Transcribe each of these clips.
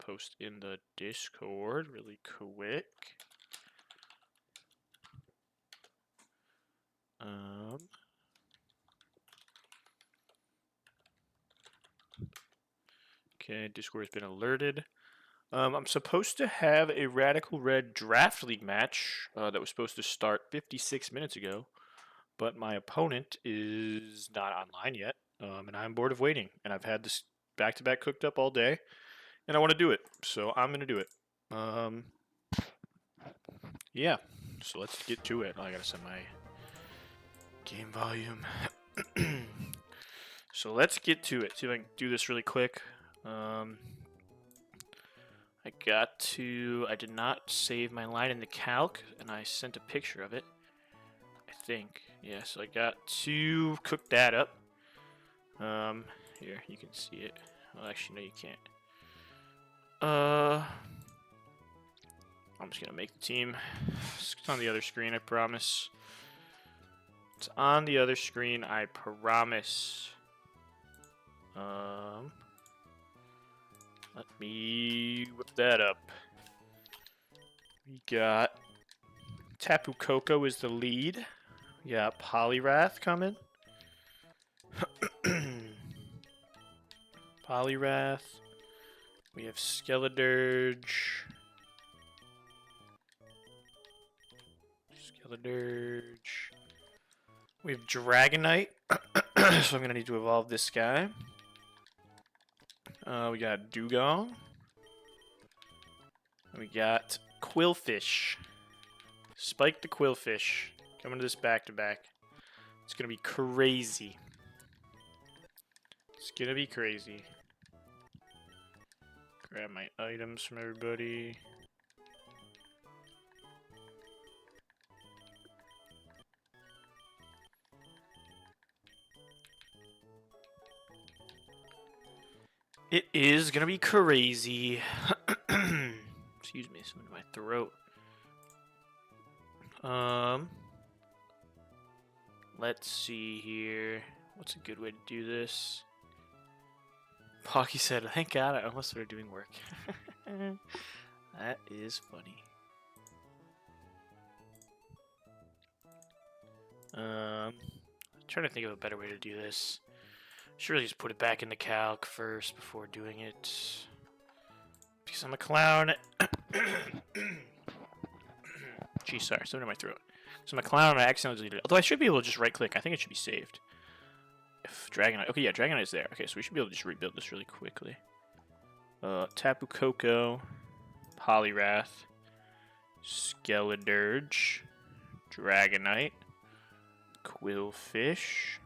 post in the Discord really quick. Okay, Discord has been alerted. I'm supposed to have a Radical Red Draft League match that was supposed to start 56 minutes ago, but my opponent is not online yet, and I'm bored of waiting. And I've had this back-to-back cooked up all day, and I want to do it, so I'm going to do it. Yeah, so let's get to it. I gotta set my game volume. So let's get to it. See if I can do this really quick. I did not save my line in the calc, and I sent a picture of it, I think. Yeah, so I got to cook that up. Here, you can see it. Well, actually, no, you can't. I'm just gonna make the team. It's on the other screen, I promise. It's on the other screen, I promise. Let me whip that up. We got Tapu Koko is the lead. We got Poliwrath coming. Poliwrath. We have Skeledirge. We have Dragonite. So I'm going to need to evolve this guy. We got Dugong. We got Quillfish. Spike the Quillfish. Coming to this back-to-back. It's going to be crazy. It's going to be crazy. Grab my items from everybody. It is gonna be crazy. Excuse me, something in my throat. Let's see here. What's a good way to do this? Pocky said, "Thank God I almost started doing work." That is funny. I'm trying to think of a better way to do this. Should really just put it back in the calc first before doing it. Because I'm a clown. Geez, sorry, something in my throat. So I'm a clown and I accidentally deleted it. Although I should be able to just right click. I think it should be saved. If Dragonite. Okay, yeah, Dragonite is there. Okay, so we should be able to just rebuild this really quickly. Tapu Koko, Poliwrath, Skeledirge, Dragonite, Quillfish.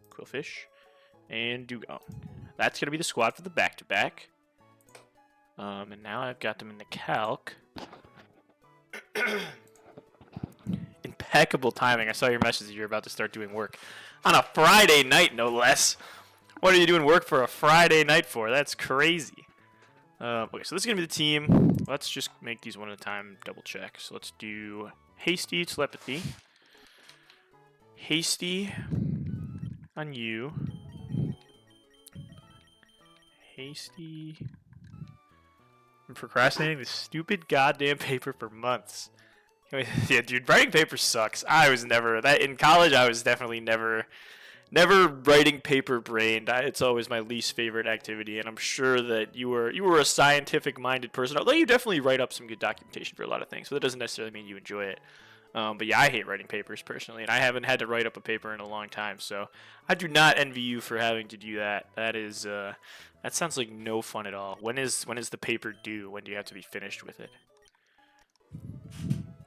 Quillfish, and Dugong. That's going to be the squad for the back-to-back. And now I've got them in the calc. Impeccable timing. I saw your message that you're about to start doing work. On a Friday night, no less. What are you doing work for a Friday night for? That's crazy. Okay, so this is going to be the team. Let's just make these one at a time, double check. So let's do Hasty Telepathy. Hasty on you. Hasty. I'm procrastinating this stupid goddamn paper for months. Yeah, dude, writing paper sucks. I was never, that in college, I was definitely never writing paper brained. It's always my least favorite activity, and I'm sure that you were a scientific minded person. Although you definitely write up some good documentation for a lot of things, so that doesn't necessarily mean you enjoy it. But yeah, I hate writing papers personally, and I haven't had to write up a paper in a long time, so I do not envy you for having to do that. That is that sounds like no fun at all. When is the paper due? When do you have to be finished with it?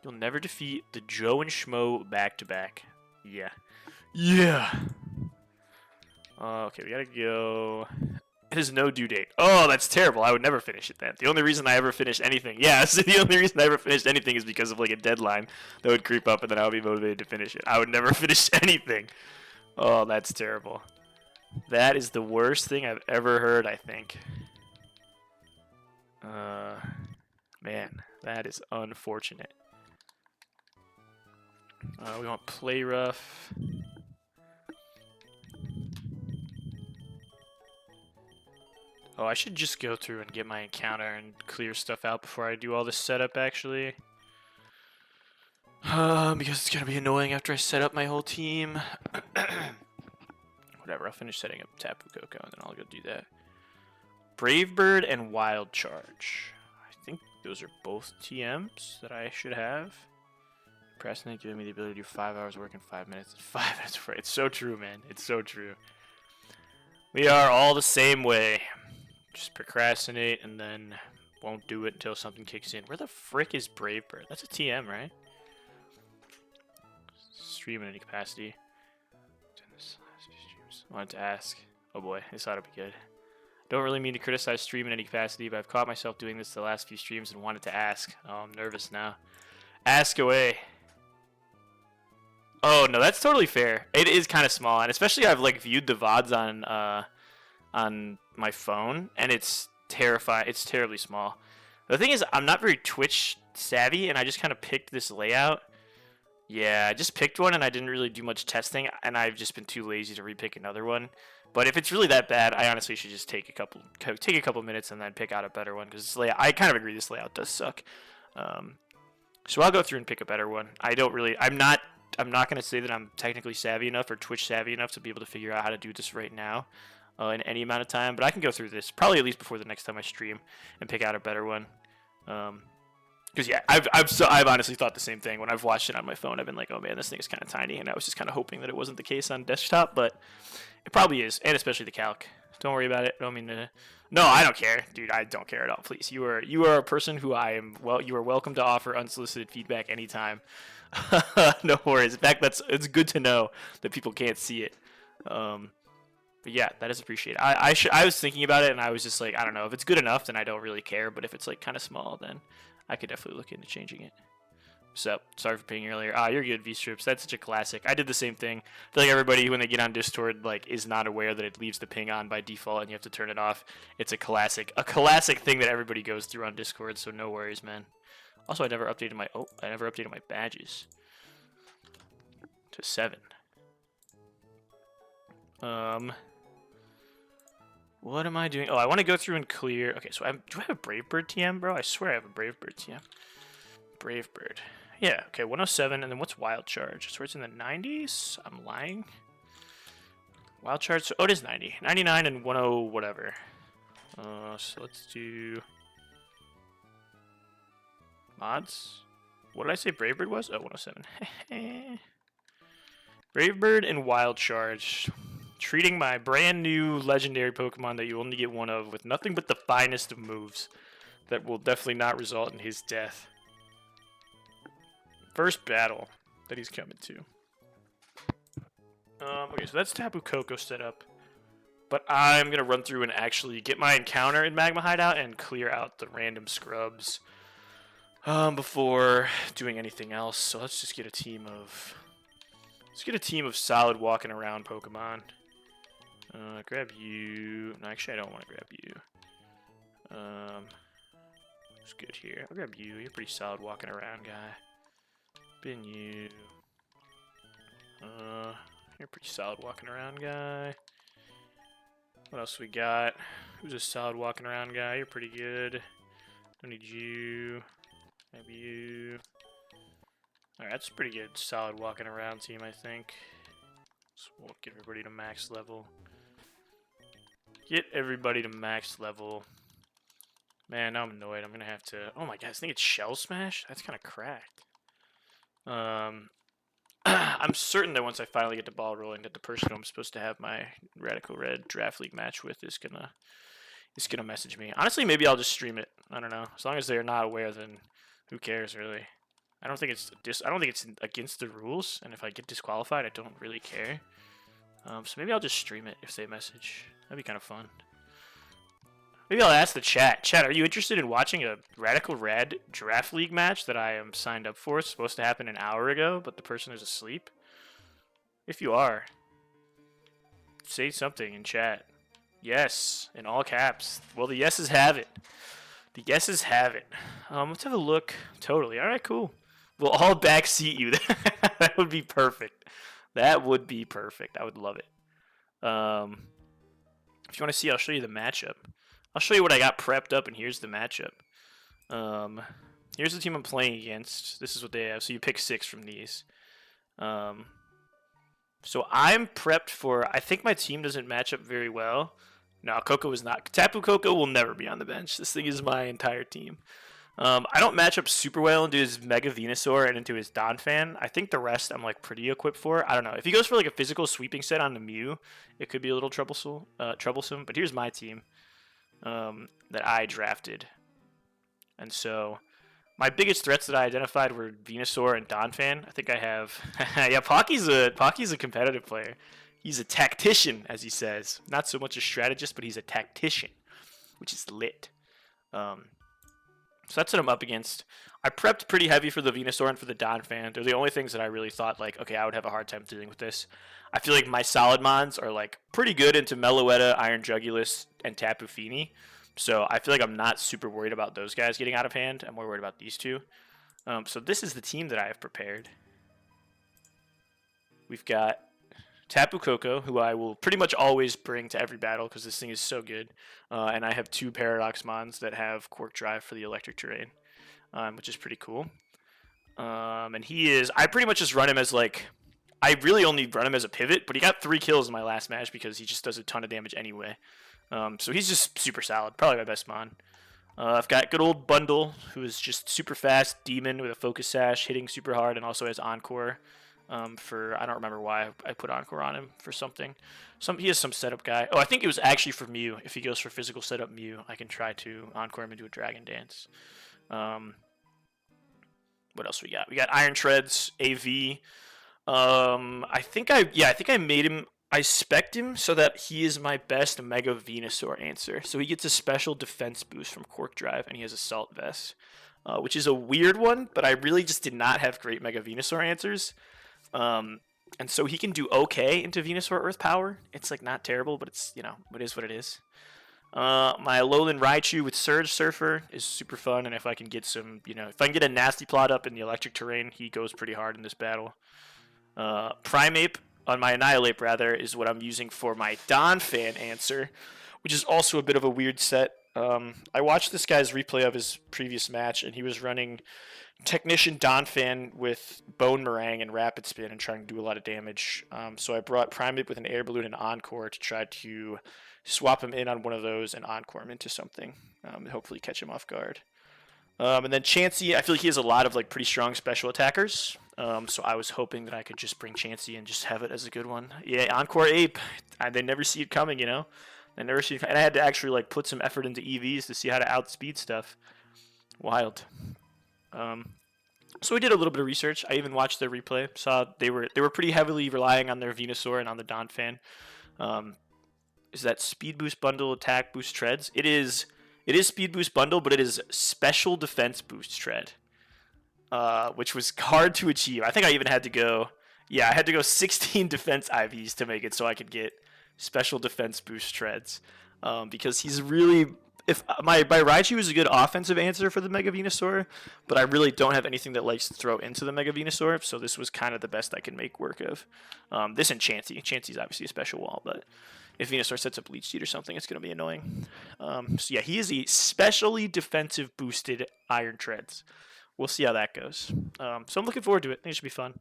You'll never defeat the Joe and Schmo back-to-back. Yeah. Yeah. Okay, we gotta go. It has no due date. Oh, that's terrible. I would never finish it then. The only reason I ever finished anything, the only reason I ever finished anything is because of like a deadline that would creep up and then I would be motivated to finish it. I would never finish anything. Oh, that's terrible. That is the worst thing I've ever heard, I think. Man, that is unfortunate. We want play rough. Oh, I should just go through and get my encounter and clear stuff out before I do all this setup, actually. Because it's gonna be annoying after I set up my whole team. Whatever, I'll finish setting up Tapu Koko and then I'll go do that. Brave Bird and Wild Charge. I think those are both TMs that I should have. Procrastinate giving me the ability to do 5 hours work in 5 minutes. 5 minutes for it. It's so true, man. It's so true. We are all the same way. Just procrastinate and then won't do it until something kicks in. Where the frick is Brave Bird? That's a TM, right? Stream in any capacity. I wanted to ask. Oh boy, this ought to be good. Don't really mean to criticize stream in any capacity, but I've caught myself doing this the last few streams and wanted to ask. Oh, I'm nervous now. Ask away. Oh no, that's totally fair. It is kind of small, and especially I've like viewed the VODs on my phone, and it's terrifying. It's terribly small. The thing is, I'm not very Twitch savvy, and I just kind of picked this layout. Yeah, I just picked one, and I didn't really do much testing, and I've just been too lazy to repick another one. But if it's really that bad, I honestly should just take a couple minutes and then pick out a better one, because this layout, I kind of agree this layout does suck. So I'll go through and pick a better one. I'm not going to say that I'm technically savvy enough or Twitch savvy enough to be able to figure out how to do this right now in any amount of time, but I can go through this probably at least before the next time I stream and pick out a better one. Because yeah, I've honestly thought the same thing when I've watched it on my phone. I've been like, oh man, this thing is kind of tiny, and I was just kind of hoping that it wasn't the case on desktop, but it probably is, and especially the calc. Don't worry about it. I don't mean to. No, I don't care, dude. I don't care at all. Please, you are a person who I am. Well, you are welcome to offer unsolicited feedback anytime. No worries. In fact, it's good to know that people can't see it. But yeah, that is appreciated. I was thinking about it, and I was just like, I don't know. If it's good enough, then I don't really care. But if it's like kind of small, then I could definitely look into changing it. So, sorry for pinging earlier. You're good, V-Strips. That's such a classic. I did the same thing. I feel like everybody, when they get on Discord, like, is not aware that it leaves the ping on by default and you have to turn it off. It's a classic thing that everybody goes through on Discord, so no worries, man. Also, I never updated my badges to 7. What am I doing? Oh, I want to go through and clear. Okay, so do I have a Brave Bird TM, bro? I swear I have a Brave Bird TM. Brave Bird. Yeah, okay, 107, and then what's Wild Charge? So it's in the 90s? I'm lying. Wild Charge, so, oh, it is 90. 99 and 10 whatever. So let's do mods. What did I say Brave Bird was? Oh, 107. Brave Bird and Wild Charge. Treating my brand new legendary Pokemon that you only get one of with nothing but the finest of moves that will definitely not result in his death. First battle that he's coming to. Okay, so that's Tapu Koko set up. But I'm going to run through and actually get my encounter in Magma Hideout and clear out the random scrubs before doing anything else. So let's just get a team of... Let's get a team of solid walking around Pokemon. Grab you. No, actually, I don't want to grab you. Who's good here? I'll grab you. You're a pretty solid walking around guy. Bin you. You're a pretty solid walking around guy. What else we got? Who's a solid walking around guy? You're pretty good. Don't need you. Maybe you. Alright, that's a pretty good solid walking around team, I think. So we'll get everybody to max level. Get everybody to max level. Man, now I'm annoyed. I'm gonna have to... Oh my god, I think it's Shell Smash? That's kind of cracked. I'm certain that once I finally get the ball rolling, that the person who I'm supposed to have my Radical Red Draft League match with is gonna message me. Honestly, maybe I'll just stream it. I don't know. As long as they're not aware, then who cares, really? I don't think it's against the rules, and if I get disqualified, I don't really care. So maybe I'll just stream it if they message. That'd be kind of fun. Maybe I'll ask the chat. Chat, are you interested in watching a Radical Red Draft League match that I am signed up for? It's supposed to happen an hour ago, but the person is asleep. If you are, say something in chat. Yes, in all caps. Well, the yeses have it. The yeses have it. Let's have a look. Totally. All right, cool. We'll all backseat you. That would be perfect. That would be perfect. I would love it. If you want to see, I'll show you the matchup. I'll show you what I got prepped up, and here's the matchup. Here's the team I'm playing against. This is what they have. So you pick 6 from these. So I'm prepped for. I think my team doesn't match up very well. No, Coco is not. Tapu Koko will never be on the bench. This thing is my entire team. I don't match up super well into his Mega Venusaur and into his Donphan. I think the rest I'm like pretty equipped for. I don't know. If he goes for like a physical sweeping set on the Mew, it could be a little troublesome. But here's my team that I drafted. And so my biggest threats that I identified were Venusaur and Donphan. I think I have. Yeah, Pocky's a competitive player. He's a tactician, as he says. Not so much a strategist, but he's a tactician, which is lit. So that's what I'm up against. I prepped pretty heavy for the Venusaur and for the Donphan. They're the only things that I really thought, like, okay, I would have a hard time dealing with this. I feel like my solid mons are, like, pretty good into Meloetta, Iron Jugulus, and Tapu Fini. So I feel like I'm not super worried about those guys getting out of hand. I'm more worried about these two. So this is the team that I have prepared. We've got Tapu Koko, who I will pretty much always bring to every battle because this thing is so good. And I have 2 Paradox Mons that have Quark Drive for the electric terrain, which is pretty cool. And he is... I pretty much just run him as, like... I really only run him as a pivot, but he got 3 kills in my last match because he just does a ton of damage anyway. So he's just super solid. Probably my best Mon. I've got good old Bundle, who is just super fast Demon with a Focus Sash, hitting super hard, and also has Encore. I don't remember why I put Encore on him for something. He has some setup guy. Oh, I think it was actually for Mew. If he goes for physical setup Mew, I can try to Encore him into a Dragon Dance. What else we got? We got Iron Treads, AV. I think I made him. I spec'd him so that he is my best Mega Venusaur answer. So he gets a special defense boost from Quark Drive, and he has Assault Vest, which is a weird one, but I really just did not have great Mega Venusaur answers. And so he can do okay into Venusaur Earth Power. It's like not terrible, but it's, it is what it is. My Alolan Raichu with Surge Surfer is super fun, and if I can get some, if I can get a Nasty Plot up in the electric terrain, he goes pretty hard in this battle. Primeape on my Annihilate, rather, is what I'm using for my Donphan answer, which is also a bit of a weird set. I watched this guy's replay of his previous match, and he was running Technician Donphan with Bone Meringue and Rapid Spin and trying to do a lot of damage. So I brought Primeape with an Air Balloon and Encore to try to swap him in on one of those and Encore him into something, and hopefully catch him off guard. And then Chansey, I feel like he has a lot of pretty strong special attackers. So I was hoping that I could just bring Chansey and just have it as a good one. Yeah, Encore Ape. They never see it coming, They never see it. And I had to actually put some effort into EVs to see how to outspeed stuff. Wild. So we did a little bit of research. I even watched their replay. Saw they were pretty heavily relying on their Venusaur and on the Donphan. Is that Speed Boost Bundle, Attack Boost Treads? It is Speed Boost Bundle, but it is Special Defense Boost Tread, which was hard to achieve. I think I even had to go... Yeah, I had to go 16 Defense IVs to make it so I could get Special Defense Boost Treads. Because he's really... My Raichu is a good offensive answer for the Mega Venusaur, but I really don't have anything that likes to throw into the Mega Venusaur, so this was kind of the best I could make work of. This and Chansey. Chansey's obviously a special wall, but if Venusaur sets up Leech Seed or something, it's going to be annoying. So yeah, he is a specially defensive boosted Iron Treads. We'll see how that goes. So I'm looking forward to it. I think it should be fun.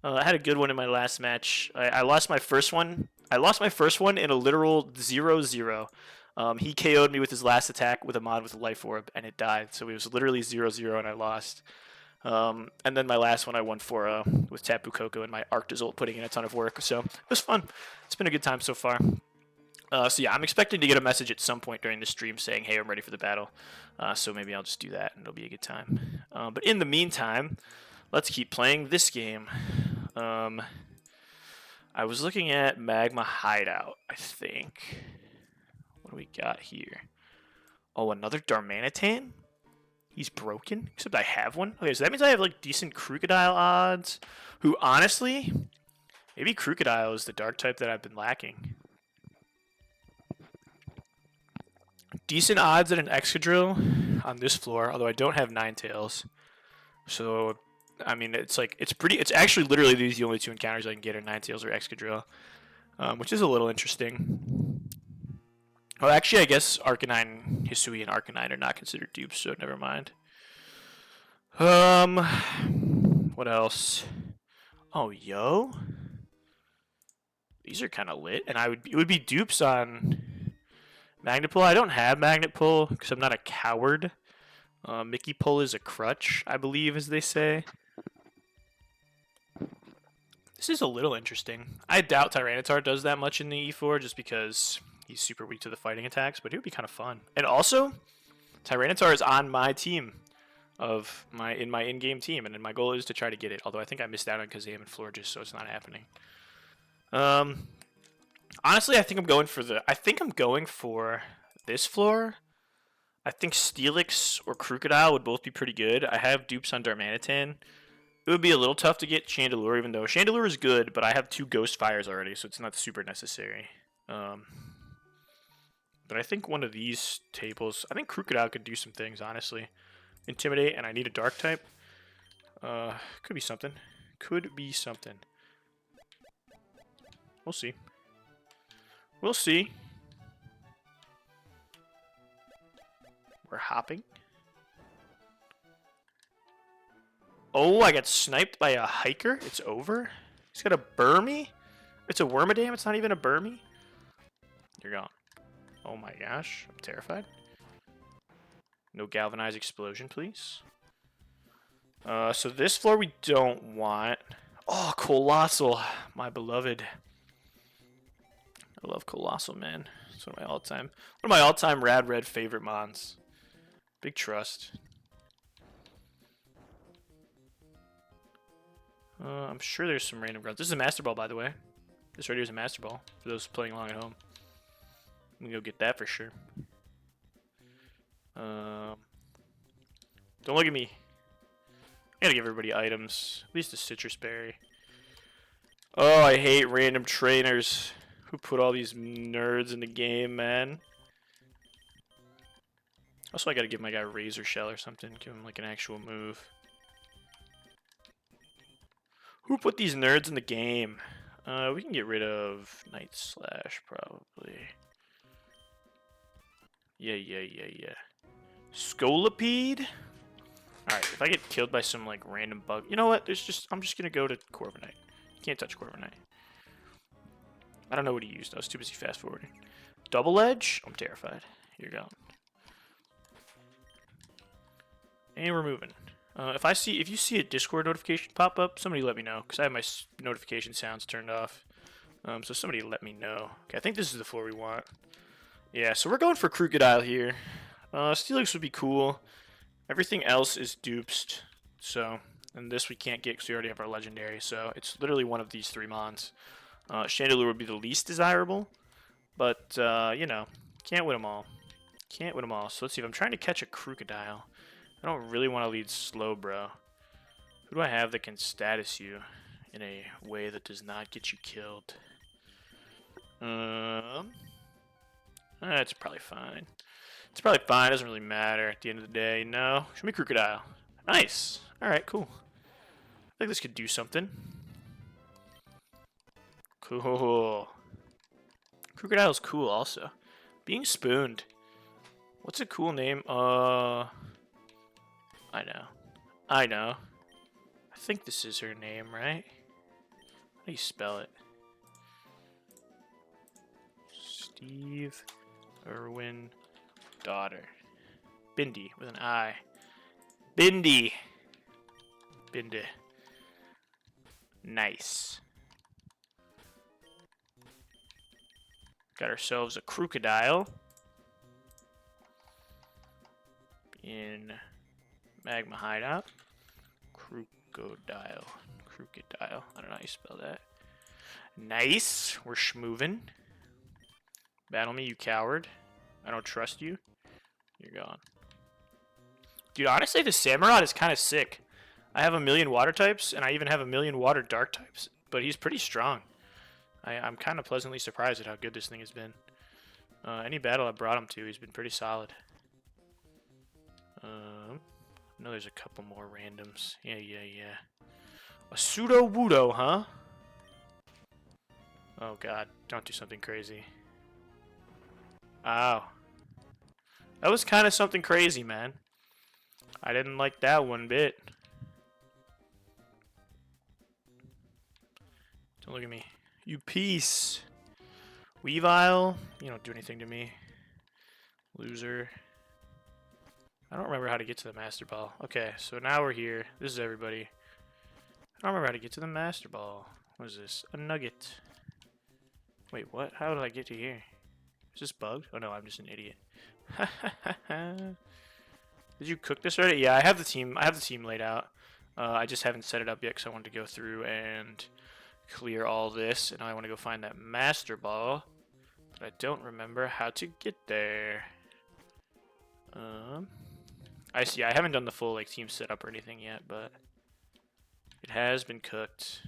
I had a good one in my last match. I lost my first one. I lost my first one in a literal 0-0. He KO'd me with his last attack with a mod with a Life Orb, and it died. So it was literally 0-0, and I lost. And then my last one I won 4-0 with Tapu Koko and my Arctozolt putting in a ton of work. So it was fun. It's been a good time so far. So yeah, I'm expecting to get a message at some point during the stream saying, hey, I'm ready for the battle. So maybe I'll just do that, and it'll be a good time. But in the meantime, let's keep playing this game. I was looking at Magma Hideout, I think. What do we got here? Oh, another Darmanitan? He's broken? Except I have one? Okay, so that means I have, decent Crocodile odds. Who, honestly, maybe Crocodile is the dark type that I've been lacking. Decent odds at an Excadrill on this floor, although I don't have Ninetales. So, I mean, it's like it's actually literally these the only two encounters I can get are Ninetales or Excadrill, which is a little interesting. Oh, actually, I guess Arcanine, Hisui, and Arcanine are not considered dupes, so never mind. What else? Oh, yo, these are kind of lit, and it would be dupes on Magnet Pull. I don't have Magnet Pull because I'm not a coward. Mickey Pull is a crutch, I believe, as they say. This is a little interesting. I doubt Tyranitar does that much in the E4 just because he's super weak to the fighting attacks, but it would be kind of fun. And also, Tyranitar is on my team in my in-game team, and my goal is to try to get it. Although I think I missed out on Kazam and Florges, so it's not happening. Honestly, I think I'm going for this floor. I think Steelix or Crocodile would both be pretty good. I have dupes on Darmanitan. It would be a little tough to get Chandelure, even though Chandelure is good, but I have 2 Ghost Fires already, so it's not super necessary. But I think one of these tables, I think Crocodile could do some things, honestly. Intimidate, and I need a Dark type. Could be something. Could be something. We'll see. We'll see. We're hopping. Oh, I got sniped by a hiker. It's over. He's got a Burmy. It's a Wormadam. It's not even a Burmy. You're gone. Oh my gosh. I'm terrified. No Galvanized Explosion, please. So this floor we don't want. Oh, Colossal. My beloved. I love Colossal, man. It's one of my all-time Rad Red favorite mons. Big trust. I'm sure there's some random grunts. This is a Master Ball, by the way. This right here is a Master Ball for those playing along at home. I'm gonna go get that for sure. Don't look at me. I gotta give everybody items. At least a Citrus Berry. Oh, I hate random trainers who put all these nerds in the game, man. Also, I gotta give my guy Razor Shell or something. Give him like an actual move. Who put these nerds in the game? We can get rid of Night Slash, probably. Yeah. Scolipede? Alright, if I get killed by some, like, random bug... You know what? I'm just gonna go to Corviknight. You can't touch Corviknight. I don't know what he used. I was too busy fast-forwarding. Double Edge? I'm terrified. You're gone. And we're moving. If you see a Discord notification pop up, somebody let me know, because I have my notification sounds turned off. So somebody let me know. Okay, I think this is the floor we want. Yeah, so we're going for Crocodile here. Steelix would be cool. Everything else is duped. So, and this we can't get because we already have our legendary. So it's literally one of these 3 mons. Chandelure would be the least desirable, but you know, can't win them all. Can't win them all. So let's see. If I'm trying to catch a Crocodile, I don't really want to lead slow, bro. Who do I have that can status you in a way that does not get you killed? That's probably fine. It's probably fine. Doesn't really matter at the end of the day. No. Show me Crocodile. Nice. Alright, cool. I think this could do something. Cool. Crocodile's cool also. Being Spooned. What's a cool name? I know. I think this is her name, right? How do you spell it? Steve Irwin daughter. Bindi with an I. Bindi. Nice. Got ourselves a Crocodile in Magma Hideout. Crocodile. I don't know how you spell that. Nice. We're schmovin'. Battle me, you coward. I don't trust you. You're gone. Dude, honestly, the Samurott is kind of sick. I have 1,000,000 water types, and I even have 1,000,000 water dark types. But he's pretty strong. I'm kind of pleasantly surprised at how good this thing has been. Any battle I brought him to, he's been pretty solid. No, there's a couple more randoms. Yeah. A pseudo-wudo, huh? Oh god, don't do something crazy. Ow. That was kind of something crazy, man. I didn't like that one bit. Don't look at me. You piece. Weavile, you don't do anything to me. Loser. I don't remember how to get to the Master Ball. Okay, so now we're here. This is everybody. I don't remember how to get to the Master Ball. What is this? A nugget. Wait, what? How did I get to here? Is this bugged? Oh no, I'm just an idiot. Did you cook this already? Yeah, I have the team. I have the team laid out. I just haven't set it up yet because I wanted to go through and clear all this, and now I want to go find that Master Ball, but I don't remember how to get there. I see. I haven't done the full like team setup or anything yet, but it has been cooked.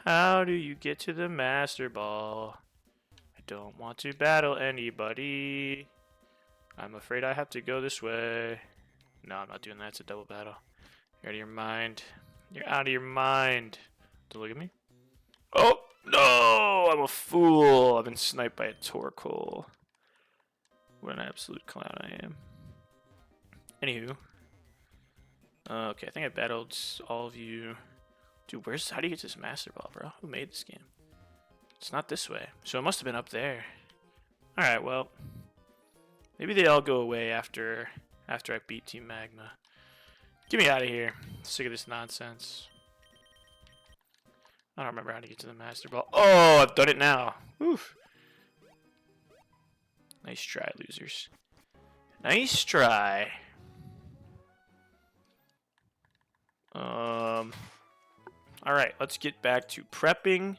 How do you get to the Master Ball? I don't want to battle anybody. I'm afraid I have to go this way. No, I'm not doing that. It's a double battle. You're out of your mind. You're out of your mind. Don't look at me. Oh, no! I'm a fool. I've been sniped by a Torkoal. What an absolute clown I am. Anywho. Okay, I think I battled all of you. Dude, how do you get to this Master Ball, bro? Who made this game? It's not this way. So it must have been up there. Alright, well. Maybe they all go away after I beat Team Magma. Get me out of here. Sick of this nonsense. I don't remember how to get to the Master Ball. Oh, I've done it now. Oof. Nice try, losers. Nice try. Alright, let's get back to prepping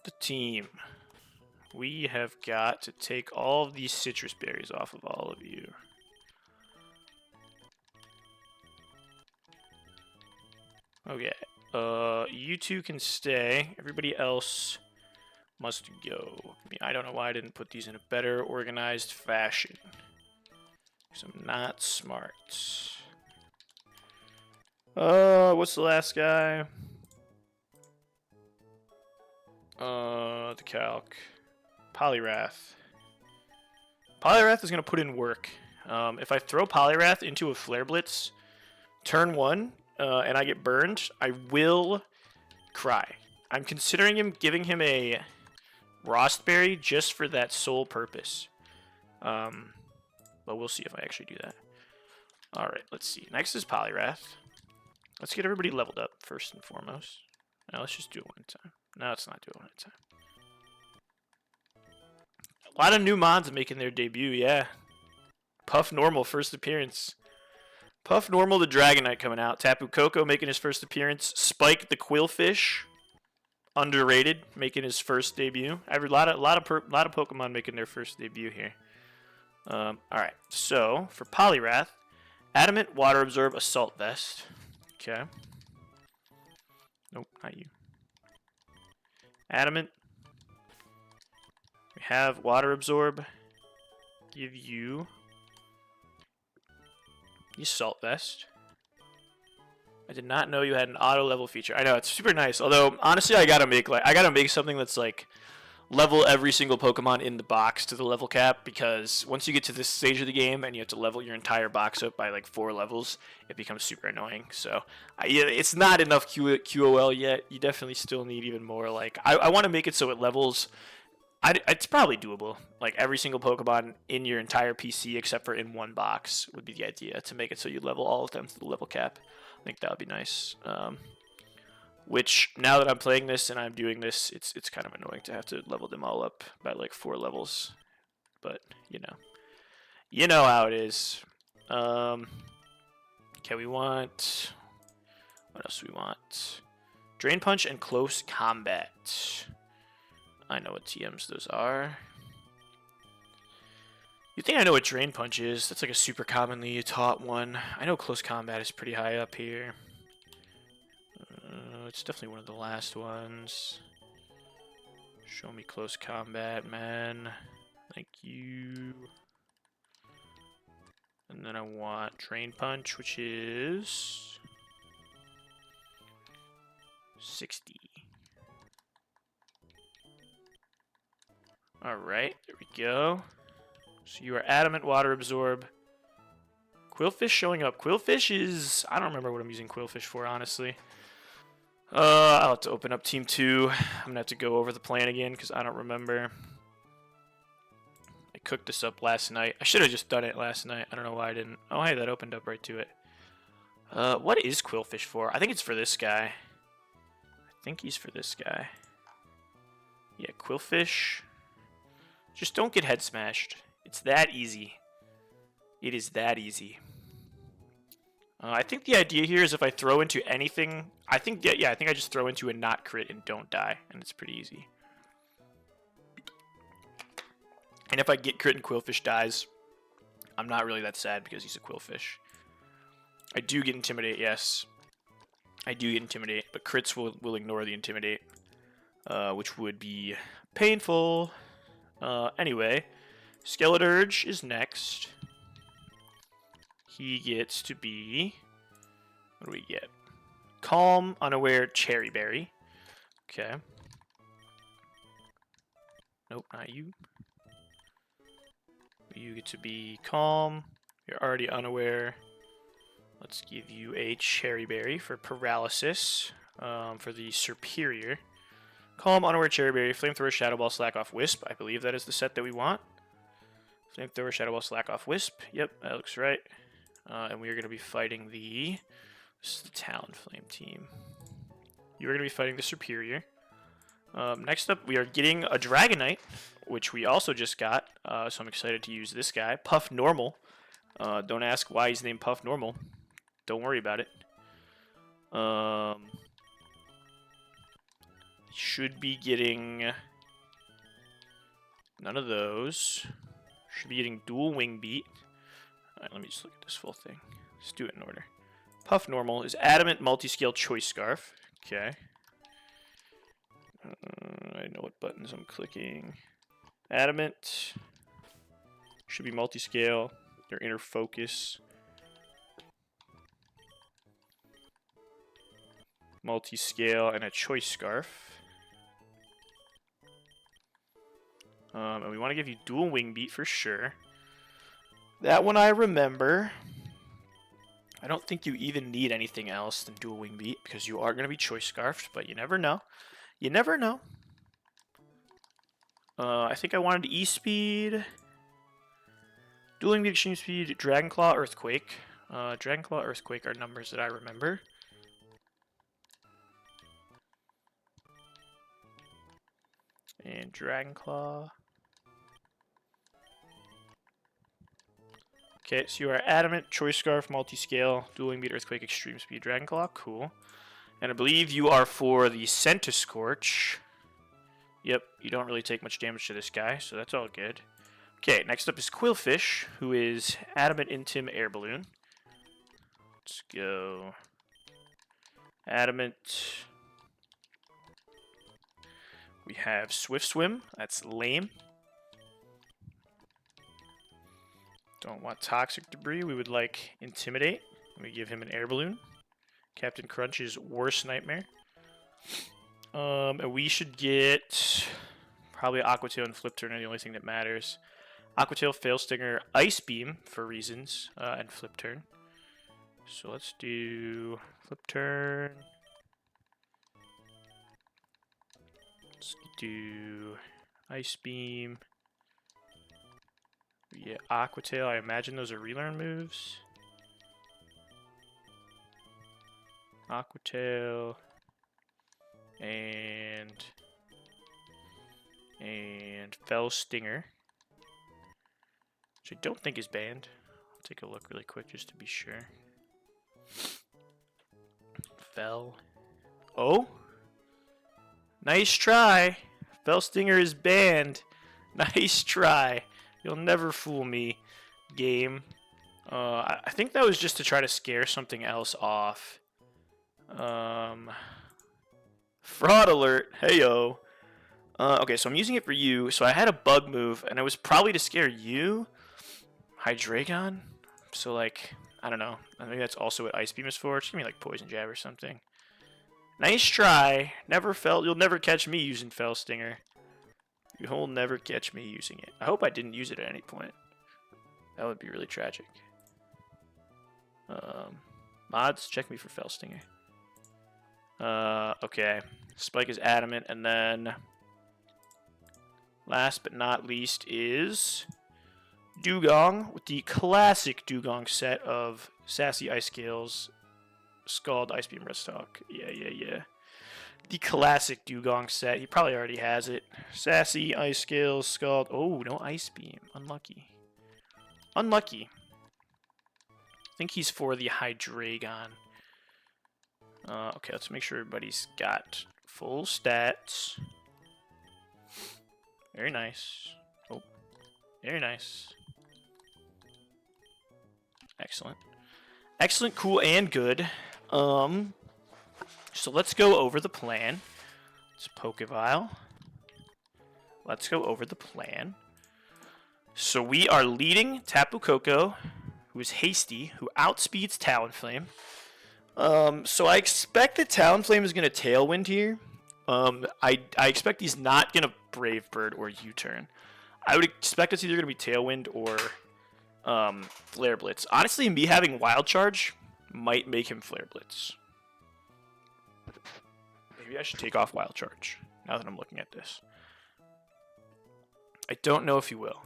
the team. We have got to take all of these citrus berries off of all of you. Okay. You two can stay. Everybody else must go. I mean, I don't know why I didn't put these in a better organized fashion. Because I'm not smart. What's the last guy? The calc. Polyrath. Polyrath is going to put in work. If I throw Polyrath into a Flare Blitz, turn 1, and I get burned, I will cry. I'm considering giving him a Rostberry just for that sole purpose. But we'll see if I actually do that. Alright, let's see. Next is Polyrath. Let's get everybody leveled up first and foremost. Now let's just do it one at a time. No, let's not do it one at a time. A lot of new mods making their debut, yeah. Puff Normal, first appearance. Puff Normal, the Dragonite coming out. Tapu Koko making his first appearance. Spike the Quillfish, underrated, making his first debut. A lot of Pokemon making their first debut here. All right, so for Polyrath, Adamant, Water Absorb, Assault Vest. Okay. Nope, not you. Adamant. We have Water Absorb. Give you the Assault Vest. I did not know you had an auto level feature. I know it's super nice. Although honestly, I gotta make something that's like level every single Pokemon in the box to the level cap, because once you get to this stage of the game and you have to level your entire box up by like 4 levels, it becomes super annoying. So it's not enough QOL yet. You definitely still need even more. Like I want to make it so it levels. It's probably doable. Like every single Pokemon in your entire PC except for in one box would be the idea, to make it so you level all of them to the level cap. I think that would be nice. Which, now that I'm playing this and I'm doing this, it's kind of annoying to have to level them all up by like 4 levels. But, you know how it is. Okay, we want... What else do we want? Drain Punch and Close Combat. I know what TMs those are. You think I know what Drain Punch is? That's like a super commonly taught one. I know Close Combat is pretty high up here. It's definitely one of the last ones. Show me Close Combat, man. Thank you. And then I want Drain Punch, which is 60. Alright, there we go. So you are Adamant, Water Absorb. Quillfish showing up. Quillfish is... I don't remember what I'm using Quillfish for, honestly. I'll have to open up Team 2. I'm going to have to go over the plan again because I don't remember. I cooked this up last night. I should have just done it last night. I don't know why I didn't. Oh, hey, that opened up right to it. What is Quillfish for? I think it's for this guy. I think he's for this guy. Yeah, Quillfish. Just don't get head smashed. It's that easy. It is that easy. I think the idea here is if I throw into anything, I think I just throw into a not crit and don't die, and it's pretty easy. And if I get crit and Quillfish dies, I'm not really that sad because he's a Quillfish. I do get Intimidate, yes. I do get Intimidate, but crits will ignore the Intimidate, which would be painful. Anyway, Skeleturge is next. He gets to be... What do we get? Calm, Unaware, Cherry Berry. Okay. Nope, not you. You get to be Calm. You're already Unaware. Let's give you a Cherry Berry for Paralysis. For the Superior. Calm, Unaware, Cherry Berry, Flamethrower, Shadow Ball, Slack Off, Wisp. I believe that is the set that we want. Flamethrower, Shadow Ball, Slack Off, Wisp. Yep, that looks right. And we are going to be fighting the... This is the Talonflame team. You are going to be fighting the Superior. Next up, we are getting a Dragonite, which we also just got. So I'm excited to use this guy. Puff Normal. Don't ask why he's named Puff Normal. Don't worry about it. Should be getting... None of those. Should be getting Dual Wing Beat. Alright, let me just look at this full thing. Let's do it in order. Puff Normal is Adamant, Multi-Scale, Choice Scarf. Okay. I know what buttons I'm clicking. Adamant. Should be Multi-Scale. Their Inner Focus. Multi-Scale and a Choice Scarf. And we want to give you Dual Wing Beat for sure. That one I remember. I don't think you even need anything else than Dual Wing Beat because you are going to be Choice Scarfed, but you never know. You never know. I think I wanted E-Speed. Dual Wing Beat, Extreme Speed, Dragon Claw, Earthquake. Dragon Claw, Earthquake are numbers that I remember. And Dragon Claw. Okay, so you are Adamant, Choice Scarf, Multi-Scale, Dual Wing Beat, Earthquake, Extreme Speed, Dragon Claw. Cool. And I believe you are for the Centiscorch. Yep, you don't really take much damage to this guy, so that's all good. Okay, next up is Quillfish, who is Adamant, Intim, Air Balloon. Let's go. Adamant. We have Swift Swim. That's lame. Don't want Toxic Debris. We would like Intimidate. We give him an Air Balloon. Captain Crunch's Worst Nightmare. And we should get probably Aqua Tail and Flip Turn are the only thing that matters. Aqua Tail, Fail Stinger, Ice Beam for reasons, and Flip Turn. So let's do Flip Turn. Let's do Ice Beam. Yeah, Aqua Tail. I imagine those are relearn moves. Aqua Tail. And Fell Stinger. Which I don't think is banned. I'll take a look really quick just to be sure. Fell. Oh? Nice try. Fell Stinger is banned. Nice try. You'll never fool me, game. I think that was just to try to scare something else off. Fraud alert. Heyo. Okay, so I'm using it for you. So I had a bug move, and it was probably to scare you. Hydreigon? So, like, I don't know. I think that's also what Ice Beam is for. Just give me, like, Poison Jab or something. Nice try. You'll never catch me using Fell Stinger. You'll never catch me using it. I hope I didn't use it at any point. That would be really tragic. Mods, check me for Fell Stinger. Okay. Spike is adamant, and then last but not least is Dugong with the classic Dugong set of Sassy Ice Scales, Scald, Ice Beam, Rest Talk. Yeah. The classic Dugong set. He probably already has it. Sassy, Ice Scales, Scald. Oh, no Ice Beam. Unlucky. Unlucky. I think he's for the Hydreigon. Okay, let's make sure everybody's got full stats. Very nice. Oh, very nice. Excellent. Excellent, cool, and good. So let's go over the plan. It's Pokevile. Let's go over the plan. So we are leading Tapu Koko, who is hasty, who outspeeds Talonflame. So I expect that Talonflame is going to Tailwind here. I expect he's not going to Brave Bird or U-turn. I would expect it's either going to be Tailwind or Flare Blitz. Honestly, me having Wild Charge might make him Flare Blitz. Maybe I should take off Wild Charge, now that I'm looking at this. I don't know if he will.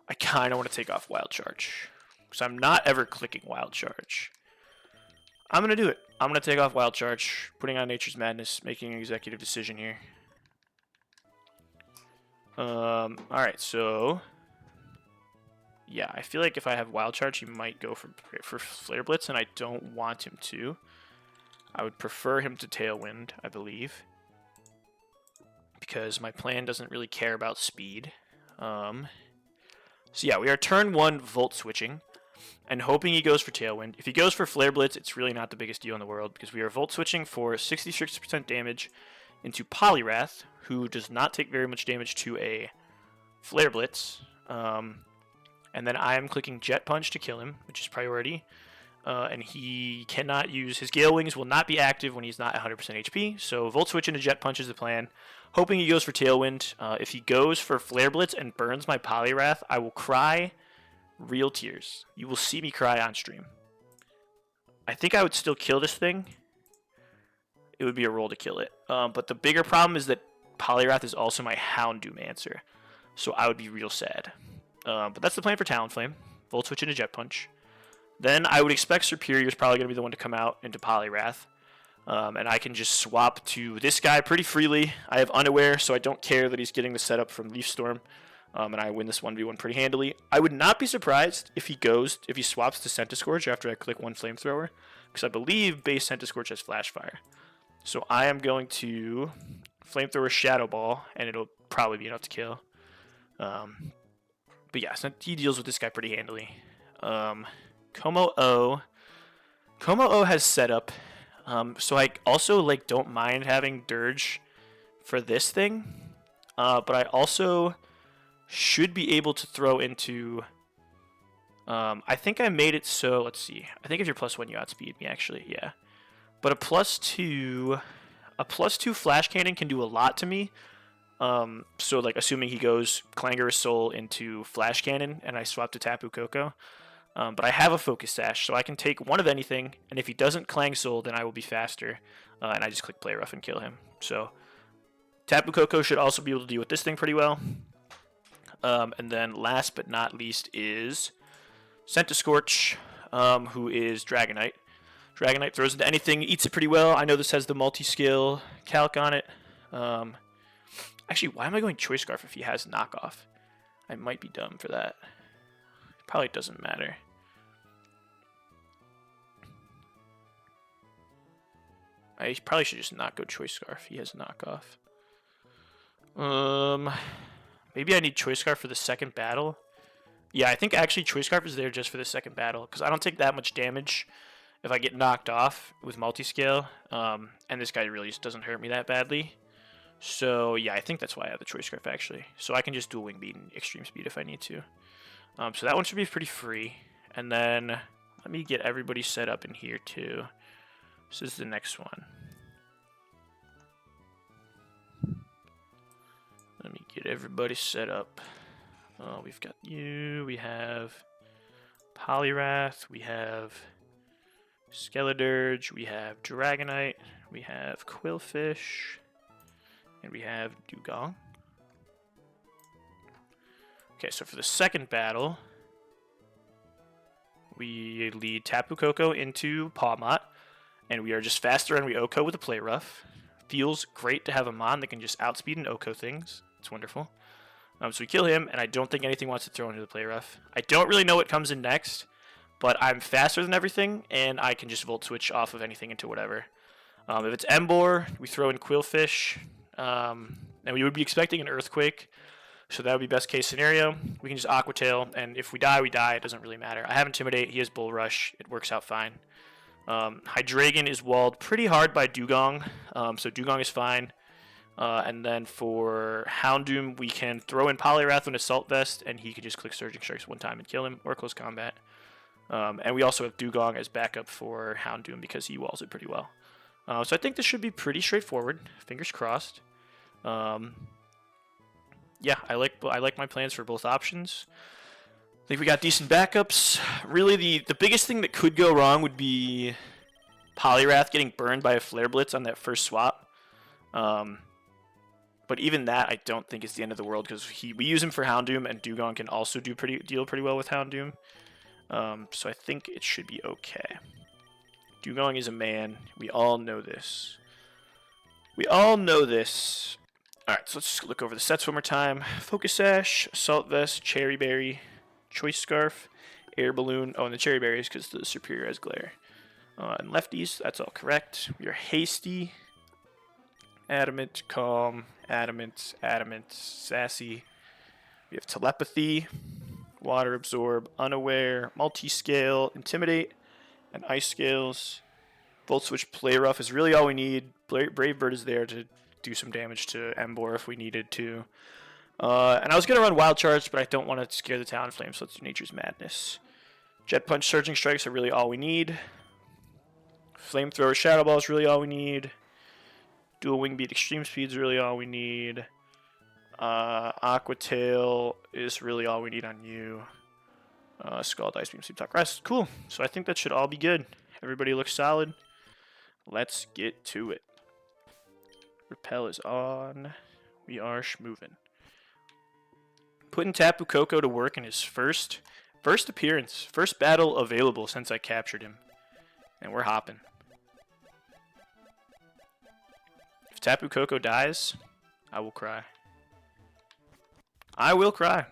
I kind of want to take off Wild Charge, because I'm not ever clicking Wild Charge. I'm going to do it. I'm going to take off Wild Charge, putting on Nature's Madness, making an executive decision here. Alright, so yeah, I feel like if I have Wild Charge, he might go for Flare Blitz, and I don't want him to. I would prefer him to Tailwind, I believe, because my plan doesn't really care about speed. So yeah, we are turn 1 Volt switching, and hoping he goes for Tailwind. If he goes for Flare Blitz, it's really not the biggest deal in the world, because we are Volt switching for 66% damage into Poliwrath, who does not take very much damage to a Flare Blitz. And then I am clicking Jet Punch to kill him, which is priority. And he cannot use... His Gale Wings will not be active when he's not 100% HP, so Volt Switch into Jet Punch is the plan. Hoping he goes for Tailwind. If he goes for Flare Blitz and burns my Poliwrath, I will cry real tears. You will see me cry on stream. I think I would still kill this thing. It would be a roll to kill it. But the bigger problem is that Poliwrath is also my Houndoom answer, so I would be real sad. But that's the plan for Talonflame. Volt Switch into Jet Punch. Then I would expect Serperior is probably going to be the one to come out into Poliwrath. And I can just swap to this guy pretty freely. I have Unaware, so I don't care that he's getting the setup from Leaf Storm. And I win this 1v1 pretty handily. I would not be surprised if he swaps to Centiskorch after I click one Flamethrower, because I believe base Centiskorch has Flash Fire. So I am going to Flamethrower Shadow Ball, and it'll probably be enough to kill. But yeah, so he deals with this guy pretty handily. Como-O has setup, so I also don't mind having Dirge for this thing, but I also should be able to throw into. I think I made it so. Let's see. I think if you're +1, you outspeed me. Actually, yeah. But a +2 Flash Cannon can do a lot to me. So assuming he goes Clangorous Soul into Flash Cannon and I swap to Tapu Koko. But I have a Focus Sash, so I can take one of anything, and if he doesn't Clang Soul, then I will be faster, and I just click Play Rough and kill him. So Tapu Koko should also be able to deal with this thing pretty well. And then last but not least is Centiskorch, who is Dragonite. Dragonite throws into anything, eats it pretty well. I know this has the multi-skill calc on it. Actually, why am I going Choice Scarf if he has Knockoff? I might be dumb for that. It probably doesn't matter. I probably should just not go Choice Scarf. He has Knockoff. Maybe I need Choice Scarf for the second battle. Yeah, I think actually Choice Scarf is there just for the second battle, because I don't take that much damage if I get knocked off with multi-scale. And this guy really just doesn't hurt me that badly. So yeah, I think that's why I have the Choice Scarf actually. So I can just dual Wing Beat and Extreme Speed if I need to. So that one should be pretty free. And then let me get everybody set up in here too. This is the next one. Let me get everybody set up. Oh, we've got you. We have Polyrath. We have Skeledirge. We have Dragonite. We have Quillfish. And we have Dugong. Okay, so for the second battle, we lead Tapu Koko into Pawmot, and we are just faster and we Oko with a Play Rough. Feels great to have a Mon that can just outspeed and Oko things. It's wonderful. So we kill him, and I don't think anything wants to throw into the Play Rough. I don't really know what comes in next, but I'm faster than everything, and I can just Volt Switch off of anything into whatever. If it's Embor, we throw in Quillfish, and we would be expecting an Earthquake, so that would be best case scenario. We can just Aqua Tail, and if we die, we die. It doesn't really matter. I have Intimidate. He has Bull Rush. It works out fine. Hydreigon is walled pretty hard by Dugong, so Dugong is fine. And then for Houndoom, we can throw in Polyrath and Assault Vest, and he can just click Surging Strikes one time and kill him, or Close Combat. And we also have Dugong as backup for Houndoom because he walls it pretty well. So I think this should be pretty straightforward. Fingers crossed. Yeah, I like my plans for both options. I think we got decent backups. Really, the biggest thing that could go wrong would be Polyrath getting burned by a Flare Blitz on that first swap. But even that, I don't think is the end of the world because we use him for Houndoom, and Dugong can also deal pretty well with Houndoom. So I think it should be okay. Dugong is a man. We all know this. We all know this. Alright, so let's just look over the sets one more time. Focus Sash, Assault Vest, Cherry Berry, Choice Scarf, Air Balloon. Oh, and the Cherry Berry is because the Superior has Glare. And lefties, that's all correct. We are Hasty, Adamant, Calm, Adamant, Sassy. We have Telepathy, Water Absorb, Unaware, Multi-Scale, Intimidate, and Ice Scales. Volt Switch Play Rough is really all we need. Brave Bird is there to do some damage to Embor if we needed to. And I was going to run Wild Charge, but I don't want to scare the Talonflame, so let's do Nature's Madness. Jet Punch, Surging Strikes are really all we need. Flamethrower, Shadow Ball is really all we need. Dual Wing Beat, Extreme Speed is really all we need. Aqua Tail is really all we need on you. Scald, Ice Beam, Sleep Talk, Rest. Cool. So I think that should all be good. Everybody looks solid. Let's get to it. Repel is on. We are schmovin'. Putting Tapu Koko to work in his first appearance, first battle available since I captured him. And we're hopping. If Tapu Koko dies, I will cry. I will cry.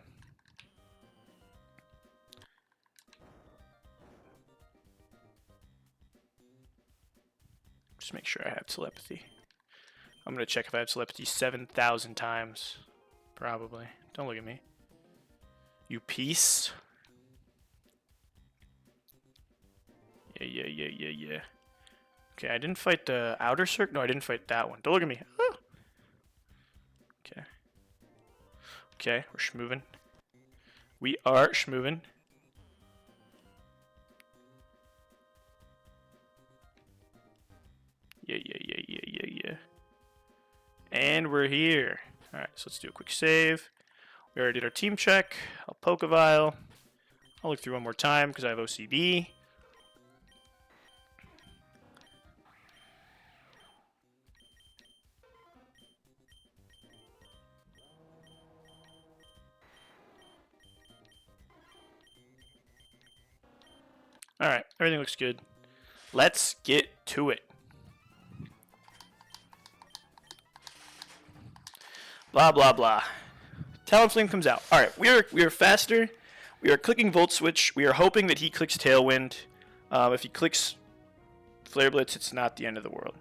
Just make sure I have telepathy. I'm going to check if I have telepathy 7,000 times. Probably. Don't look at me. You piece. Yeah. Okay, I didn't fight the outer circle. No, I didn't fight that one. Don't look at me. Oh. Okay. Okay, we're schmovin'. We are schmovin'. Yeah. And we're here. Alright, so let's do a quick save. We already did our team check. I'll poke a vial. I'll look through one more time because I have OCD. Alright, everything looks good. Let's get to it. Blah, blah, blah. Talonflame comes out. Alright, we are faster. We are clicking Volt Switch. We are hoping that he clicks Tailwind. If he clicks Flare Blitz, it's not the end of the world.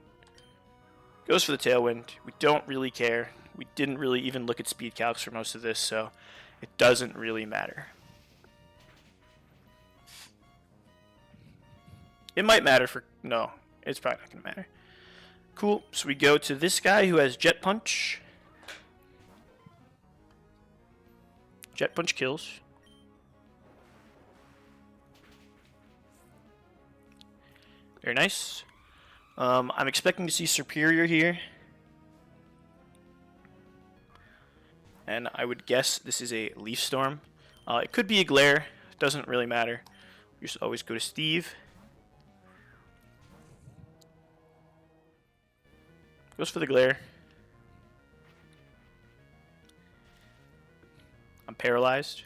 Goes for the Tailwind. We don't really care. We didn't really even look at speed calcs for most of this, so it doesn't really matter. It might matter for... No, it's probably not going to matter. Cool. So we go to this guy who has Jet Punch. Jet Punch kills. Very nice. I'm expecting to see Superior here. And I would guess this is a Leaf Storm. It could be a Glare. Doesn't really matter. We just always go to Steve. Goes for the Glare. I'm paralyzed.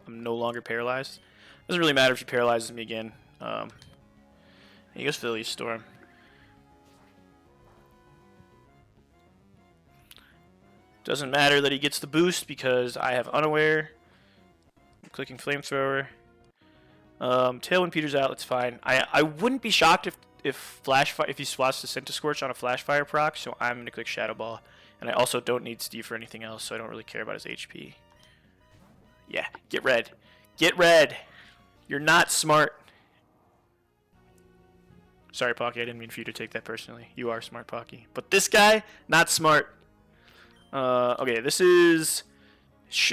I'm no longer paralyzed. Doesn't really matter if he paralyzes me again. He goes for the Leaf Storm. Doesn't matter that he gets the boost because I have Unaware. I'm clicking Flamethrower. Tailwind peters out. That's fine. I wouldn't be shocked if he swaps the Scorch on a Flash Fire proc. So I'm gonna click Shadow Ball, and I also don't need Steve for anything else. So I don't really care about his HP. Yeah, get red. Get red. You're not smart. Sorry, Pocky. I didn't mean for you to take that personally. You are smart, Pocky. But this guy, not smart. Okay, this is...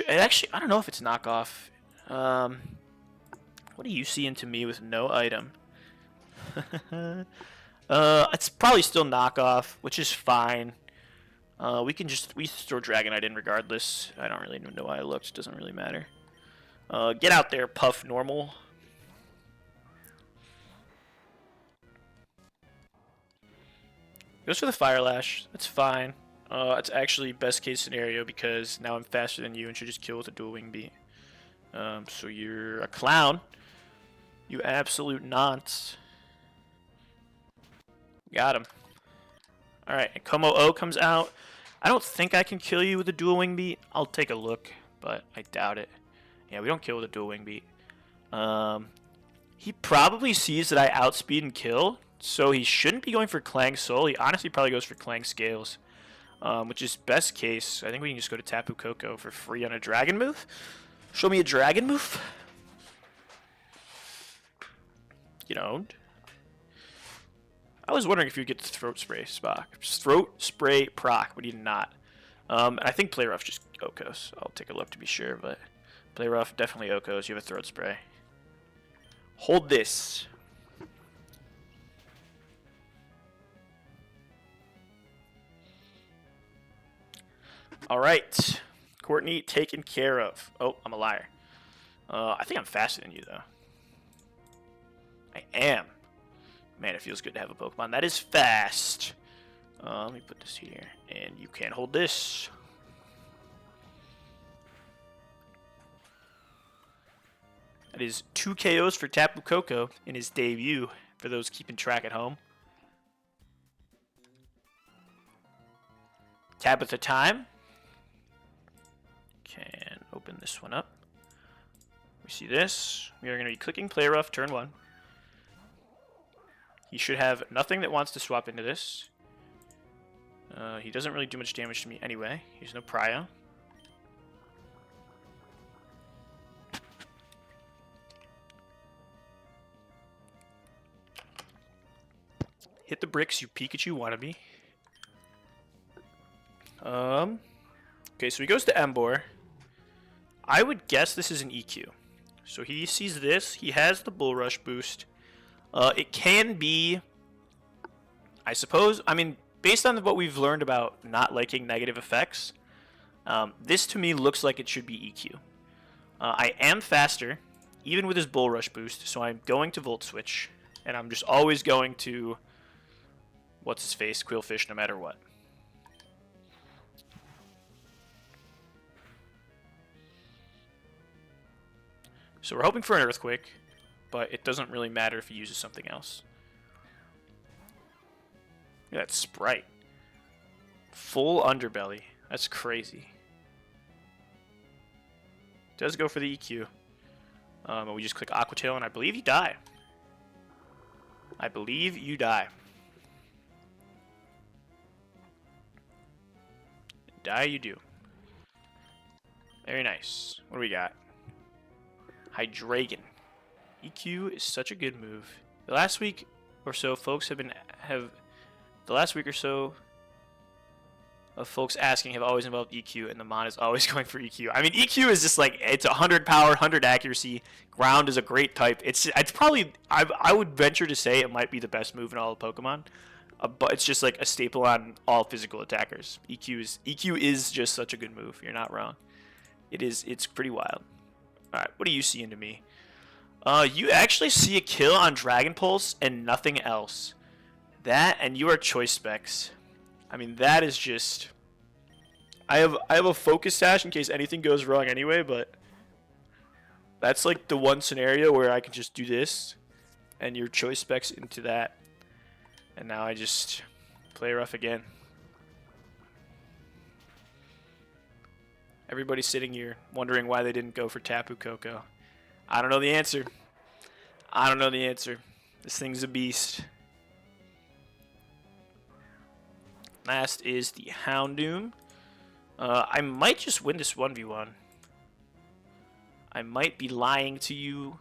Actually, I don't know if it's knockoff. What do you see into me with no item? It's probably still knockoff, which is fine. We throw Dragonite in regardless. I don't really know why I looked. It doesn't really matter. Get out there, Puff normal. Goes for the Fire Lash. That's fine. It's actually best case scenario because now I'm faster than you and should just kill with a dual wing beat. So you're a clown. You absolute nonce. Got him. Alright, and Como O comes out. I don't think I can kill you with a dual wing beat. I'll take a look, but I doubt it. Yeah, we don't kill with a dual wing beat. He probably sees that I outspeed and kill, so he shouldn't be going for Clang Soul. He honestly probably goes for Clang Scales, which is best case. I think we can just go to Tapu Koko for free on a dragon move. Show me a dragon move. Get owned. I was wondering if you'd get the Throat Spray proc, but he did not. I think Play Rough just Okos. I'll take a look to be sure, but Play Rough definitely Okos. You have a Throat Spray. Hold this. All right, Courtney taken care of. Oh, I'm a liar. I think I'm faster than you though. I am. Man, it feels good to have a Pokemon that is fast. Let me put this here, and you can't hold this. That is 2 KOs for Tapu Koko in his debut, for those keeping track at home. Tabitha time. Can open this one up. We see this. We are going to be clicking Play Rough turn 1. He should have nothing that wants to swap into this. He doesn't really do much damage to me anyway. He's no Prio. Hit the bricks, you Pikachu wannabe. Okay, so he goes to Embor. I would guess this is an EQ. So he sees this. He has the Bull Rush boost. It can be, I suppose, I mean, based on what we've learned about not liking negative effects, this to me looks like it should be EQ. I am faster, even with his Bull Rush boost, so I'm going to Volt Switch, and I'm just always going to, what's his face, Quillfish, no matter what. So we're hoping for an Earthquake, but it doesn't really matter if he uses something else. Look at that Sprite. Full Underbelly. That's crazy. Does go for the EQ. And we just click Aqua Tail, and I believe you die. I believe you die. Die you do. Very nice. What do we got? Hydreigon. EQ is such a good move. The last week or so, folks have the last week or so, of folks asking have always involved EQ, and the mod is always going for EQ. I mean, EQ is just like, it's 100 power, 100 accuracy. Ground is a great type. It's probably, I would venture to say it might be the best move in all of Pokemon. But it's just like a staple on all physical attackers. EQ is just such a good move. You're not wrong. It's pretty wild. All right, what are you seeing to me? You actually see a kill on Dragon Pulse and nothing else. That and you are choice specs. I mean, that is just. I have a focus sash in case anything goes wrong anyway, but that's like the one scenario where I can just do this, and your choice specs into that. And now I just play rough again. Everybody's sitting here wondering why they didn't go for Tapu Koko. I don't know the answer. I don't know the answer. This thing's a beast. Last is the Houndoom. I might just win this 1v1. I might be lying to you.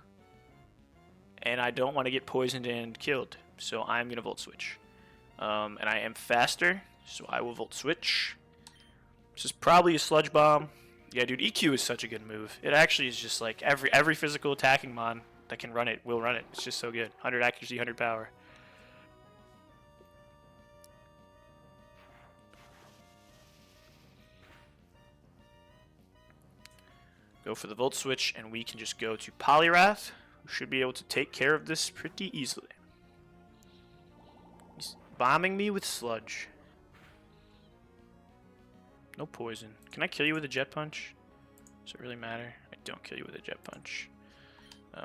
And I don't want to get poisoned and killed. So I'm going to Volt Switch. And I am faster, so I will Volt Switch. This is probably a Sludge Bomb. Yeah, dude, EQ is such a good move. It actually is just like every physical attacking mon that can run it will run it. It's just so good. 100 accuracy, 100 power. Go for the Volt Switch, and we can just go to Poliwrath, who should be able to take care of this pretty easily. He's bombing me with Sludge. No poison. Can I kill you with a Jet Punch? Does it really matter? I don't kill you with a Jet Punch.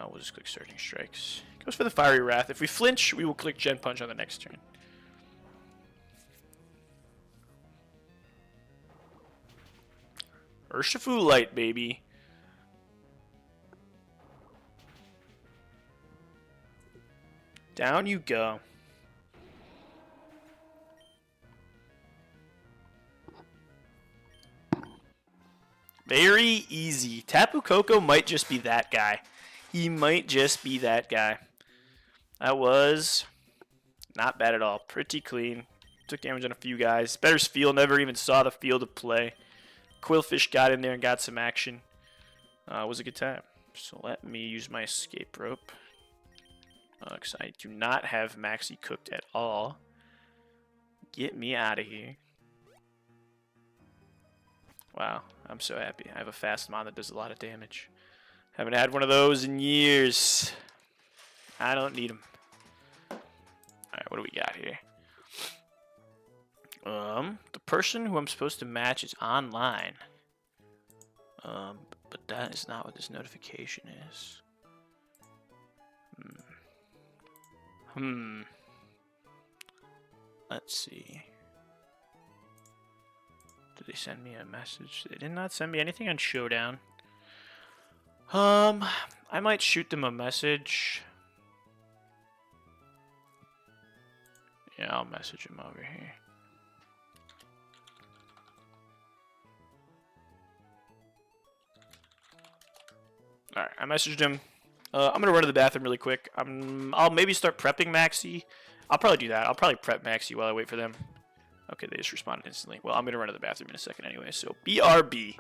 We'll just click Surging Strikes. Goes for the Fiery Wrath. If we flinch, we will click Jet Punch on the next turn. Urshifu Light, baby. Down you go. Very easy. Tapu Koko might just be that guy. He might just be that guy. That was not bad at all. Pretty clean. Took damage on a few guys. Better's field. Never even saw the field of play. Quillfish got in there and got some action. It was a good time. So let me use my escape rope. Because I do not have Maxi cooked at all. Get me out of here. Wow, I'm so happy. I have a fast mon that does a lot of damage. Haven't had one of those in years. I don't need them. Alright, what do we got here? The person who I'm supposed to match is online. But that is not what this notification is. Let's see. Did they send me a message? They did not send me anything on Showdown. I might shoot them a message. Yeah, I'll message him over here. Alright, I messaged him. I'm gonna run to the bathroom really quick. I'll maybe start prepping Maxi. I'll probably do that. I'll probably prep Maxi while I wait for them. Okay, they just responded instantly. Well, I'm gonna run to the bathroom in a second anyway, so BRB.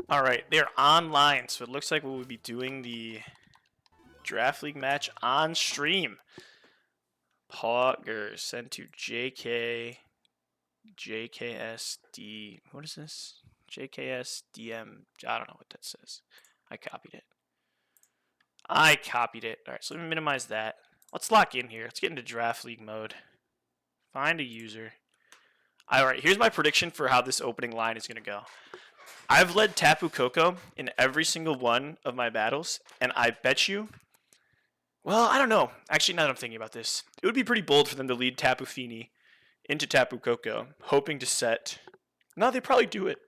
All right, they're online, so it looks like we will be doing the Draft League match on stream. Pogger sent to JKSD. What is this? JKSDM. I don't know what that says. I copied it. All right, so let me minimize that. Let's lock in here. Let's get into Draft League mode. Find a user. All right, here's my prediction for how this opening line is going to go. I've led Tapu Koko in every single one of my battles, and I bet you. Well, I don't know. Actually, now that I'm thinking about this, it would be pretty bold for them to lead Tapu Fini into Tapu Koko, hoping to set. No, they probably do it.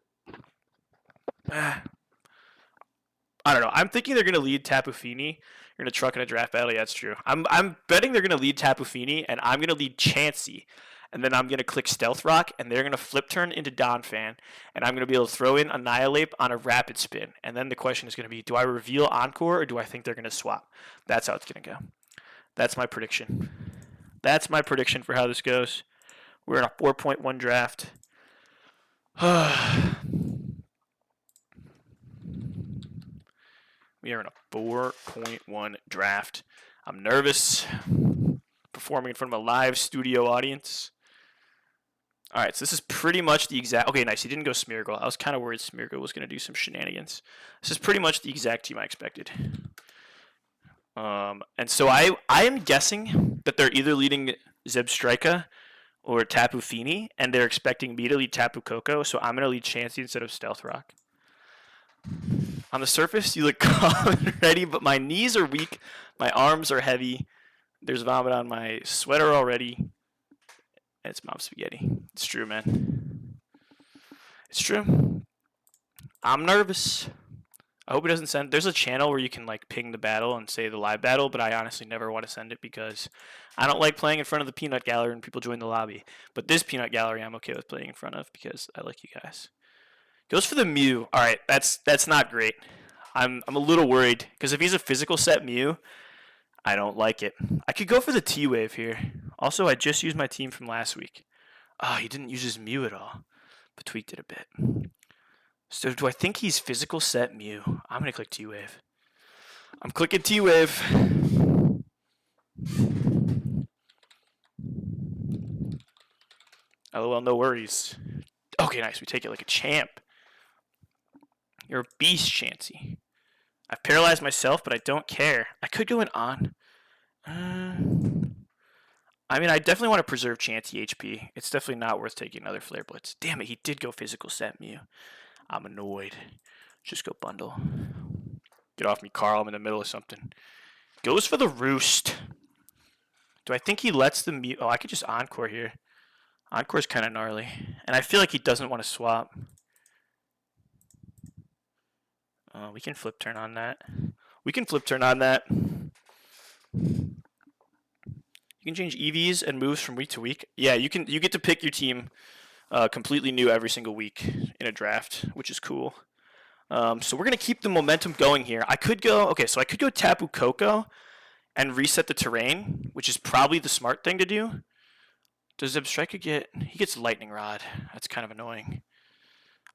I don't know. I'm thinking they're going to lead Tapu Fini. You're going to truck in a draft battle. Yeah, that's true. I'm betting they're going to lead Tapu Fini, and I'm going to lead Chansey. And then I'm going to click Stealth Rock, and they're going to flip turn into Donphan. And I'm going to be able to throw in Annihilate on a Rapid Spin. And then the question is going to be, do I reveal Encore, or do I think they're going to swap? That's how it's going to go. That's my prediction. That's my prediction for how this goes. We're in a 4.1 draft. We are in a 4.1 draft. I'm nervous. Performing in front of a live studio audience. All right, so this is pretty much the exact. Okay, nice. He didn't go Smeargle. I was kind of worried Smeargle was going to do some shenanigans. This is pretty much the exact team I expected. And so I am guessing that they're either leading Zebstrika or Tapu Fini, and they're expecting me to lead Tapu Koko, so I'm going to lead Chansey instead of Stealth Rock. On the surface, you look calm and ready, but my knees are weak, my arms are heavy, there's vomit on my sweater already. It's mom spaghetti. It's true, man. It's true. I'm nervous. I hope it doesn't send. There's a channel where you can like ping the battle and say the live battle, but I honestly never want to send it because I don't like playing in front of the peanut gallery when people join the lobby. But this peanut gallery I'm okay with playing in front of because I like you guys. Goes for the Mew. All right, that's not great. I'm a little worried because if he's a physical set Mew, I don't like it. I could go for the T-Wave here. Also, I just used my team from last week. Oh, he didn't use his Mew at all, but tweaked it a bit. So do I think he's physical set Mew? I'm going to click T-Wave. I'm clicking T-Wave. LOL, no worries. Okay, nice. We take it like a champ. You're a beast, Chansey. I've paralyzed myself, but I don't care. I could go in on. I mean, I definitely want to preserve Chansey HP. It's definitely not worth taking another Flare Blitz. Damn it, he did go physical set Mew. I'm annoyed. Just go bundle. Get off me, Carl. I'm in the middle of something. Goes for the Roost. Do I think he lets the Mew... Oh, I could just Encore here. Encore's kind of gnarly. And I feel like he doesn't want to swap. We can flip turn on that. We can flip turn on that. You can change EVs and moves from week to week. Yeah, you get to pick your team completely new every single week in a draft, which is cool. So we're gonna keep the momentum going here. I could go Tapu Koko and reset the terrain, which is probably the smart thing to do. Does Zebstrika get? He gets Lightning Rod. That's kind of annoying.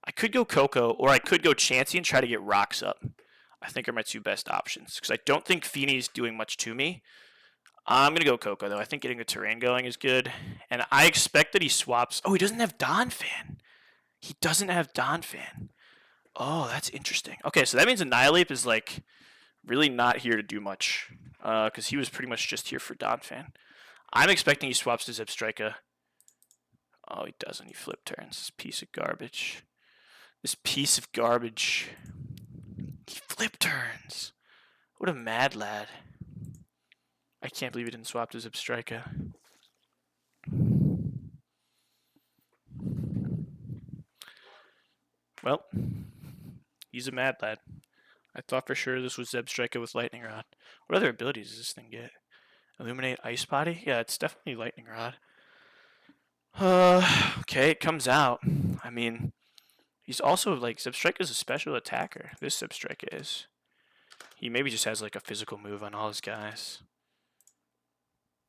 I could go Koko, or I could go Chansey and try to get rocks up. I think are my two best options because I don't think Fini's doing much to me. I'm going to go Koko, though. I think getting the terrain going is good. And I expect that he swaps. Oh, he doesn't have Donphan. He doesn't have Donphan. Oh, that's interesting. Okay, so that means Annihilate is, like, really not here to do much. Because he was pretty much just here for Donphan. I'm expecting he swaps to Zebstrika. Oh, he doesn't. He flip turns. This piece of garbage. This piece of garbage. He flip turns. What a mad lad. I can't believe he didn't swap to Zebstrika. Well, he's a mad lad. I thought for sure this was Zebstrika with Lightning Rod. What other abilities does this thing get? Illuminate Ice Body? Yeah, it's definitely Lightning Rod. Okay, it comes out. I mean, he's also, like, Zebstrika's a special attacker. This Zebstrika is. He maybe just has, like, a physical move on all his guys.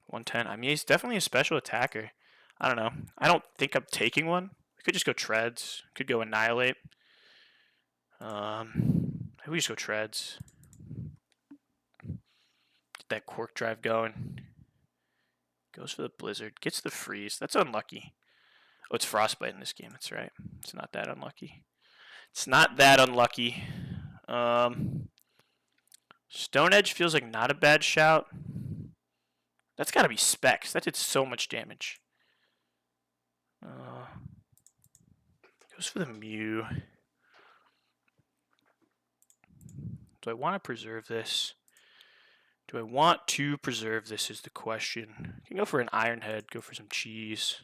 110. I mean, he's definitely a special attacker. I don't know. I don't think I'm taking one. We could just go Treads. Could go Annihilate. Maybe we just go treads. Get that cork drive going. Goes for the blizzard. Gets the freeze. That's unlucky. Oh, it's frostbite in this game. That's right. It's not that unlucky. It's not that unlucky. Stone Edge feels like not a bad shout. That's got to be specs. That did so much damage. Goes for the Mew. Do I want to preserve this? Do I want to preserve this is the question. I can go for an Iron Head. Go for some cheese.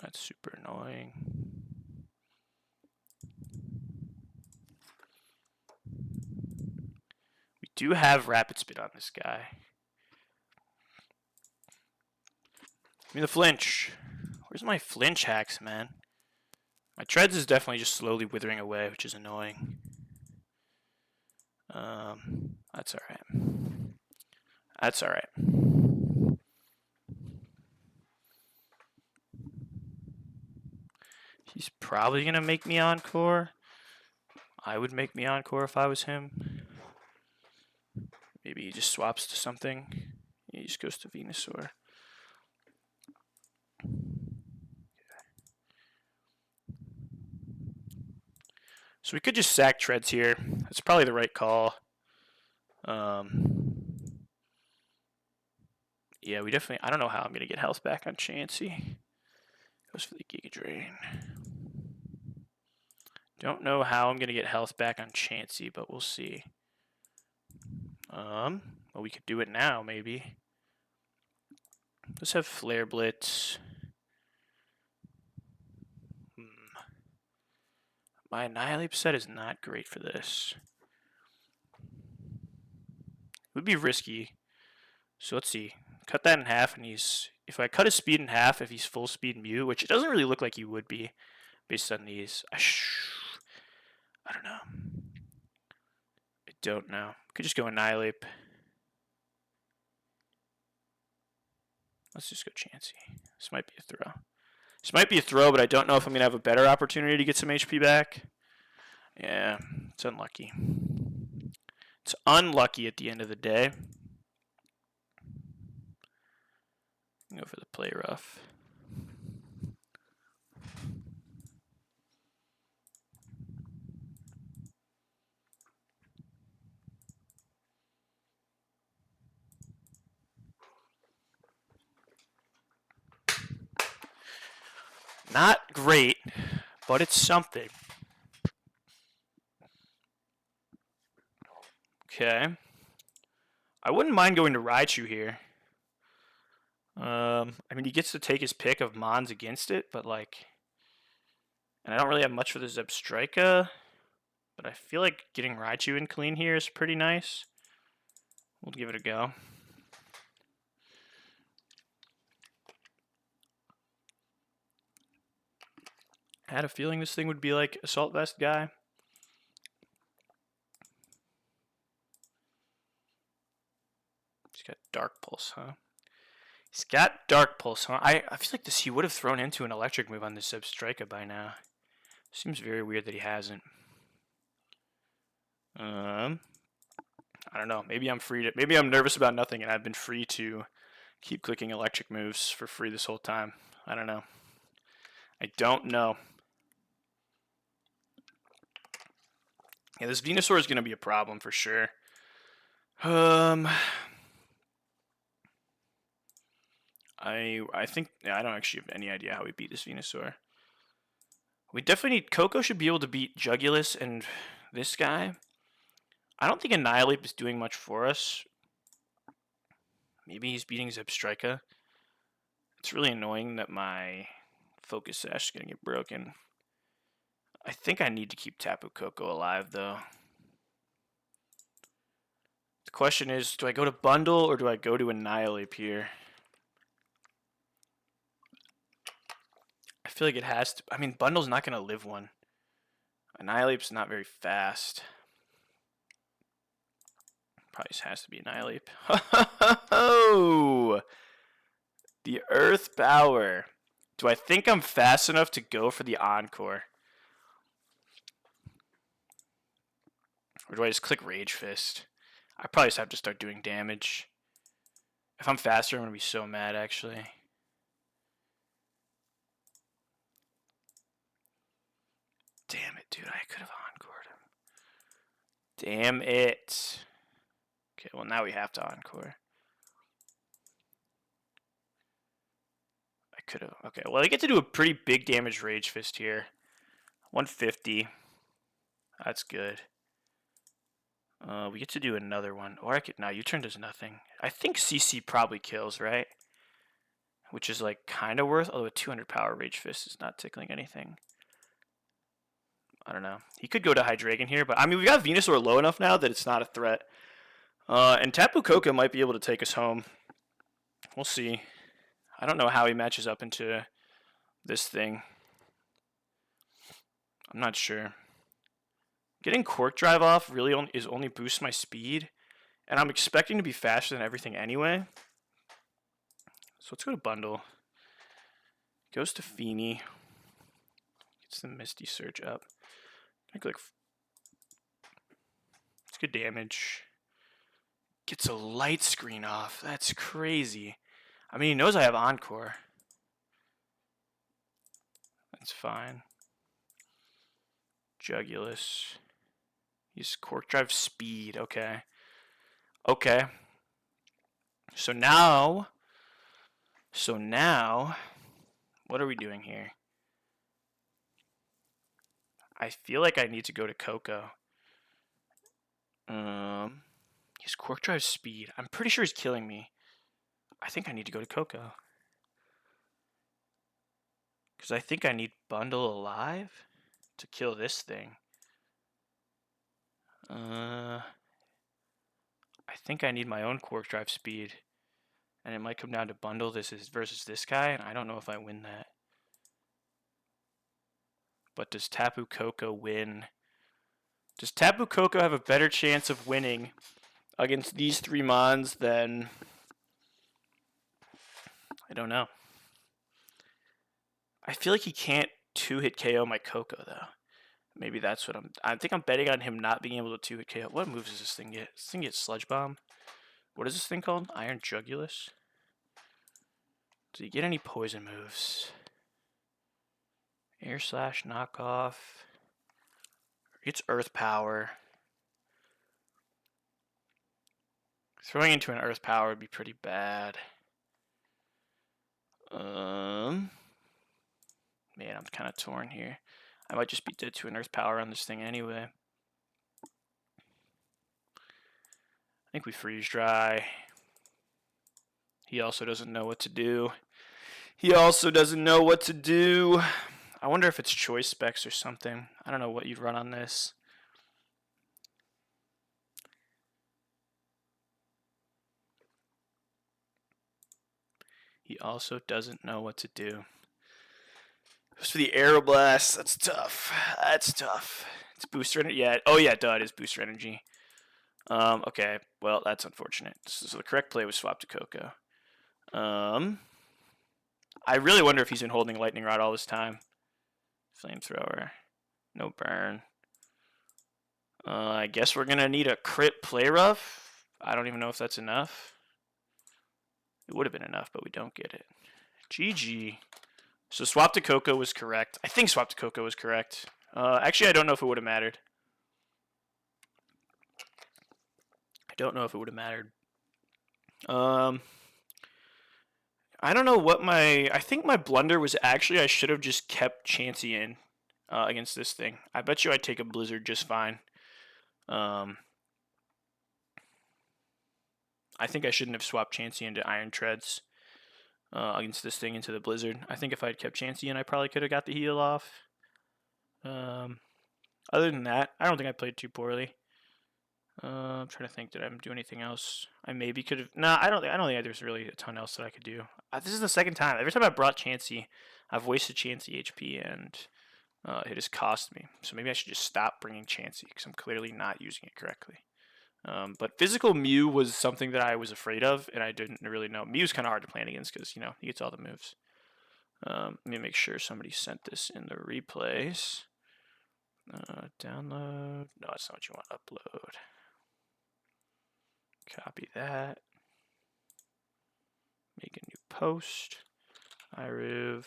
That's super annoying. We do have Rapid Spin on this guy. Give me the flinch. Where's my flinch hacks, man? My treads is definitely just slowly withering away, which is annoying. That's alright. That's alright. He's probably going to make me encore. I would make me encore if I was him. Maybe he just swaps to something. He just goes to Venusaur. So we could just sack treads here. That's probably the right call. Yeah, we definitely... I don't know how I'm going to get health back on Chansey. Goes for the Giga Drain. Don't know how I'm going to get health back on Chansey, but we'll see. Well, we could do it now, maybe. Let's have Flare Blitz. My Annihilape set is not great for this. It would be risky. So let's see. Cut that in half, and he's... If I cut his speed in half, if he's full speed Mew, which it doesn't really look like he would be, based on these. I don't know. I don't know. Could just go Annihilape. Let's just go Chansey. This might be a throw. This might be a throw, but I don't know if I'm going to have a better opportunity to get some HP back. Yeah, it's unlucky. It's unlucky at the end of the day. Go for the play rough. Not great, but it's something. Okay. I wouldn't mind going to Raichu here. I mean, he gets to take his pick of Mons against it, but like... And I don't really have much for the Zebstrika, but I feel like getting Raichu in clean here is pretty nice. We'll give it a go. I had a feeling this thing would be like Assault Vest guy. He's got Dark Pulse, huh? He's got Dark Pulse, huh? I feel like he would have thrown into an electric move on this Zebstrika by now. Seems very weird that he hasn't. I don't know. Maybe I'm nervous about nothing, and I've been free to keep clicking electric moves for free this whole time. I don't know. I don't know. Yeah, this Venusaur is going to be a problem for sure. I think I don't actually have any idea how we beat this Venusaur. We definitely need... Coco should be able to beat Jugulus and this guy. I don't think Annihilape is doing much for us. Maybe he's beating Zebstrika. It's really annoying that my Focus Sash is going to get broken. I think I need to keep Tapu Koko alive, though. The question is, do I go to Bundle or do I go to Annihilape here? I feel like it has to... I mean, Bundle's not going to live one. Annihilape's not very fast. Probably just has to be Annihilape. Ho ho ho ho! Earth Power. Do I think I'm fast enough to go for the Encore? Or do I just click Rage Fist? I probably just have to start doing damage. If I'm faster, I'm going to be so mad, actually. Damn it, dude. I could have encored him. Damn it. Okay, well, now we have to encore. I could have. Okay, well, I get to do a pretty big damage Rage Fist here. 150. That's good. We get to do another one. Or I could. No, U-turn does nothing. I think CC probably kills, right? Which is like kind of worth. Although a 200 power Rage Fist is not tickling anything. I don't know. He could go to Hydreigon here, but I mean, we got Venusaur low enough now that it's not a threat. And Tapu Koko might be able to take us home. We'll see. I don't know how he matches up into this thing. I'm not sure. Getting Quark Drive off really only boosts my speed, and I'm expecting to be faster than everything anyway. So let's go to Bundle. Goes to Feeny. Gets the Misty Surge up. I click. It's good damage. Gets a light screen off. That's crazy. I mean, he knows I have Encore. That's fine. Jugulus. He's Quark Drive speed. Okay. Okay. So now, what are we doing here? I feel like I need to go to Koko. He's Quark Drive speed. I'm pretty sure he's killing me. I think I need to go to Koko. Because I think I need Bundle Alive to kill this thing. I think I need my own Quark Drive speed. And it might come down to Bundle versus this guy, and I don't know if I win that. But does Tapu Koko win? Does Tapu Koko have a better chance of winning against these three Mons than... I don't know. I feel like he can't two-hit KO my Koko, though. Maybe that's what I think I'm betting on him not being able to two-hit KO. What moves does this thing get? This thing gets Sludge Bomb. What is this thing called? Iron Jugulus? Does he get any poison moves? Air Slash, Knockoff. It's Earth Power. Throwing into an Earth Power would be pretty bad. Man, I'm kind of torn here. I might just be dead to an Earth Power on this thing anyway. I think we Freeze Dry. He also doesn't know what to do. I wonder if it's choice specs or something. I don't know what you'd run on this. He also doesn't know what to do. Goes for the Aeroblast. That's tough. It's booster energy. Yeah. Oh yeah, duh, it is booster energy. Okay. Well, that's unfortunate. So the correct play was swap to Koko. I really wonder if he's been holding Lightning Rod all this time. Flamethrower. No burn. I guess we're gonna need a crit play rough. I don't even know if that's enough. It would have been enough, but we don't get it. GG. So swap to Koko was correct. I think swap to Koko was correct. Actually, I don't know if it would have mattered. I don't know what I think my blunder was actually I should have just kept Chansey in against this thing. I bet you I'd take a Blizzard just fine. I think I shouldn't have swapped Chansey into Iron Treads against this thing into the Blizzard. I think if I had kept Chansey in, I probably could have got the heal off. Other than that, I don't think I played too poorly. I'm trying to think, did I do anything else? I maybe could have. Nah, I don't think there's really a ton else that I could do. This is the second time. Every time I brought Chansey, I've wasted Chansey HP, and it has cost me. So maybe I should just stop bringing Chansey because I'm clearly not using it correctly. But physical Mew was something that I was afraid of, and I didn't really know. Mew's kind of hard to plan against because, you know, he gets all the moves. Let me make sure somebody sent this in the replays. Download. No, that's not what you want. Upload. Copy that. Make a new post. iRiv.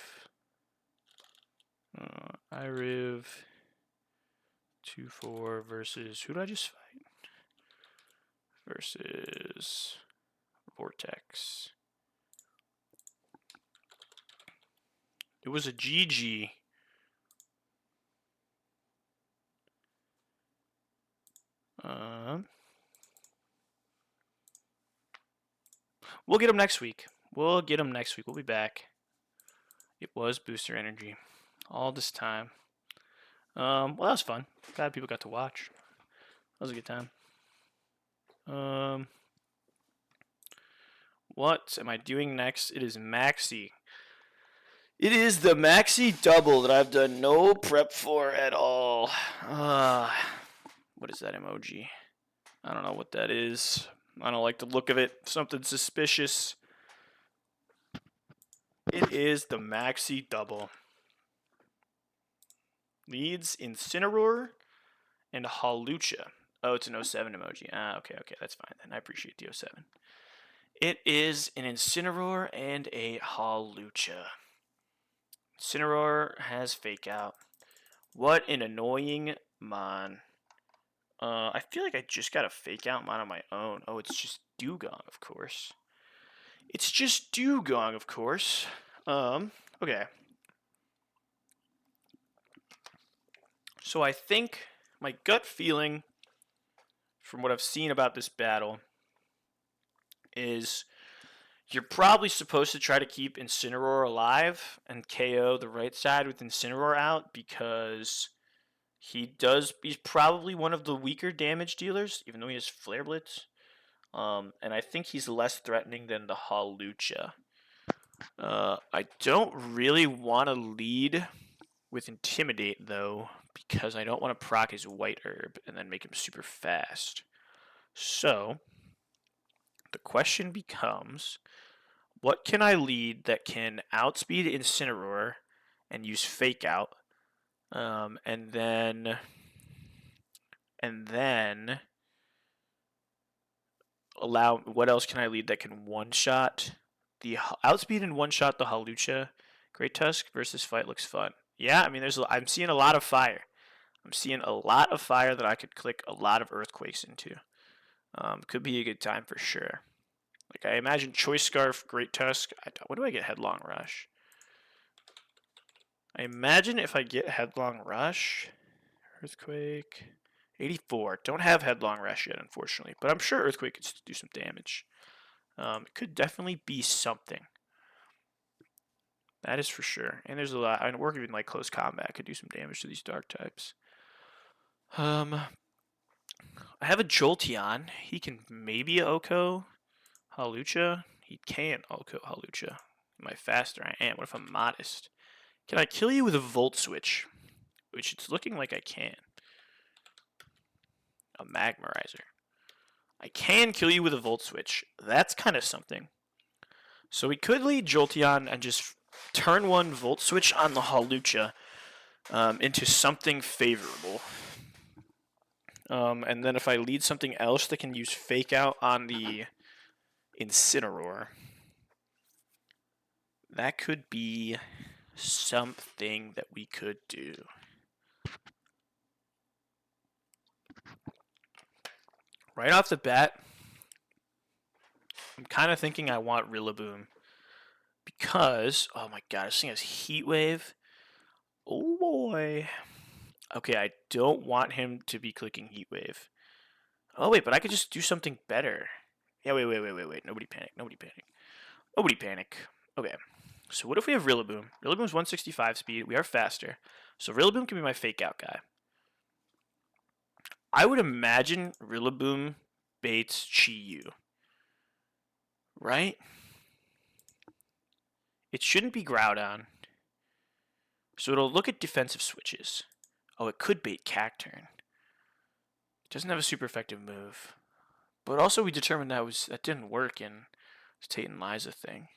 iRiv 2-4 versus, who did I just fight? Versus Vortex. It was a GG. We'll get him next week. We'll be back. It was Booster Energy. All this time. Well, that was fun. Glad people got to watch. That was a good time. What am I doing next? It is Maxi. It is the Maxi double that I've done no prep for at all. What is that emoji? I don't know what that is. I don't like the look of it. Something suspicious. It is the Maxi double. Leads Incineroar and Hawlucha. Oh, it's an 07 emoji. Okay, that's fine then. I appreciate the 07. It is an Incineroar and a Hawlucha. Incineroar has Fake Out. What an annoying mon. I feel like I just got a Fake Out mon on my own. Oh, it's just Dugong, of course. It's just Dugong, of course. Okay. So I think my gut feeling from what I've seen about this battle is you're probably supposed to try to keep Incineroar alive and KO the right side with Incineroar out because he's probably one of the weaker damage dealers, even though he has Flare Blitz. And I think he's less threatening than the Hawlucha. I don't really want to lead with Intimidate, though, because I don't want to proc his White Herb and then make him super fast. So, the question becomes, what can I lead that can outspeed Incineroar and use Fake Out? And then allow, what else can I lead that can one-shot the outspeed and one-shot the Hawlucha? Great Tusk versus Fight looks fun. Yeah, I mean, I'm seeing a lot of fire. I'm seeing a lot of fire that I could click a lot of Earthquakes into. Could be a good time for sure. Like, I imagine Choice Scarf, Great Tusk. What do I get? Headlong Rush. I imagine if I get Headlong Rush, Earthquake, 84. Don't have Headlong Rush yet, unfortunately. But I'm sure Earthquake could do some damage. It could definitely be something. That is for sure. And there's a lot. I mean, we're even like close combat could do some damage to these dark types. I have a Jolteon. He can maybe Oko Hawlucha. He can Oko Hawlucha. Am I faster? I am. What if I'm modest? Can I kill you with a Volt Switch? Which it's looking like I can. A Magmarizer. I can kill you with a Volt Switch. That's kind of something. So we could lead Jolteon and just turn one Volt Switch on the Hawlucha into something favorable. And then if I lead something else that can use Fake Out on the Incineroar, that could be something that we could do. Right off the bat, I'm kind of thinking I want Rillaboom. Because, oh my god, this thing has Heat Wave. Oh boy. Okay, I don't want him to be clicking Heat Wave. Oh wait, but I could just do something better. Yeah, wait. Nobody panic. Okay, so what if we have Rillaboom? Rillaboom's 165 speed. We are faster. So Rillaboom can be my Fake Out guy. I would imagine Rillaboom baits Chi-Yu. Right? It shouldn't be Groudon. So it'll look at defensive switches. Oh, it could bait Cacturn. It doesn't have a super effective move. But also we determined that didn't work in the Tate and Liza thing.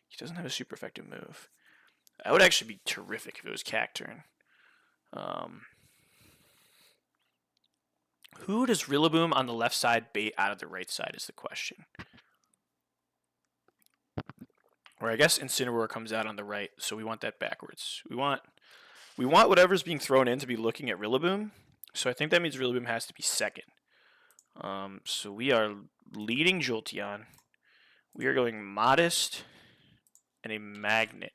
He doesn't have a super effective move. That would actually be terrific if it was Cacturn. Who does Rillaboom on the left side bait out of the right side is the question. Or I guess Incineroar comes out on the right, so we want that backwards. We want whatever's being thrown in to be looking at Rillaboom. So I think that means Rillaboom has to be second. So we are leading Jolteon. We are going Modest and a Magnet.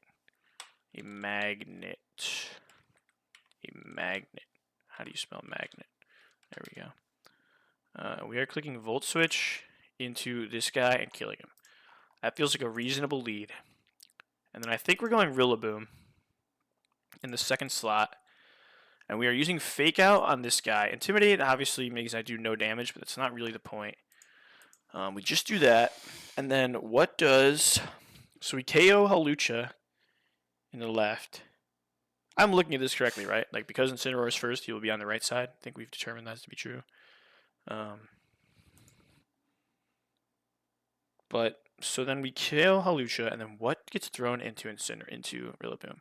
A Magnet. A Magnet. How do you spell Magnet? There we go. We are clicking Volt Switch into this guy and killing him. That feels like a reasonable lead. And then I think we're going Rillaboom in the second slot. And we are using Fake Out on this guy. Intimidate obviously makes I do no damage, but that's not really the point. We just do that. And then what does... So we KO Hawlucha in the left. I'm looking at this correctly, right? Like, because Incineroar is first, he will be on the right side. I think we've determined that to be true. But, so then we KO Hawlucha, and then what gets thrown into Rillaboom?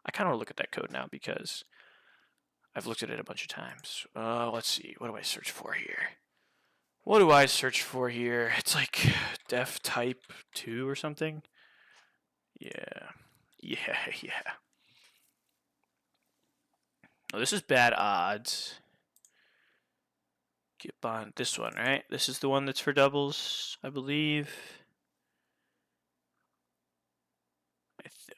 I kind of want to look at that code now, because I've looked at it a bunch of times. Let's see. What do I search for here? What do I search for here? It's like Def Type 2 or something. Yeah. Oh, this is bad odds. Get on this one, right? This is the one that's doubles, I believe.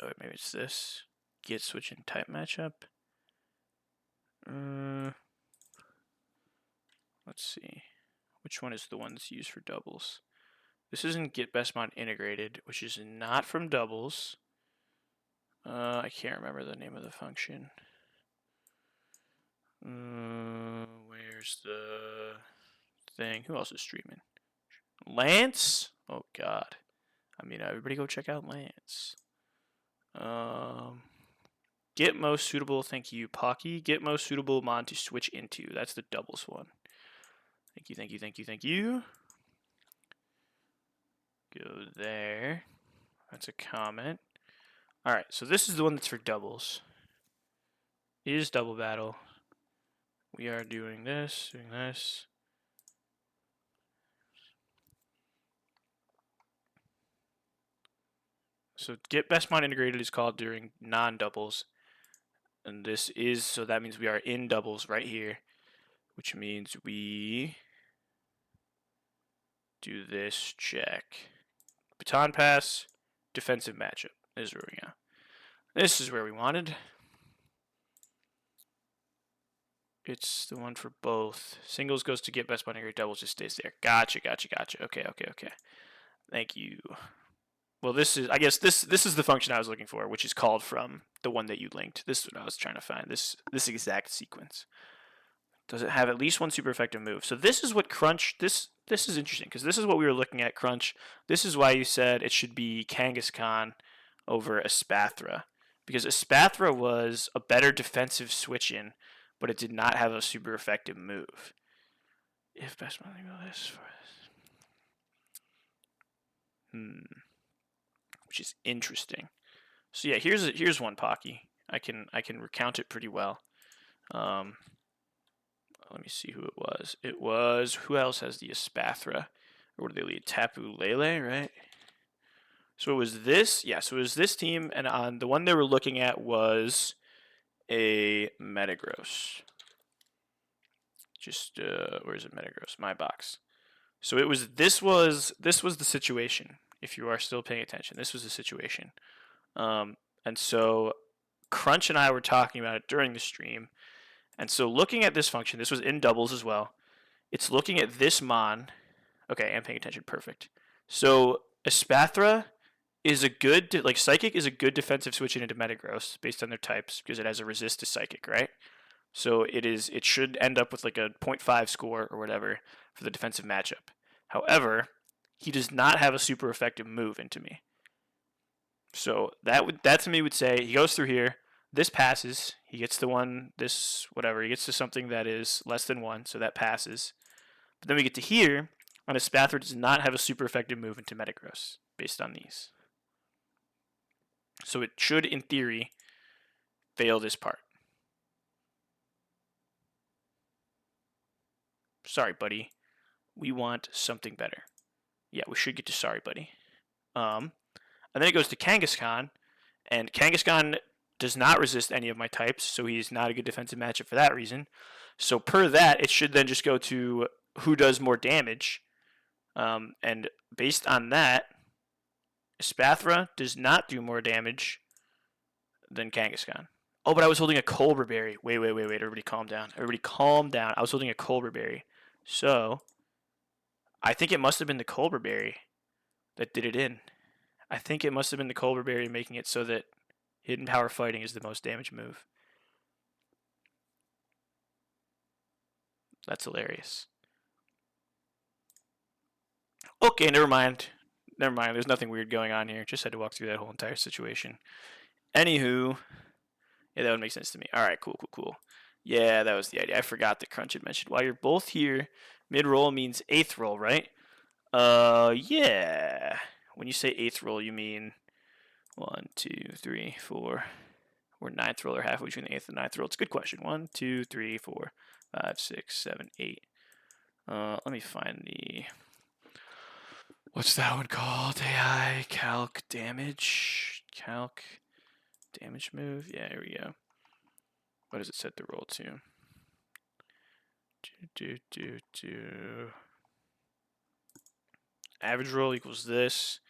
Oh, maybe it's this. Get switching type matchup. Let's see. Which one is the one that's used for doubles? This isn't Get Best Mod Integrated, which is not from doubles. I can't remember the name of the function. Where's the thing? Who else is streaming? Lance? Oh God. I mean, everybody go check out Lance. Get most suitable. Thank you, Pocky. Get most suitable mod to switch into. That's the doubles one. Thank you. Go there. That's a comment. Alright, so this is the one that's for doubles. It is double battle. We are doing this. So Get Best Mod Integrated is called during non-doubles. And this is, so that means we are in doubles right here. Which means we do this check. Baton Pass, defensive matchup. This is where we go. This is where we wanted. It's the one for both. Singles goes to Get Best Mod Integrated, doubles just stays there. Gotcha. Okay. Thank you. Well, this is, I guess this is the function I was looking for, which is called from the one that you linked. This is what I was trying to find. This exact sequence. Does it have at least one super effective move? So this is what Crunch, this is interesting, because this is what we were looking at, Crunch. This is why you said it should be Kangaskhan over Espathra. Because Espathra was a better defensive switch-in, but it did not have a super effective move. If best mod this for this. Which is interesting. So yeah, here's one Pocky. I can recount it pretty well. Let me see who it was. It was, who else has the Espathra? Or what do they lead? Tapu Lele, right? So it was this, yeah, so it was this team, and on the one they were looking at was a Metagross. Just, where's it, Metagross? My box. So it was, this was the situation, if you are still paying attention. This was the situation. And so Crunch and I were talking about it during the stream. And so looking at this function, this was in doubles as well. It's looking at this Mon. Okay, I'm paying attention. Perfect. So Espathra is a good, like Psychic is a good defensive switch into Metagross based on their types because it has a resist to Psychic, right? So it should end up with like a 0.5 score or whatever for the defensive matchup. However, he does not have a super effective move into me. So that to me would say he goes through here. This passes. He gets to one, this, whatever. He gets to something that is less than 1, so that passes. But then we get to here. on his Spathra does not have a super effective move into Metagross based on these. So it should, in theory, fail this part. Sorry, buddy. We want something better. Yeah, we should get to sorry, buddy. And then it goes to Kangaskhan, and Kangaskhan does not resist any of my types, so he's not a good defensive matchup for that reason. So per that, it should then just go to who does more damage. And based on that, Spathra does not do more damage than Kangaskhan. Oh, but I was holding a Colbur Berry. Wait. Everybody calm down. Everybody calm down. I was holding a Colbur Berry. So, I think it must have been the Colbur Berry that did it in. I think it must have been the Colbur Berry making it so that Hidden Power Fighting is the most damage move. That's hilarious. Okay, never mind. There's nothing weird going on here. Just had to walk through that whole entire situation. Anywho, yeah, that would make sense to me. All right, cool. Yeah, that was the idea. I forgot that Crunch had mentioned. While you're both here, mid-roll means 8th roll, right? Yeah. When you say 8th roll, you mean 1, 2, 3, 4, or 9th roll, or halfway between the 8th and 9th roll. It's a good question. 1, 2, 3, 4, 5, 6, 7, 8. Let me find the... What's that one called? AI calc damage move. Yeah, here we go. What does it set the roll to? Average roll equals this.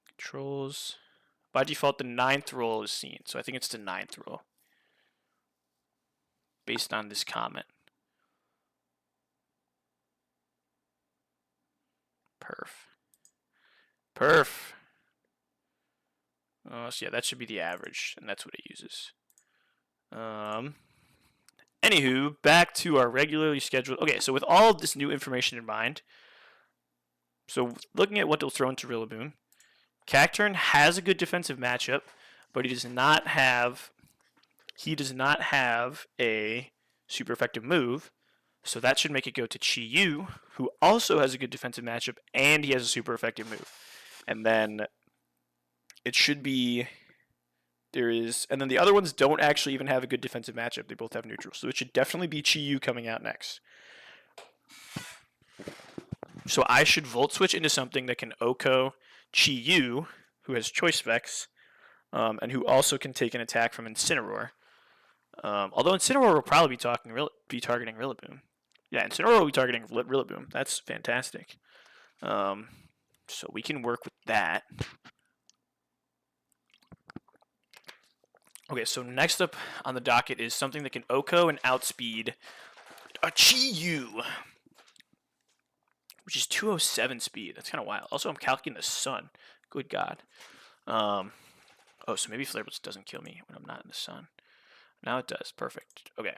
Controls. By default, the 9th roll is seen, so I think it's the 9th roll. Based on this comment. Perf. So yeah, that should be the average, and that's what it uses. Anywho, back to our regularly scheduled... Okay, so with all of this new information in mind, so looking at what they'll throw into Rillaboom, Cacturne has a good defensive matchup, but he does not have a super effective move, so that should make it go to Chi-Yu, who also has a good defensive matchup, and he has a super effective move. And then it should be... And then the other ones don't actually even have a good defensive matchup. They both have neutral. So it should definitely be Chi-Yu coming out next. So I should Volt Switch into something that can Oko Chi-Yu, who has choice specs, and who also can take an attack from Incineroar. Although Incineroar will probably be targeting Rillaboom. Yeah, Incineroar will be targeting Rillaboom. That's fantastic. So we can work with that. Okay, so next up on the docket is something that can Oko and outspeed a Chi-Yu, which is 207 speed. That's kind of wild. Also, I'm calculating the sun. Good God. Oh, so maybe Flare Blitz doesn't kill me when I'm not in the sun. Now it does. Perfect. Okay.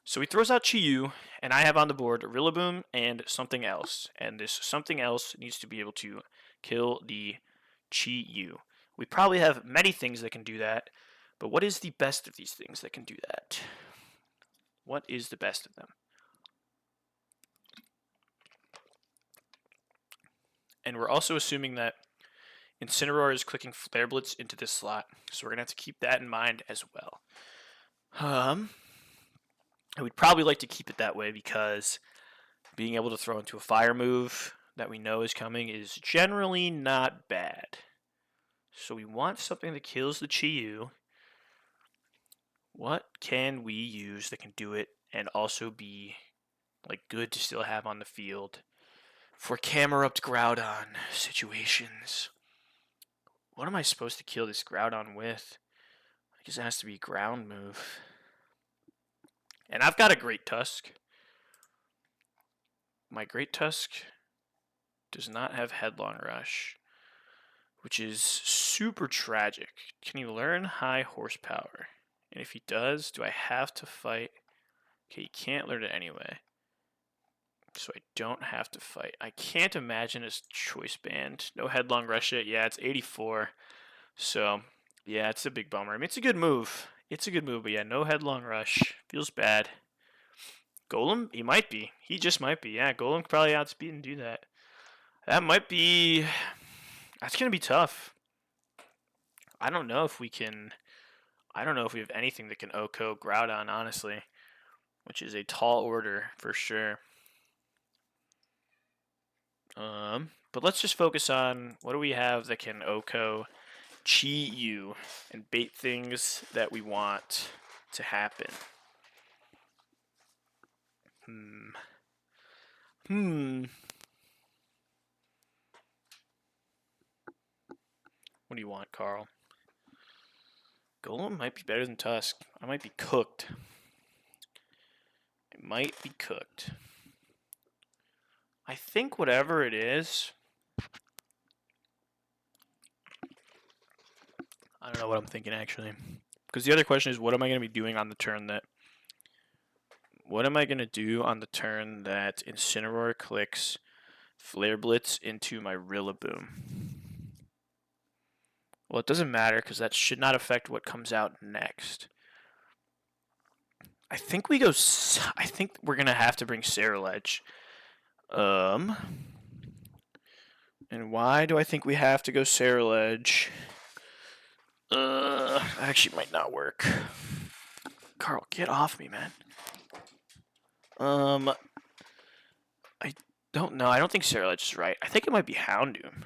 So he throws out Chi-Yu, and I have on the board Rillaboom and something else. And this something else needs to be able to kill the Chi-Yu. We probably have many things that can do that. But what is the best of these things that can do that? What is the best of them? And we're also assuming that Incineroar is clicking Flare Blitz into this slot. So we're going to have to keep that in mind as well. I would probably like to keep it that way because being able to throw into a fire move that we know is coming is generally not bad. So we want something that kills the Chi-Yu. What can we use that can do it and also be like good to still have on the field for Camerupt Groudon situations? What am I supposed to kill this Groudon with? I guess it has to be ground move. And I've got a Great Tusk. My Great Tusk does not have Headlong Rush, which is super tragic. Can he learn high horsepower? And if he does, do I have to fight? Okay, he can't learn it anyway. So I don't have to fight. I can't imagine his choice band. No Headlong Rush yet. Yeah, it's 84. So, yeah, it's a big bummer. I mean, it's a good move. But yeah, no Headlong Rush. Feels bad. Golem? He might be. He just might be. Yeah, Golem could probably outspeed and do that. That might be... That's going to be tough. I don't know if we can... I don't know if we have anything that can Oko Groudon, honestly. Which is a tall order, for sure. But let's just focus on what do we have that can Oko Chi-Yu and bait things that we want to happen. What do you want, Carl? Golem might be better than Tusk. I might be cooked. It might be cooked. I think whatever it is... I don't know what I'm thinking, actually. Because the other question is, what am I going to be doing on the turn that... What am I going to do on the turn that Incineroar clicks Flare Blitz into my Rillaboom? Well, it doesn't matter, because that should not affect what comes out next. I think we go... I think we're going to have to bring Cerulege. And why do I think we have to go Cerulege? Actually might not work. Carl, get off me, man. I don't know. I don't think Cerulege is right. I think it might be Houndoom.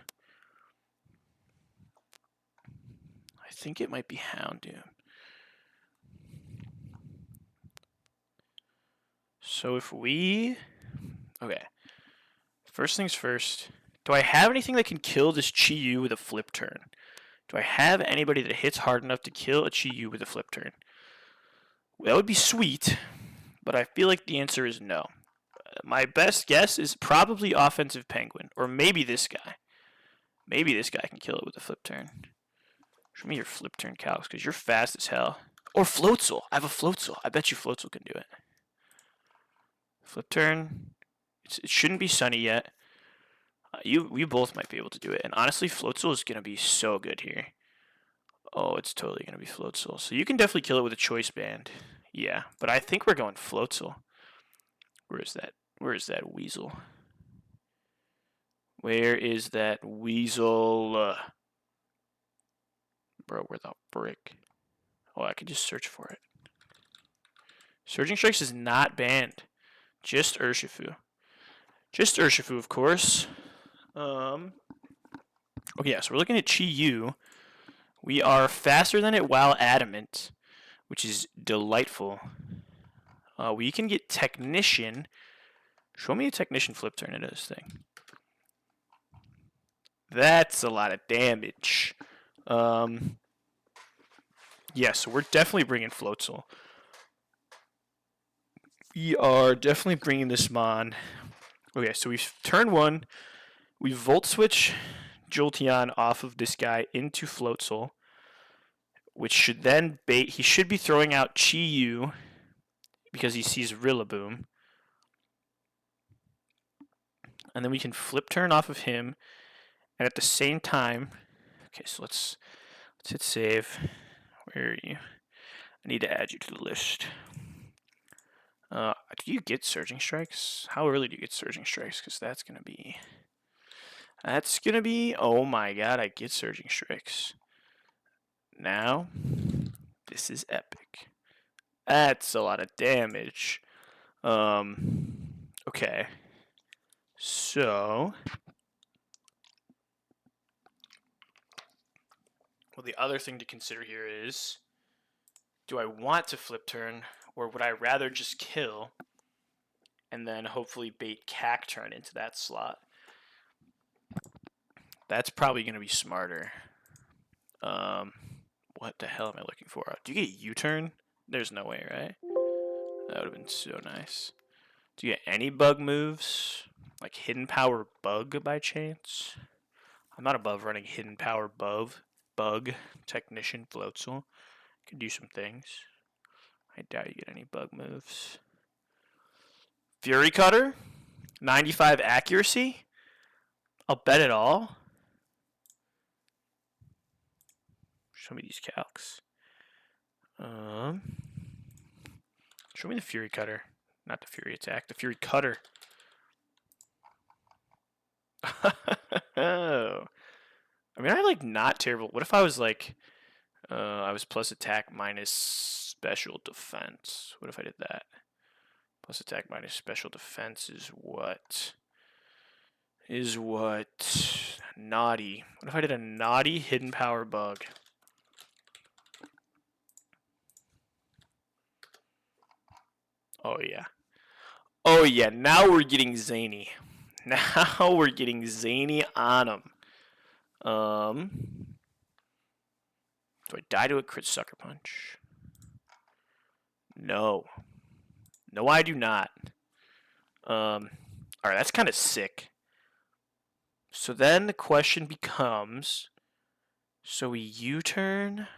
I think it might be Houndoom. So if we... Okay. First things first. Do I have anything that can kill this Chi-Yu with a flip turn? Do I have anybody that hits hard enough to kill a Chi-Yu with a flip turn? Well, that would be sweet, but I feel like the answer is no. My best guess is probably Offensive Penguin, or maybe this guy. Maybe this guy can kill it with a flip turn. Show me your flip turn calcs, because you're fast as hell. Or Floatzel. I have a Floatzel. I bet you Floatzel can do it. Flip turn. It shouldn't be Sunny yet. You both might be able to do it. And honestly, Floatzel is going to be so good here. Oh, it's totally going to be Floatzel. So you can definitely kill it with a Choice Band. Yeah, but I think we're going Floatzel. Where is that? Where is that Weasel? Where is that Weasel? Bro, where the brick? Oh, I could just search for it. Surging Strikes is not banned. Just Urshifu. Just Urshifu, of course. Okay, yeah, so we're looking at Chi-Yu. We are faster than it while adamant, which is delightful. We can get Technician. Show me a Technician flip turn into this thing. That's a lot of damage. Yeah, so we're definitely bringing Floatzel. We are definitely bringing this Mon. Okay, so we've turn one. We Volt Switch Jolteon off of this guy into Floatzel, which should then bait. He should be throwing out Chi-Yu because he sees Rillaboom. And then we can flip turn off of him. And at the same time, okay, so let's hit save. Where are you? I need to add you to the list. Do you get Surging Strikes? How early do you get Surging Strikes? Because that's going to be... Oh my god, I get Surging Strikes. Now, this is epic. That's a lot of damage. Okay. So... Well, the other thing to consider here is... Do I want to flip turn, or would I rather just kill and then hopefully bait Cacturn into that slot? That's probably going to be smarter. What the hell am I looking for? Do you get U-turn? There's no way, right? That would have been so nice. Do you get any bug moves? Like Hidden Power Bug by chance? I'm not above running Hidden Power Bug, Technician, Floatzel. Could do some things. I doubt you get any bug moves. Fury Cutter? 95 accuracy? I'll bet it all. Show me these calcs. Show me the Fury Cutter. Not the Fury attack, the Fury cutter. Oh. I mean, I like not terrible. What if I was like, I was plus attack minus special defense? What if I did that? Plus attack minus special defense is what? Naughty. What if I did a naughty hidden power bug? Oh yeah. Oh yeah, now we're getting zany. Now we're getting zany on them. Do I die to a crit sucker punch? No. No, I do not. Alright, that's kind of sick. So then the question becomes, so we U-turn.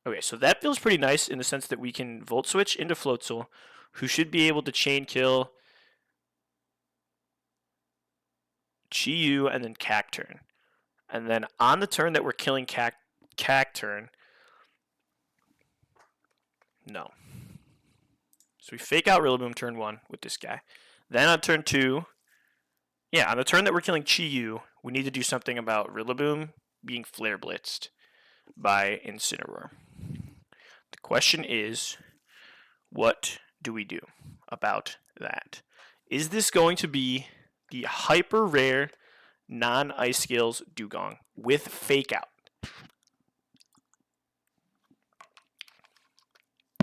Okay, so that feels pretty nice in the sense that we can Volt Switch into Floatzel, who should be able to chain kill Chi-Yu and then Cacturn. And then on the turn that we're killing Cacturn, no. So we fake out Rillaboom turn 1 with this guy. Then on turn 2, yeah, on the turn that we're killing Chi-Yu, we need to do something about Rillaboom being Flare Blitzed by Incineroar. The question is, what do we do about that? Is this going to be the hyper rare non-Ice Scales Dugong with Fake Out?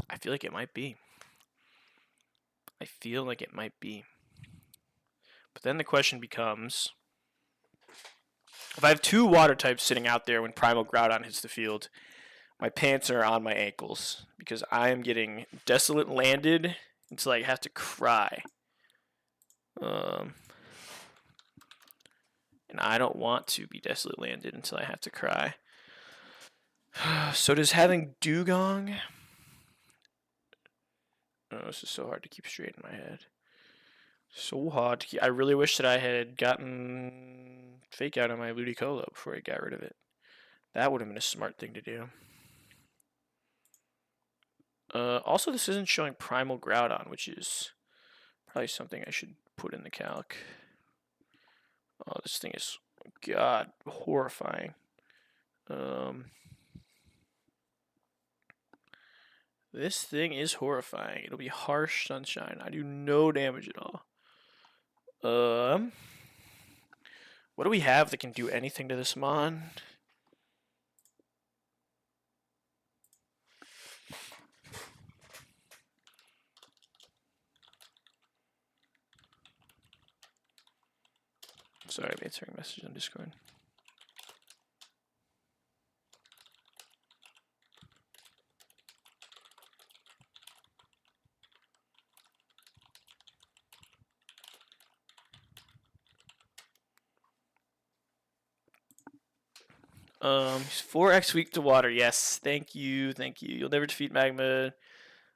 I feel like it might be. But then the question becomes, if I have 2 water types sitting out there when Primal Groudon hits the field, my pants are on my ankles because I am getting Desolate Landed until I have to cry. And I don't want to be Desolate Landed until I have to cry. So does having Dugong... Oh, this is so hard to keep straight in my head. So hard to keep... I really wish that I had gotten Fake Out on my Ludicolo before I got rid of it. That would have been a smart thing to do. Also, this isn't showing Primal Groudon, which is probably something I should put in the calc. Oh, this thing is, God, horrifying. This thing is horrifying. It'll be Harsh Sunshine. I do no damage at all. What do we have that can do anything to this mon? Sorry, I'm answering a message on Discord. He's 4x weak to water. Yes, thank you. You'll never defeat magma.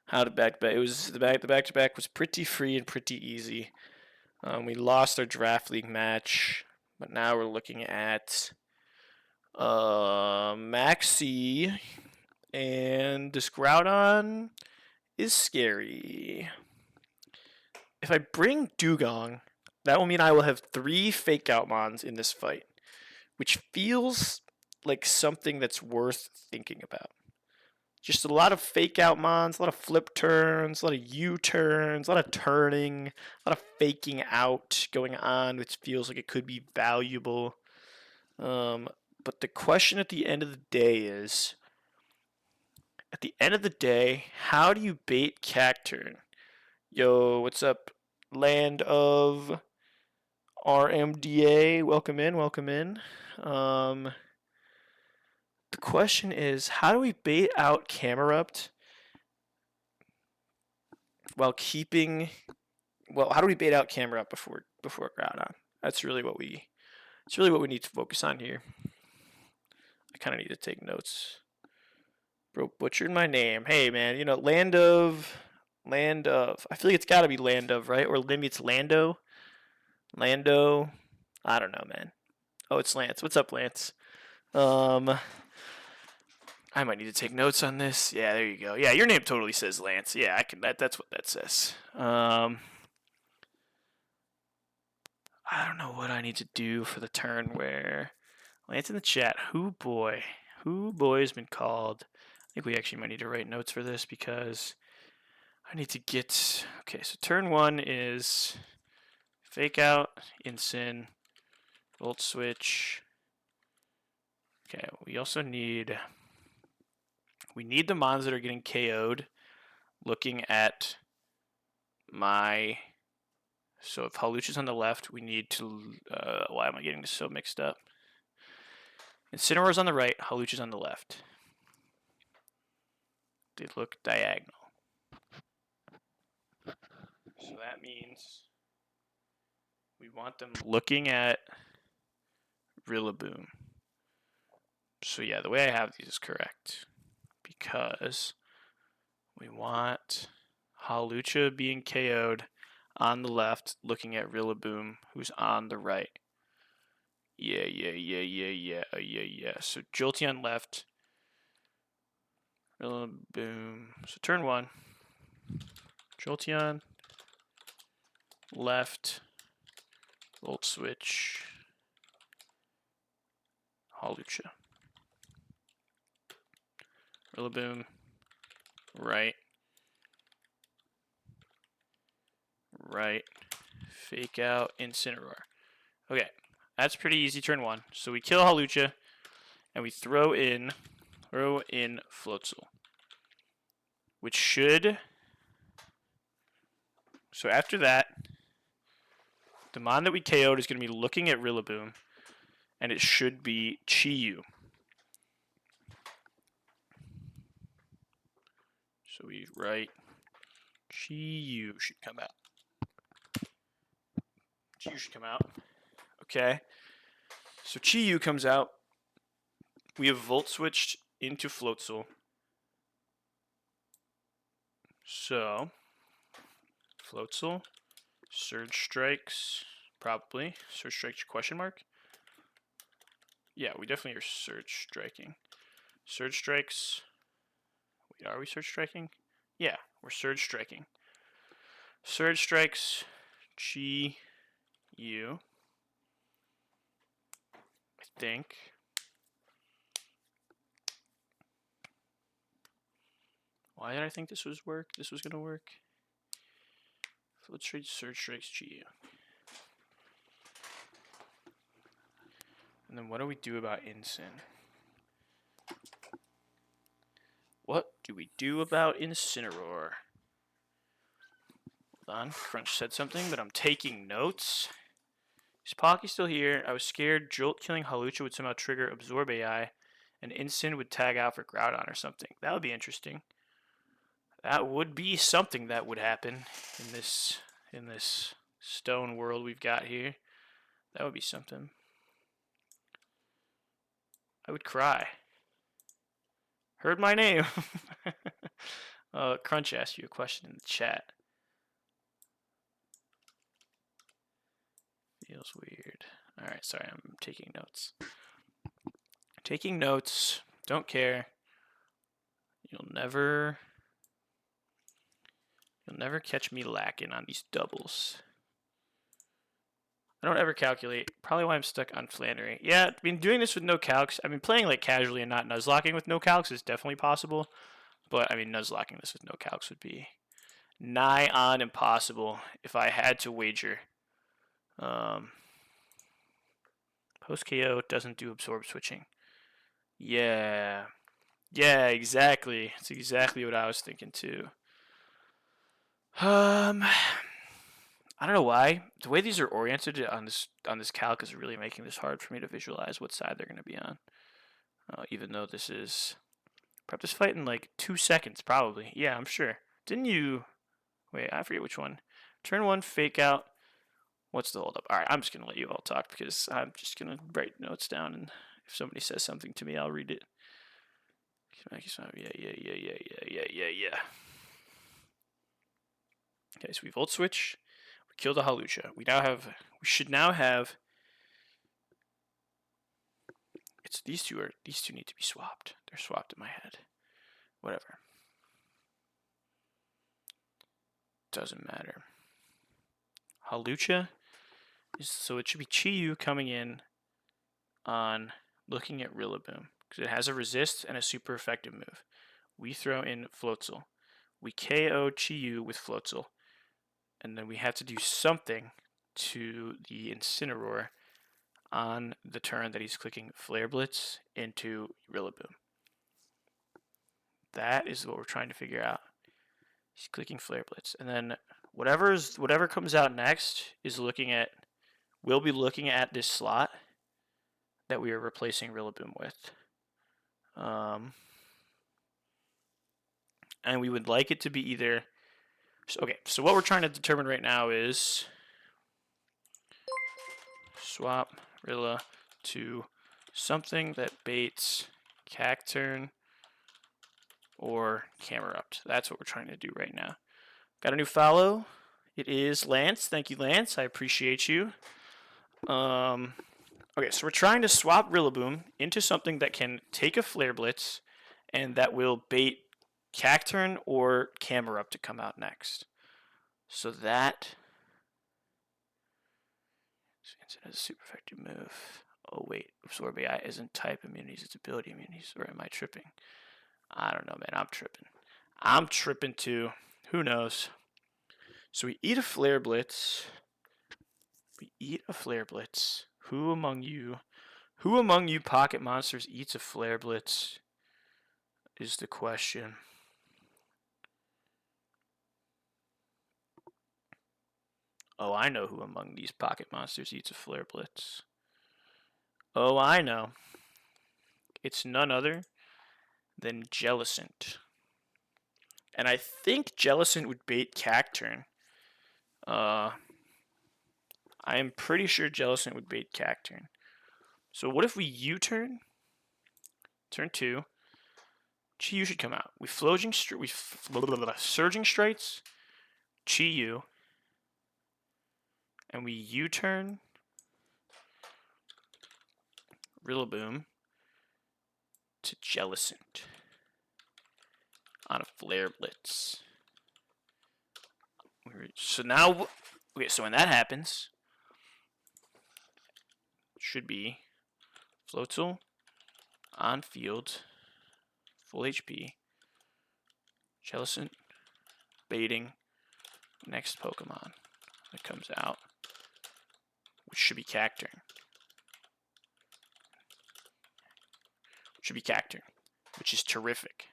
How to back to back? It was the back to back was pretty free and pretty easy. We lost our draft league match, but now we're looking at Maxi, and this Groudon is scary. If I bring Dugong, that will mean I will have 3 Fake Out Mons in this fight, which feels like something that's worth thinking about. Just a lot of Fake Out Mons, a lot of flip turns, a lot of U-turns, a lot of turning, a lot of faking out going on, which feels like it could be valuable. But the question at the end of the day is, how do you bait Cacturn? Yo, what's up, land of RMDA? Welcome in. The question is, how do we bait out Camerupt while keeping... Well, how do we bait out Camerupt before Groudon? That's really what we need to focus on here. I kind of need to take notes. Bro, butchered my name. Hey, man, land of... I feel like it's got to be land of, right? Or maybe it's Lando. I don't know, man. Oh, it's Lance. What's up, Lance? I might need to take notes on this. Yeah, there you go. Yeah, your name totally says Lance. Yeah, I can. That's what that says. I don't know what I need to do for the turn where Lance in the chat. Who boy has been called? I think we actually might need to write notes for this because I need to get. Okay, so turn 1 is fake out, Incin, volt switch. Okay, we also need. We need the mons that are getting KO'd. Looking at my. So if Halucha's on the left, we need to. Why am I getting this so mixed up? Incineroar's on the right, Halucha's on the left. They look diagonal. So that means we want them looking at Rillaboom. So yeah, the way I have these is correct. Because we want Halucha being KO'd on the left, looking at Rillaboom, who's on the right. Yeah. So Jolteon left. Rillaboom. So turn 1. Jolteon left. Volt switch. Halucha. Rillaboom. Right. Right. Fake out Incineroar. Okay. That's pretty easy turn 1. So we kill Halucha and we throw in Floatzel. Which should. So after that, the mon that we KO'd is going to be looking at Rillaboom, and it should be Chi-Yu. So we write Chi-Yu should come out. Chi-Yu should come out. Okay. So Chi-Yu comes out. We have volt switched into Floatzel. So Floatzel, Surge Strikes, probably. Surge Strikes question mark? Yeah, we definitely are Surge Striking. Surge Strikes. Wait, are we Surge Striking? Yeah, we're Surge Striking. Surge Strikes, Chi-Yu. I think. Why did I think this was work? This was gonna work. Let's trade Surge Strikes Chi-Yu. And then what do we do about Incin? What do we do about Incineroar? Hold on, Crunch said something, but I'm taking notes. Is Pocky still here? I was scared Jolt killing Halucha would somehow trigger Absorb AI, and Incin would tag out for Groudon or something. That would be interesting. That would be something that would happen in this stone world we've got here. That would be something. I would cry. Heard my name. Crunch asked you a question in the chat. Feels weird. Alright, sorry, I'm taking notes. Taking notes. Don't care. You'll never catch me lacking on these doubles. I don't ever calculate. Probably why I'm stuck on Flannery. Yeah, I mean, doing this with no calcs. I mean, playing like casually and not nuzlocking with no calcs is definitely possible. But, I mean, nuzlocking this with no calcs would be nigh on impossible if I had to wager. Post KO doesn't do absorb switching. Yeah. Yeah, exactly. That's exactly what I was thinking too. I don't know why. The way these are oriented on this calc is really making this hard for me to visualize what side they're going to be on. Even though this is prep this fight in like 2 seconds, probably. Yeah, I'm sure. Didn't you? Wait, I forget which one. Turn 1, fake out. What's the holdup? All right, I'm just gonna let you all talk because I'm just gonna write notes down, and if somebody says something to me, I'll read it. Yeah. Okay, so we volt switch. We killed a Halucha. We should now have It's these two need to be swapped. They're swapped in my head. Whatever. Doesn't matter. Halucha so it should be Chi-Yu coming in on looking at Rillaboom because it has a resist and a super effective move. We throw in Floatzel. We KO Chi-Yu with Floatzel. And then we have to do something to the Incineroar on the turn that he's clicking Flare Blitz into Rillaboom. That is what we're trying to figure out. He's clicking Flare Blitz. And then whatever comes out next is we'll be looking at this slot that we are replacing Rillaboom with. And we would like it to be either... Okay, so what we're trying to determine right now is swap Rilla to something that baits Cacturn or Camerupt. That's what we're trying to do right now. Got a new follow. It is Lance. Thank you, Lance. I appreciate you. Okay, so we're trying to swap Rillaboom into something that can take a Flare Blitz and that will bait Cacturn or Camerupt to come out next. So that has a super effective move. Oh wait, Absorb AI isn't type immunities, it's ability immunities. Or am I tripping? I don't know, man. I'm tripping. I'm tripping too. Who knows? So we eat a Flare Blitz. Who among you pocket monsters eats a Flare Blitz is the question. Oh, I know who among these pocket monsters eats a Flare Blitz. Oh, I know. It's none other than Jellicent. And I think Jellicent would bait Cacturn. I am pretty sure Jellicent would bait Cacturn. So what if we U-turn? Turn 2. Chi-Yu should come out. Surging Strikes, Chi-Yu, and we U-turn Rillaboom to Jellicent on a Flare Blitz. So now, okay, so when that happens, it should be Floatzel on field, full HP, Jellicent baiting next Pokemon that comes out, which should be Cacturn. Which is terrific.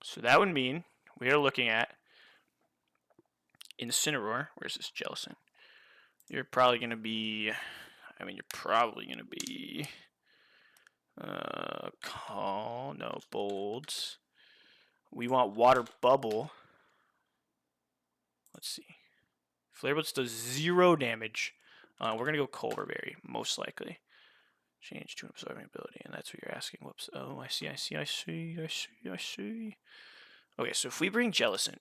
So that would mean we are looking at Incineroar. Where's this Jellicent? You're probably going to be... Bolds. We want Water Bubble. Let's see. Flare Blitz does 0 damage. We're going to go Culver Berry, most likely. Change to absorbing ability, and that's what you're asking. Whoops. Oh, I see. Okay, so if we bring Jellicent,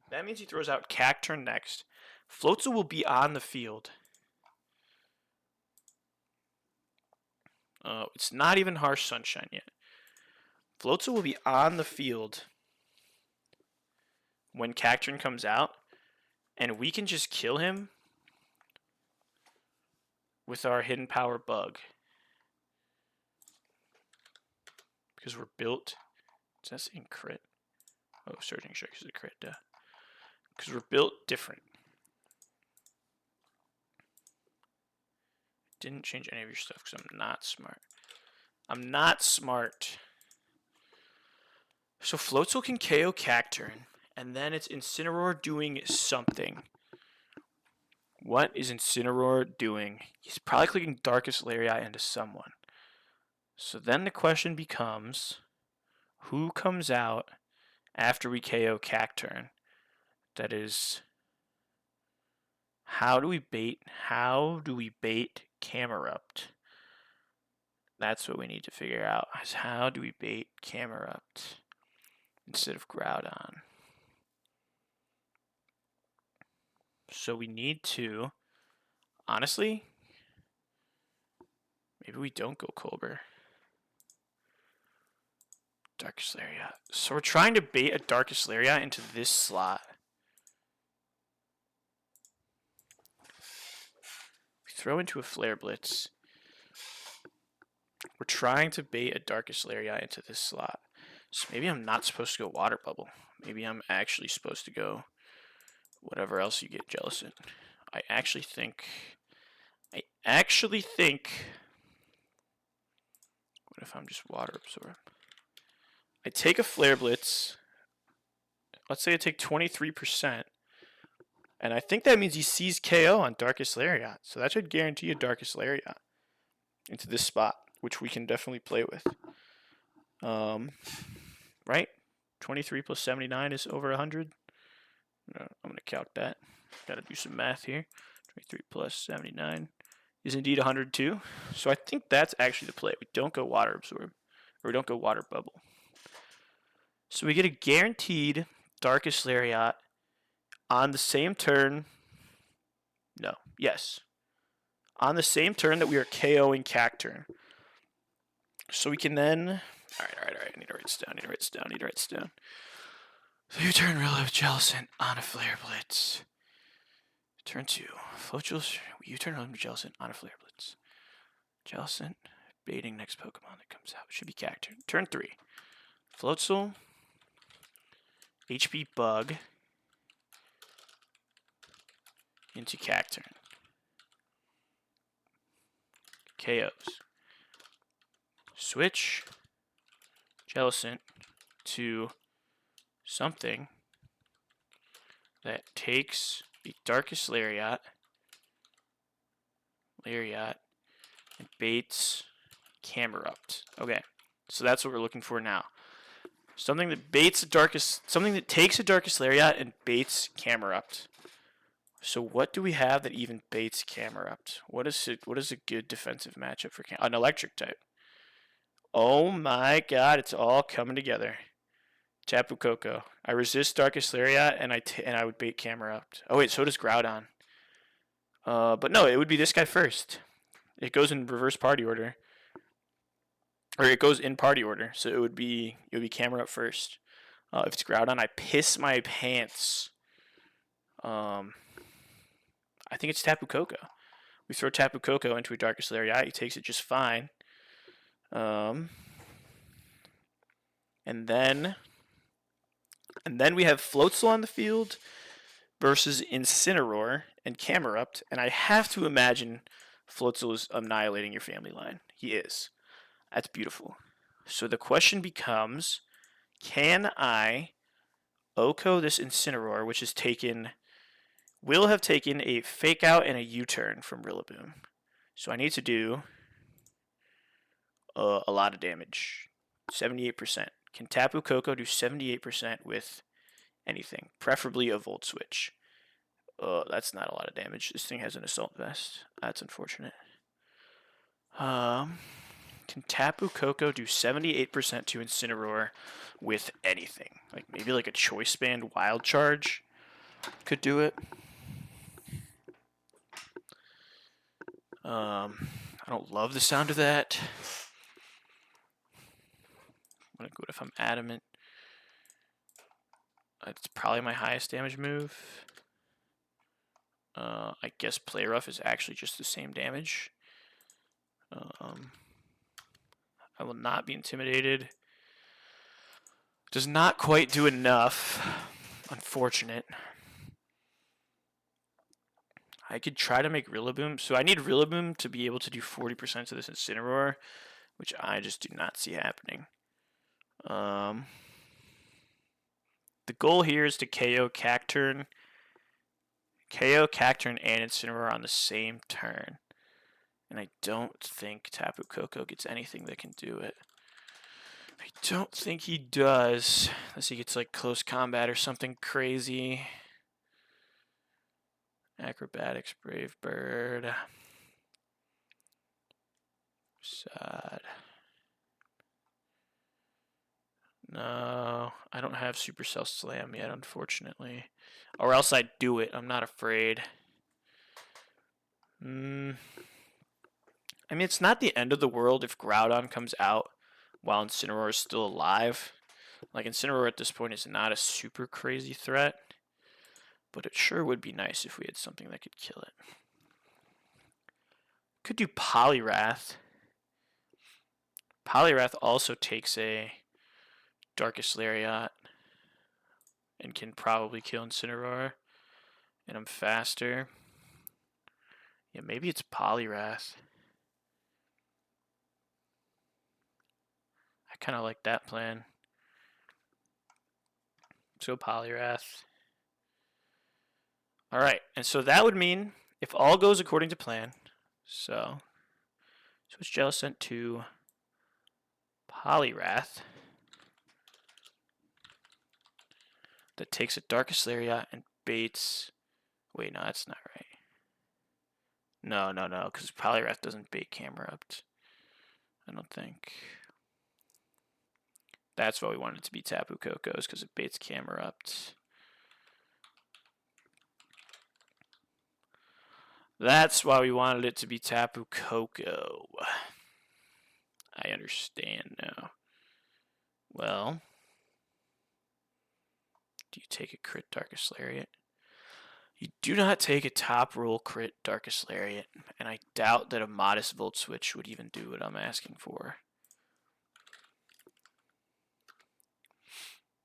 that means he throws out Cacturn next. Floatzel will be on the field. It's not even Harsh Sunshine yet. Floatzel will be on the field when Cacturn comes out, and we can just kill him with our Hidden Power Bug. Because we're built... Does that say crit? Oh, Surging Strike is a crit, duh. Because we're built different. Didn't change any of your stuff because I'm not smart. So Floatzel can KO Cacturn, and then it's Incineroar doing something. What is Incineroar doing? He's probably clicking Darkest Lariat into someone. So then the question becomes, who comes out after we KO Cacturn? That is, how do we bait Camerupt? That's what we need to figure out. Is how do we bait Camerupt instead of Groudon? So we need to, honestly, Maybe we don't go Colbur. Darkest Lariat. So we're trying to bait a Darkest Lariat into this slot. We throw into a Flare Blitz. We're trying to bait a Darkest Lariat into this slot. So maybe I'm not supposed to go Water Bubble. Maybe I'm actually supposed to go whatever else you get jealous in. I actually think... What if I'm just Water Absorb? I take a Flare Blitz. Let's say I take 23%. And I think that means he sees KO on Darkest Lariat. So that should guarantee a Darkest Lariat into this spot, which we can definitely play with. Right? 23 plus 79 is over 100. I'm going to count that. Got to do some math here. 23 plus 79 is indeed 102. So I think that's actually the play. We don't go Water Absorb. Or we don't go Water Bubble. So we get a guaranteed Darkest Lariat on the same turn. No. Yes. On the same turn that we are KOing Cacturn. So we can then... Alright. I need to write this down. So you turn Rilla with Jellicent on a Flare Blitz. Turn 2. Floatzel, you turn Rilla with Jellicent on a Flare Blitz. Jellicent, baiting next Pokemon that comes out. It should be Cacturn. Turn 3. Floatzel, HP Bug into Cacturn. KOs. Switch Jellicent to something that takes the Darkest Lariat and baits Camerupt. Okay, so that's what we're looking for now. Something that takes a Darkest Lariat and baits Camerupt. So what do we have that even baits Camerupt? What is a good defensive matchup for an electric type? Oh my god, it's all coming together. Tapu Koko. I resist Darkest Lariat and I would bait Camerupt. Oh wait, so does Groudon. But no, it would be this guy first. It goes in reverse party order. Or it goes in party order, so it would be Camerupt first. If it's Groudon, I piss my pants. I think it's Tapu Koko. We throw Tapu Koko into a Darkest Lariat. He takes it just fine. And then we have Floatzel on the field versus Incineroar and Camerupt. And I have to imagine Floatzel is annihilating your family line. He is. That's beautiful. So the question becomes, can I OHKO this Incineroar, which will have taken a Fake Out and a U-turn from Rillaboom. So I need to do a lot of damage. 78%. Can Tapu Koko do 78% with anything? Preferably a Volt Switch. That's not a lot of damage. This thing has an Assault Vest. That's unfortunate. Can Tapu Koko do 78% to Incineroar with anything? Like maybe like a Choice Band Wild Charge could do it. I don't love the sound of that. I'm gonna go if I'm Adamant. It's probably my highest damage move. I guess Play Rough is actually just the same damage. I will not be intimidated. Does not quite do enough. Unfortunate. I could try to make Rillaboom. So I need Rillaboom to be able to do 40% to this Incineroar, which I just do not see happening. The goal here is to KO Cacturn. KO Cacturn and Incineroar on the same turn. And I don't think Tapu Koko gets anything that can do it. I don't think he does. Unless he gets like close combat or something crazy. Acrobatics, Brave Bird. Sad. No, I don't have Supercell Slam yet, unfortunately. Or else I'd do it. I'm not afraid. I mean, it's not the end of the world if Groudon comes out while Incineroar is still alive. Like, Incineroar at this point is not a super crazy threat, but it sure would be nice if we had something that could kill it. Could do Poliwrath. Poliwrath also takes a Darkest Lariat and can probably kill Incineroar, and I'm faster. Yeah, maybe it's Poliwrath. I kind of like that plan. So Poliwrath. Alright, and so that would mean if all goes according to plan, so switch Jellicent to Poliwrath. That takes a Darkest Lariat and baits. Wait, no, that's not right. No, because Poliwrath doesn't bait Camerupt. I don't think. That's why we wanted it to be Tapu Koko's, because it baits Camerupt. That's why we wanted it to be Tapu Koko. I understand now. Well, do you take a crit Darkest Lariat? You do not take a top roll crit Darkest Lariat, and I doubt that a modest Volt Switch would even do what I'm asking for.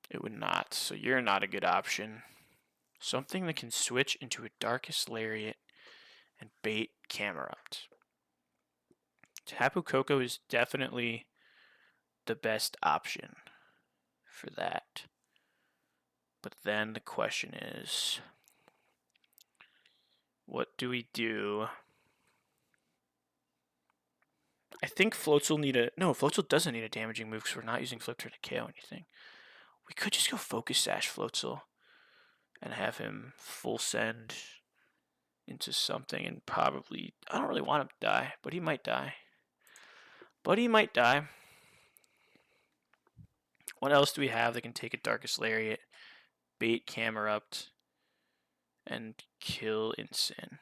It would not, so you're not a good option. Something that can switch into a Darkest Lariat and bait Camerupt. Tapu Koko is definitely the best option for that. But then the question is, what do we do? I think Floatzel need a... No, Floatzel doesn't need a damaging move because we're not using Flip Turn to KO anything. We could just go Focus Sash Floatzel and have him full send into something and probably... I don't really want him to die, but he might die. What else do we have that can take a Darkest Lariat, bait Camerupt, and kill Incin?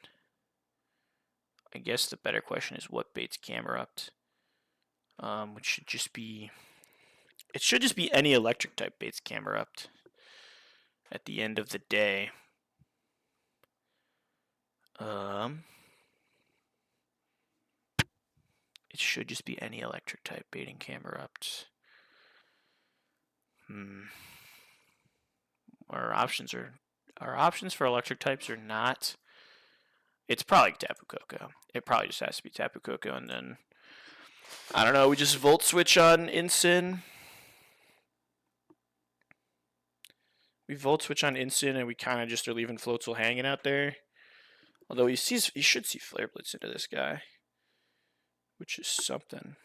I guess the better question is what baits Camerupt, which should just be... It should just be any electric type baits Camerupt at the end of the day. It should just be any electric type baiting Camerupt. Our options for electric types are not... It's probably Tapu Koko. It probably just has to be Tapu Koko, and then... I don't know, we just Volt Switch on Incin. We Volt Switch on Incin, and we kind of just are leaving Floatzel hanging out there. Although he should see Flare Blitz into this guy, which is something.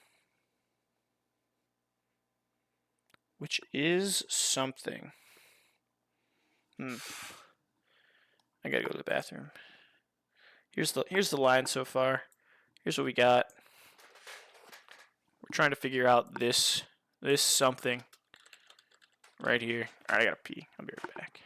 I gotta go to the bathroom. Here's the line so far. Here's what we got. We're trying to figure out this something right here. Alright, I gotta pee. I'll be right back.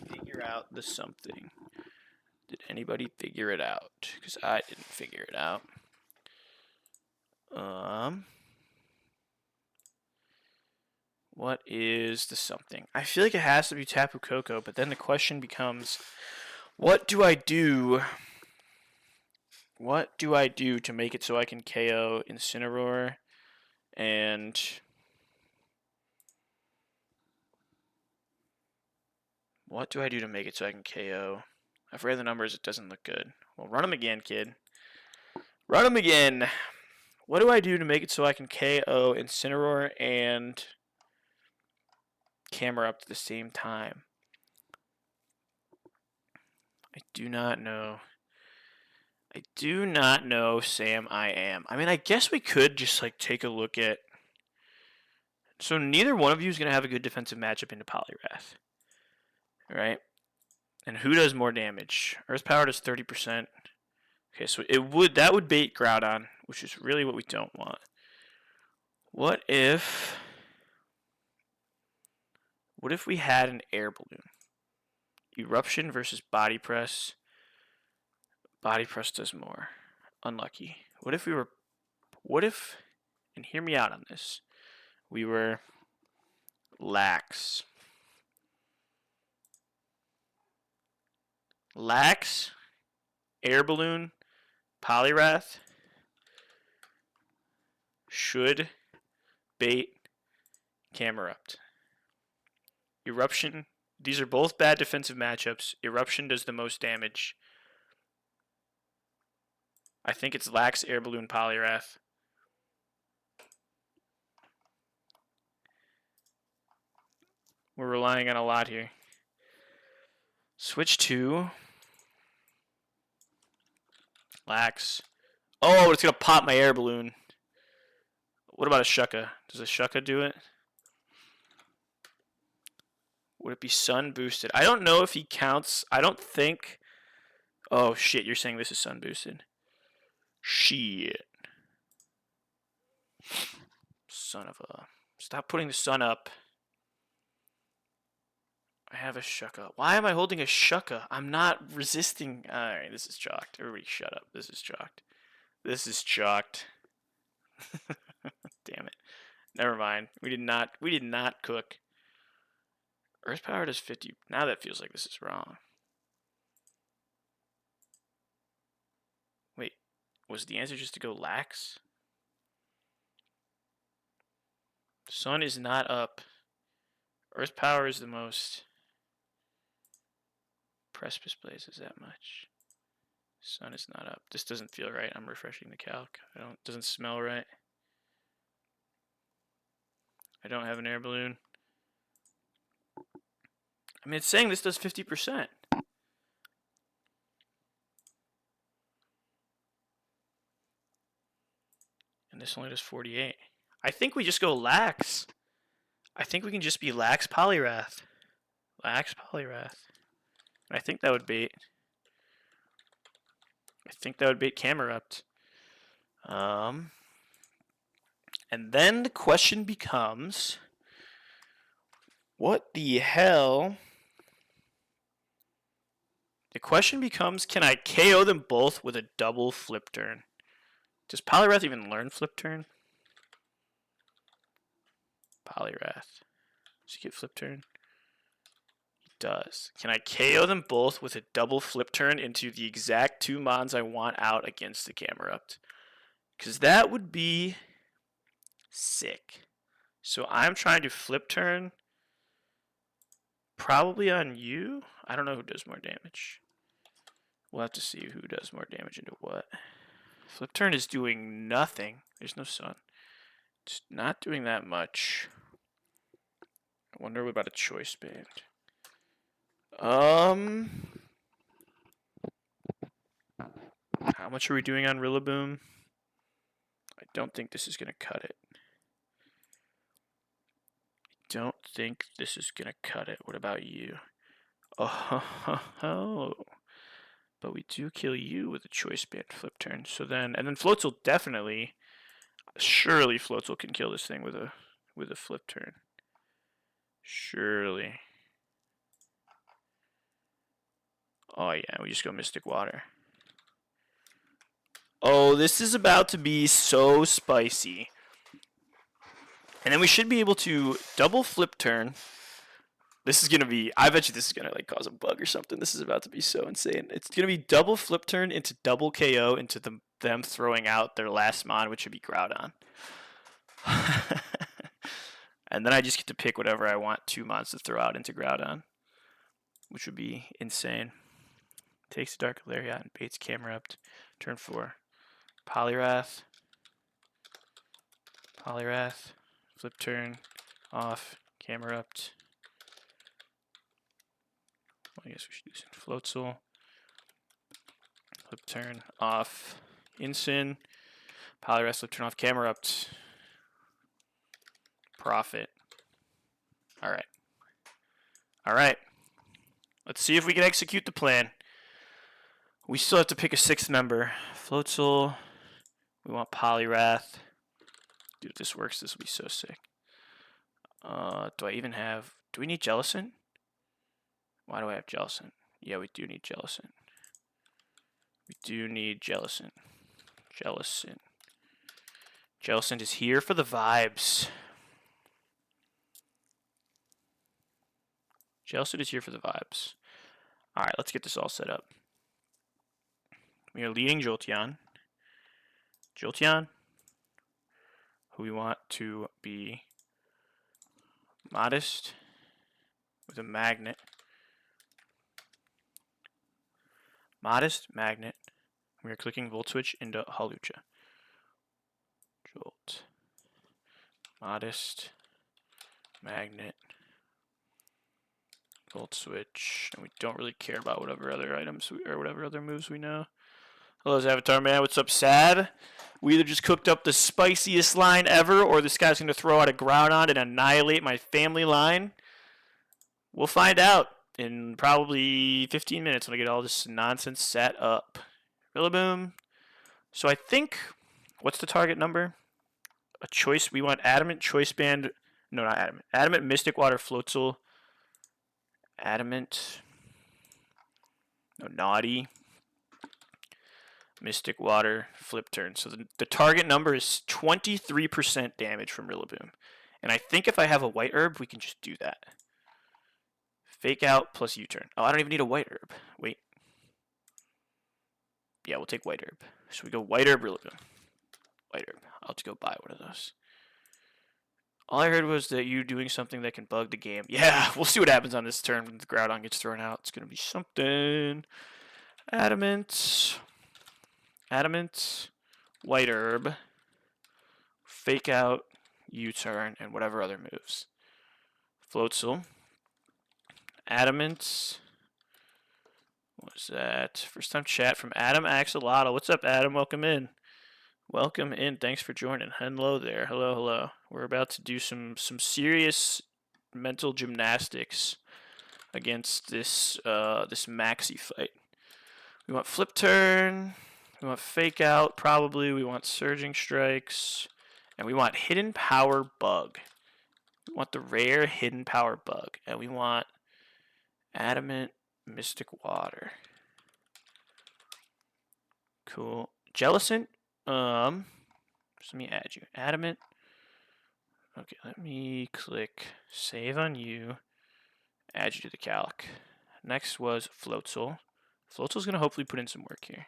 figure out the something? Did anybody figure it out? Because I didn't figure it out. What is the something? I feel like it has to be Tapu Koko, but then the question becomes, what do I do? What do I do to make it so I can KO Incineroar and what do I do to make it so I can KO? I've read the numbers, it doesn't look good. Well, run them again, kid. Run them again. What do I do to make it so I can KO Incineroar and Camera up at the same time? I do not know. I do not know, Sam. I am. I mean, I guess we could just like take a look at. So neither one of you is going to have a good defensive matchup into Poliwrath, right? And who does more damage? Earth Power does 30%. Okay, so that would bait Groudon, which is really what we don't want. What if we had an air balloon? Eruption versus Body Press. Body Press does more. Unlucky. What if, and hear me out on this, we were Lax. Lax, Air Balloon, Poliwrath should bait Camerupt. Eruption, these are both bad defensive matchups. Eruption does the most damage. I think it's Lax, Air Balloon, Poliwrath. We're relying on a lot here. Switch to Lax. Oh, it's going to pop my air balloon. What about a Shucka? Does a Shucka do it? Would it be sun boosted? I don't know if he counts. I don't think. Oh, shit. You're saying this is sun boosted. Shit. Son of a. Stop putting the sun up. I have a Shucka. Why am I holding a Shucka? I'm not resisting. Alright, this is chalked. Everybody shut up. This is chalked. This is chalked. Damn it. Never mind. We did not cook. Earth Power does 50. Now that feels like this is wrong. Wait. Was the answer just to go Lax? Sun is not up. Earth Power is the most. Precipice Blaze is that much. Sun is not up. This doesn't feel right. I'm refreshing the calc. Doesn't smell right. I don't have an air balloon. I mean, it's saying this does 50%. And this only does 48. I think we just go Lax. I think we can just be Lax Poliwrath. Lax Poliwrath. And I think that would bait. I think that would bait Camerupt. And then the question becomes, what the hell? The question becomes, can I KO them both with a double flip turn? Does Poliwrath even learn flip turn? Poliwrath. Does he get flip turn? He does. Can I KO them both with a double flip turn into the exact two mons I want out against the Camerupt? Because that would be sick. So I'm trying to flip turn. Probably on you. I don't know who does more damage. We'll have to see who does more damage into what. Flip turn is doing nothing. There's no sun. It's not doing that much. I wonder what about a choice band. How much are we doing on Rillaboom? I don't think this is going to cut it. Don't think this is going to cut it. What about you? Oh. But we do kill you with a choice band flip turn. So then, and then Floatzel definitely, surely Floatzel can kill this thing with a flip turn. Surely. Oh yeah, we just go Mystic Water. Oh, this is about to be so spicy. And then we should be able to double flip turn. This is going to be, I bet you this is going to like cause a bug or something. This is about to be so insane. It's going to be double flip turn into double KO into them throwing out their last mon, which would be Groudon. And then I just get to pick whatever I want 2 mons to throw out into Groudon, which would be insane. Takes the Dark Lariat and baits Camerupt. Turn 4. Poliwrath. Poliwrath. Flip turn. Off. Camerupt. Well, I guess we should do some Floatzel. Flip turn. Off. Incin. Poliwrath. Flip turn off. Camerupt. Profit. Alright. Alright. Let's see if we can execute the plan. We still have to pick a 6th member. Floatzel. We want Poliwrath. Dude, if this works, this will be so sick. Do I even have... Do we need Jellicent? Why do I have Jellicent? Yeah, we do need Jellicent. We do need Jellicent. Jellicent. Jellicent is here for the vibes. Jellicent is here for the vibes. Alright, let's get this all set up. We are leading Jolteon. Jolteon, who we want to be modest with a magnet. Modest, magnet. We are clicking Volt Switch into Hawlucha. Jolt. Modest, magnet. Volt Switch, and we don't really care about whatever other items or whatever other moves we know. Hello, Avatar Man. What's up, Sad? We either just cooked up the spiciest line ever, or this guy's gonna throw out a Groudon and annihilate my family line. We'll find out in probably 15 minutes when I get all this nonsense set up. Rillaboom. So I think, what's the target number? A choice. We want Adamant, Choice Band. No, not Adamant. Adamant, Mystic Water, Floatzel. Adamant. No, Naughty. Mystic Water, Flip Turn. So the target number is 23% damage from Rillaboom. And I think if I have a White Herb, we can just do that. Fake Out plus U-Turn. Oh, I don't even need a White Herb. Wait. Yeah, we'll take White Herb. So we go White Herb, Rillaboom. White Herb. I'll have to go buy one of those. All I heard was that you doing something that can bug the game. Yeah, we'll see what happens on this turn when the Groudon gets thrown out. It's going to be something. Adamant. Adamant. White Herb. Fake Out. U-Turn. And whatever other moves. Floatzel. Adamant. What was that? First time chat from Adam Axolotl. What's up, Adam? Welcome in. Welcome in. Thanks for joining. Hello there. Hello, hello. We're about to do some serious mental gymnastics against this this maxi fight. We want Flip Turn. We want Fake Out, probably. We want Surging Strikes. And we want Hidden Power Bug. We want the rare Hidden Power Bug. And we want Adamant Mystic Water. Cool. Jellicent. Just let me add you. Adamant. Okay, let me click Save on you. Add you to the calc. Next was Floatzel. Floatzel's going to hopefully put in some work here.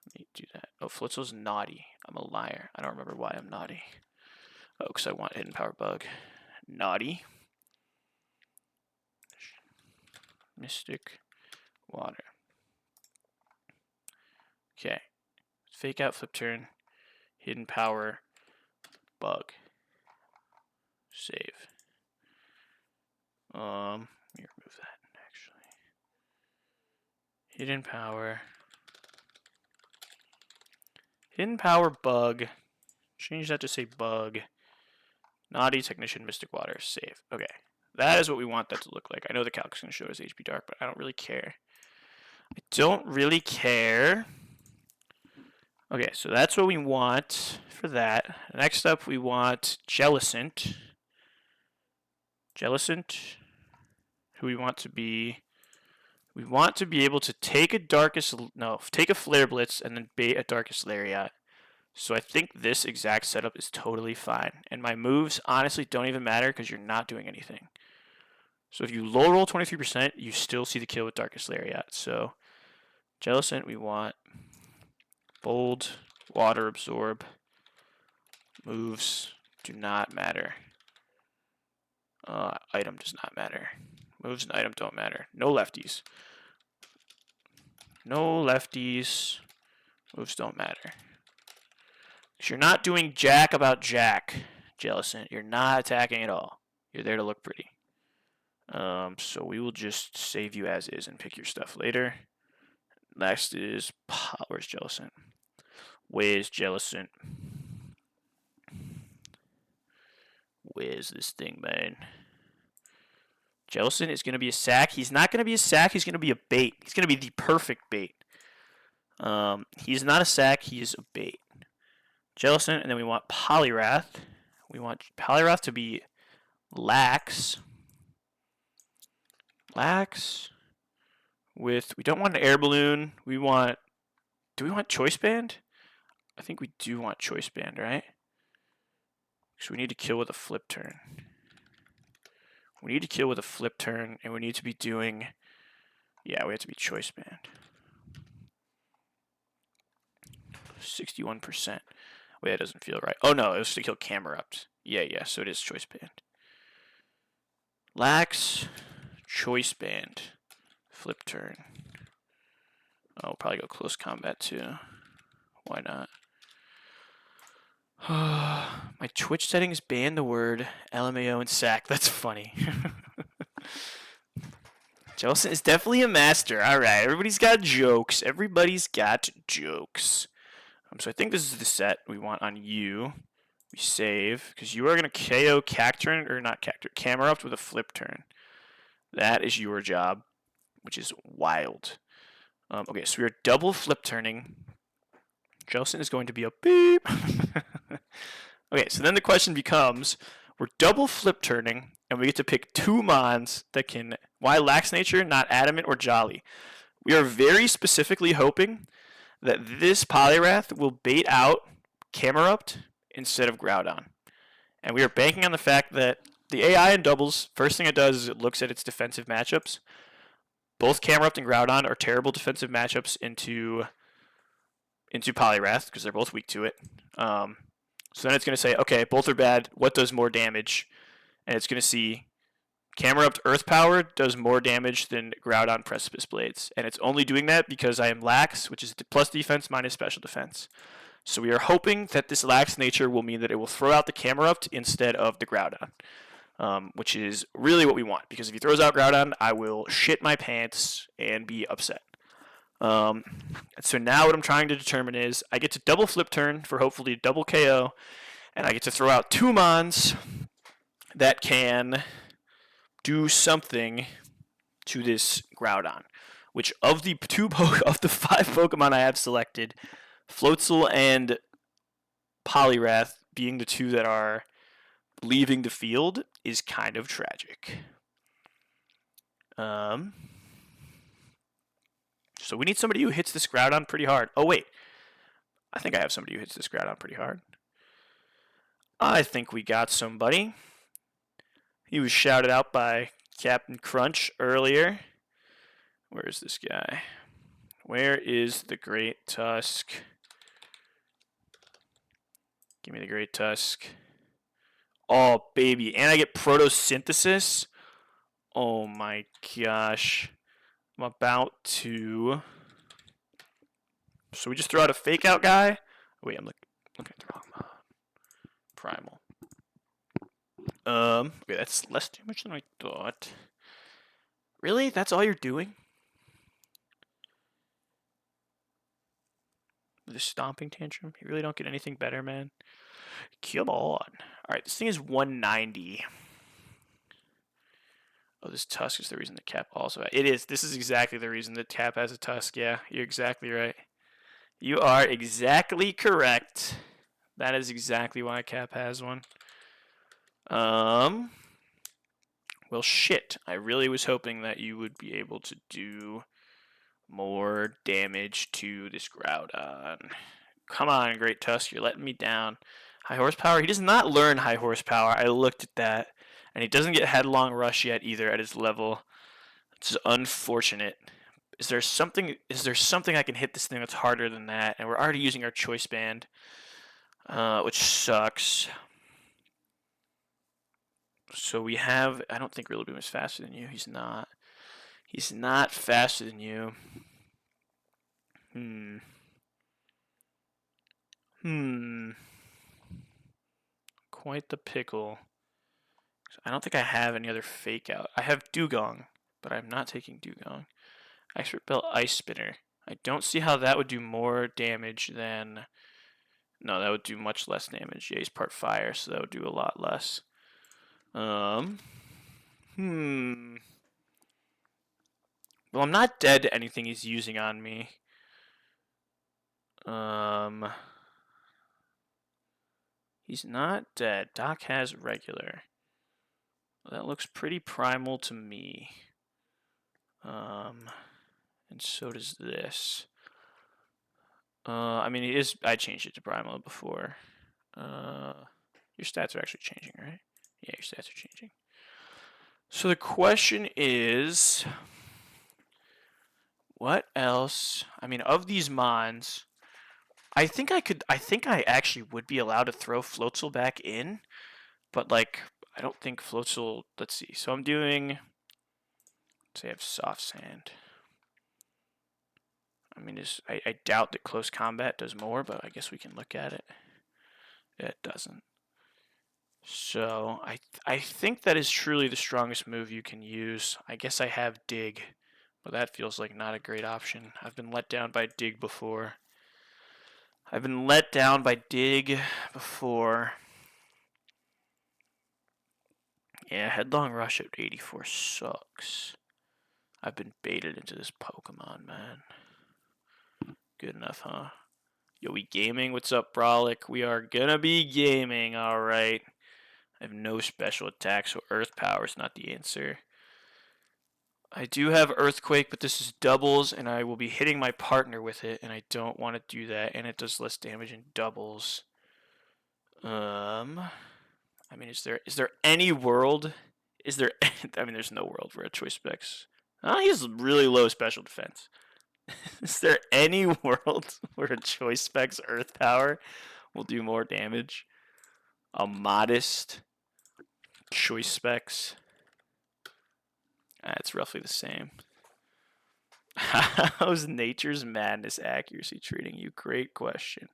Let me do that. Oh, Floatzel's naughty. I'm a liar. I don't remember why I'm naughty. Oh, because I want Hidden Power Bug. Naughty. Mystic Water. Okay. Fake Out, Flip Turn. Hidden Power Bug. Save. Let me remove that, actually. Hidden Power. Hidden Power Bug. Change that to say Bug. Naughty Technician, Mystic Water. Save. Okay. That is what we want that to look like. I know the calc is going to show us HP Dark, but I don't really care. I don't really care. Okay, so that's what we want for that. Next up, we want Jellicent. Jellicent, who we want to be. We want to be able to take a take a Flare Blitz and then bait a Darkest Lariat. So I think this exact setup is totally fine. And my moves honestly don't even matter because you're not doing anything. So if you low roll 23%, you still see the kill with Darkest Lariat. So Jellicent, we want Bold, Water Absorb. Moves do not matter. Item does not matter. Moves and item don't matter. No lefties. No lefties. Moves don't matter. Because you're not doing jack about jack, Jellicent. You're not attacking at all. You're there to look pretty. So we will just save you as is and pick your stuff later. Next is... Where's Jellicent? Where's Jellicent? Where's this thing, man? Jellicent is going to be a sack. He's not going to be a sack. He's going to be a bait. He's going to be the perfect bait. He's not a sack. He is a bait. Jellicent, and then we want Poliwrath. We want Poliwrath to be lax. Lax. With, we don't want an air balloon. We want, do we want Choice Band? I think we do want Choice Band, right? So we need to kill with a flip turn. We need to kill with a flip turn, and we need to be doing, yeah, we have to be Choice Band. 61%. Wait, that doesn't feel right. Oh no, it was to kill Camerupt. Yeah, so it is Choice Band. Lax, Choice Band, flip turn. Oh, we'll probably go close combat too. Why not? My Twitch settings ban the word LMAO and sack. That's funny. Jellicent is definitely a master. Alright, everybody's got jokes. Everybody's got jokes. So I think this is the set we want on you. We save, because you are going to KO Cacturn, or not Cacturn, Camerupt with a flip turn. That is your job, which is wild. Okay, so we are double flip turning. Jellicent is going to be a beep. Okay, so then the question becomes, we're double flip turning, and we get to pick two mons that can, why Lax Nature, not Adamant or Jolly? We are very specifically hoping that this Poliwrath will bait out Camerupt instead of Groudon. And we are banking on the fact that the AI in doubles, first thing it does is it looks at its defensive matchups. Both Camerupt and Groudon are terrible defensive matchups into Poliwrath, because they're both weak to it. So then it's going to say, okay, both are bad. What does more damage? And it's going to see Camerupt Earth Power does more damage than Groudon Precipice Blades. And it's only doing that because I am Lax, which is plus defense minus special defense. So we are hoping that this Lax nature will mean that it will throw out the Camerupt instead of the Groudon. Which is really what we want. Because if he throws out Groudon, I will shit my pants and be upset. So now what I'm trying to determine is I get to double flip turn for hopefully double KO. And I get to throw out two mons that can do something to this Groudon, which of the five Pokemon I have selected, Floatzel and Poliwrath being the two that are leaving the field is kind of tragic. So we need somebody who hits this Groudon pretty hard. Oh wait, I think I have somebody who hits this Groudon pretty hard. I think we got somebody. He was shouted out by Captain Crunch earlier. Where is this guy? Where is the Great Tusk? Give me the Great Tusk. Oh, baby. And I get Protosynthesis? Oh my gosh. I'm about to... So we just throw out a fake out guy? Wait, I'm looking at the wrong mod. Primal. Okay, that's less damage than I thought. Really? That's all you're doing? With a stomping tantrum? You really don't get anything better, man? Come on. Alright, this thing is 190. Oh, this Tusk is the reason the Cap also... It is. This is exactly the reason that Cap has a Tusk. Yeah, you're exactly right. You are exactly correct. That is exactly why Cap has one. Well, shit. I really was hoping that you would be able to do more damage to this Groudon. Come on, Great Tusk, you're letting me down. High horsepower? He does not learn high horsepower. I looked at that. And he doesn't get headlong rush yet either at his level. It's unfortunate. Is there something I can hit this thing that's harder than that? And we're already using our choice band. Which sucks. So we have, I don't think Rillaboom is faster than you. He's not. He's not faster than you. Quite the pickle. I don't think I have any other fake out. I have Dugong, but I'm not taking Dugong. Expert Belt Ice Spinner. I don't see how that would do more damage than... No, that would do much less damage. Yeah, he's part fire, so that would do a lot less. Well, I'm not dead to anything he's using on me. He's not dead. Doc has regular. Well, that looks pretty primal to me. And so does this. I mean, it is. I changed it to primal before. Your stats are actually changing, right? Yeah, your stats are changing. So the question is, what else? I mean, of these mons, I think I actually would be allowed to throw Floatzel back in, but like, I don't think Floatzel. Let's see. So I'm doing. Say I have soft sand. I mean, I doubt that close combat does more, but I guess we can look at it. It doesn't. So I think that is truly the strongest move you can use. I guess I have dig, but that feels like not a great option. I've been let down by dig before. Yeah, headlong rush at 84 sucks. I've been baited into this Pokemon, man. Good enough, huh? Yo, we gaming? What's up, Brolic? We are gonna be gaming, alright. I have no special attack, so Earth Power is not the answer. I do have Earthquake, but this is doubles, and I will be hitting my partner with it, and I don't want to do that, and it does less damage in doubles. I mean, is there any world? Is there? I mean, there's no world for a choice specs. Oh, he has really low special defense. Is there any world where a choice specs Earth Power will do more damage? A modest choice specs. It's roughly the same. How's Nature's Madness accuracy treating you? Great question.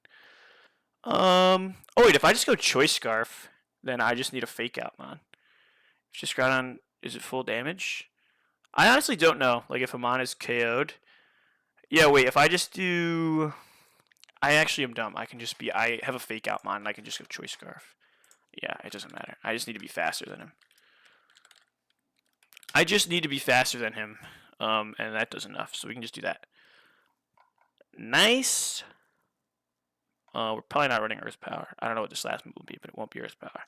Oh wait, if I just go Choice Scarf, then I just need a fake out, man. If just Groudon, is it full damage? I honestly don't know. Like if Amon is KO'd. Yeah, wait, if I just do... I actually am dumb. I have a fake out Mon, and I can just go Choice Scarf. Yeah, it doesn't matter. I just need to be faster than him. And that does enough, so we can just do that. Nice. We're probably not running Earth Power. I don't know what this last move will be, but it won't be Earth Power.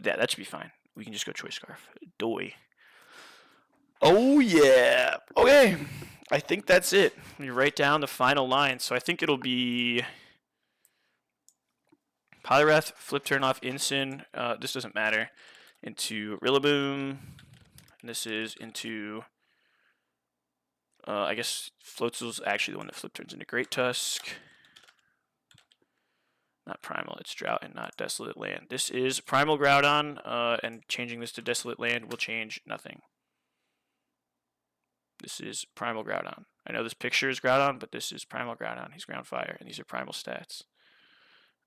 Yeah, that should be fine. We can just go Choice Scarf. Doy. Oh, yeah. Okay. I think that's it. Let me write down the final line. So I think it'll be Poliwrath, Flip Turn off Incin. This doesn't matter. Into Rillaboom. And this is into... I guess Floatzel's actually the one that Flip turns into Great Tusk. Not Primal, it's Drought and not Desolate Land. This is Primal Groudon, and changing this to Desolate Land will change nothing. This is Primal Groudon. I know this picture is Groudon, but this is Primal Groudon. He's Ground Fire, and these are Primal stats.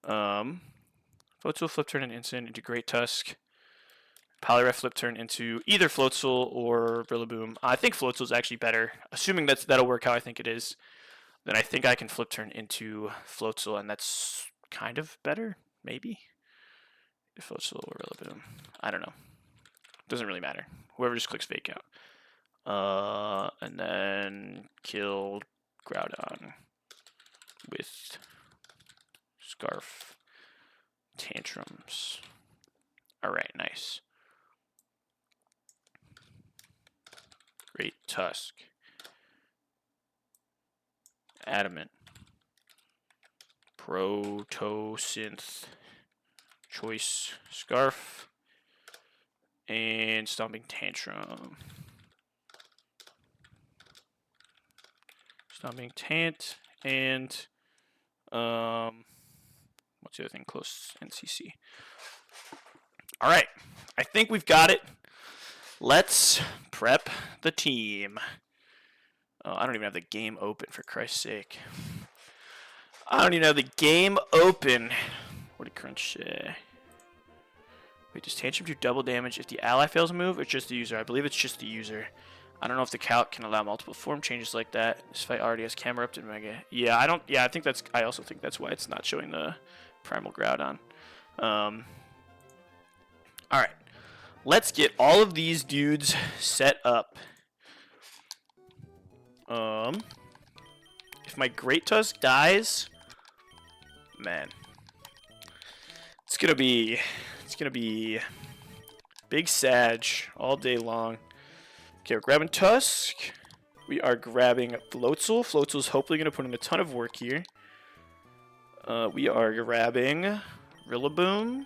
Floatzel, Flip Turn, and Incin into Great Tusk. Poliwrath Flip Turn into either Floatzel or Rillaboom. I think Floatzel is actually better. Assuming that'll work how I think it is, then I think I can Flip Turn into Floatzel, and that's kind of better, maybe. Floatzel or Rillaboom. I don't know. Doesn't really matter. Whoever just clicks Fake Out. And then kill Groudon with Scarf Tantrums. Alright, nice. Great Tusk. Adamant. Protosynth. Choice Scarf. And Stomping Tantrum. Stomping Tant. And what's the other thing? Close NCC. All right. I think we've got it. Let's prep the team. Oh, I don't even have the game open, for Christ's sake. I don't even have the game open. What did Crunch say? Wait, does Tantrum do double damage if the ally fails a move, or just the user? I believe it's just the user. I don't know if the calc can allow multiple form changes like that. This fight already has camera up to Mega. Yeah, I don't. Yeah, I also think that's why it's not showing the Primal Groudon. All right, let's get all of these dudes set up. If my Great Tusk dies, man, it's gonna be big Sag all day long. Okay, we're grabbing Tusk. We are grabbing Floatzel. Floatzel's hopefully gonna put in a ton of work here. We are grabbing Rillaboom.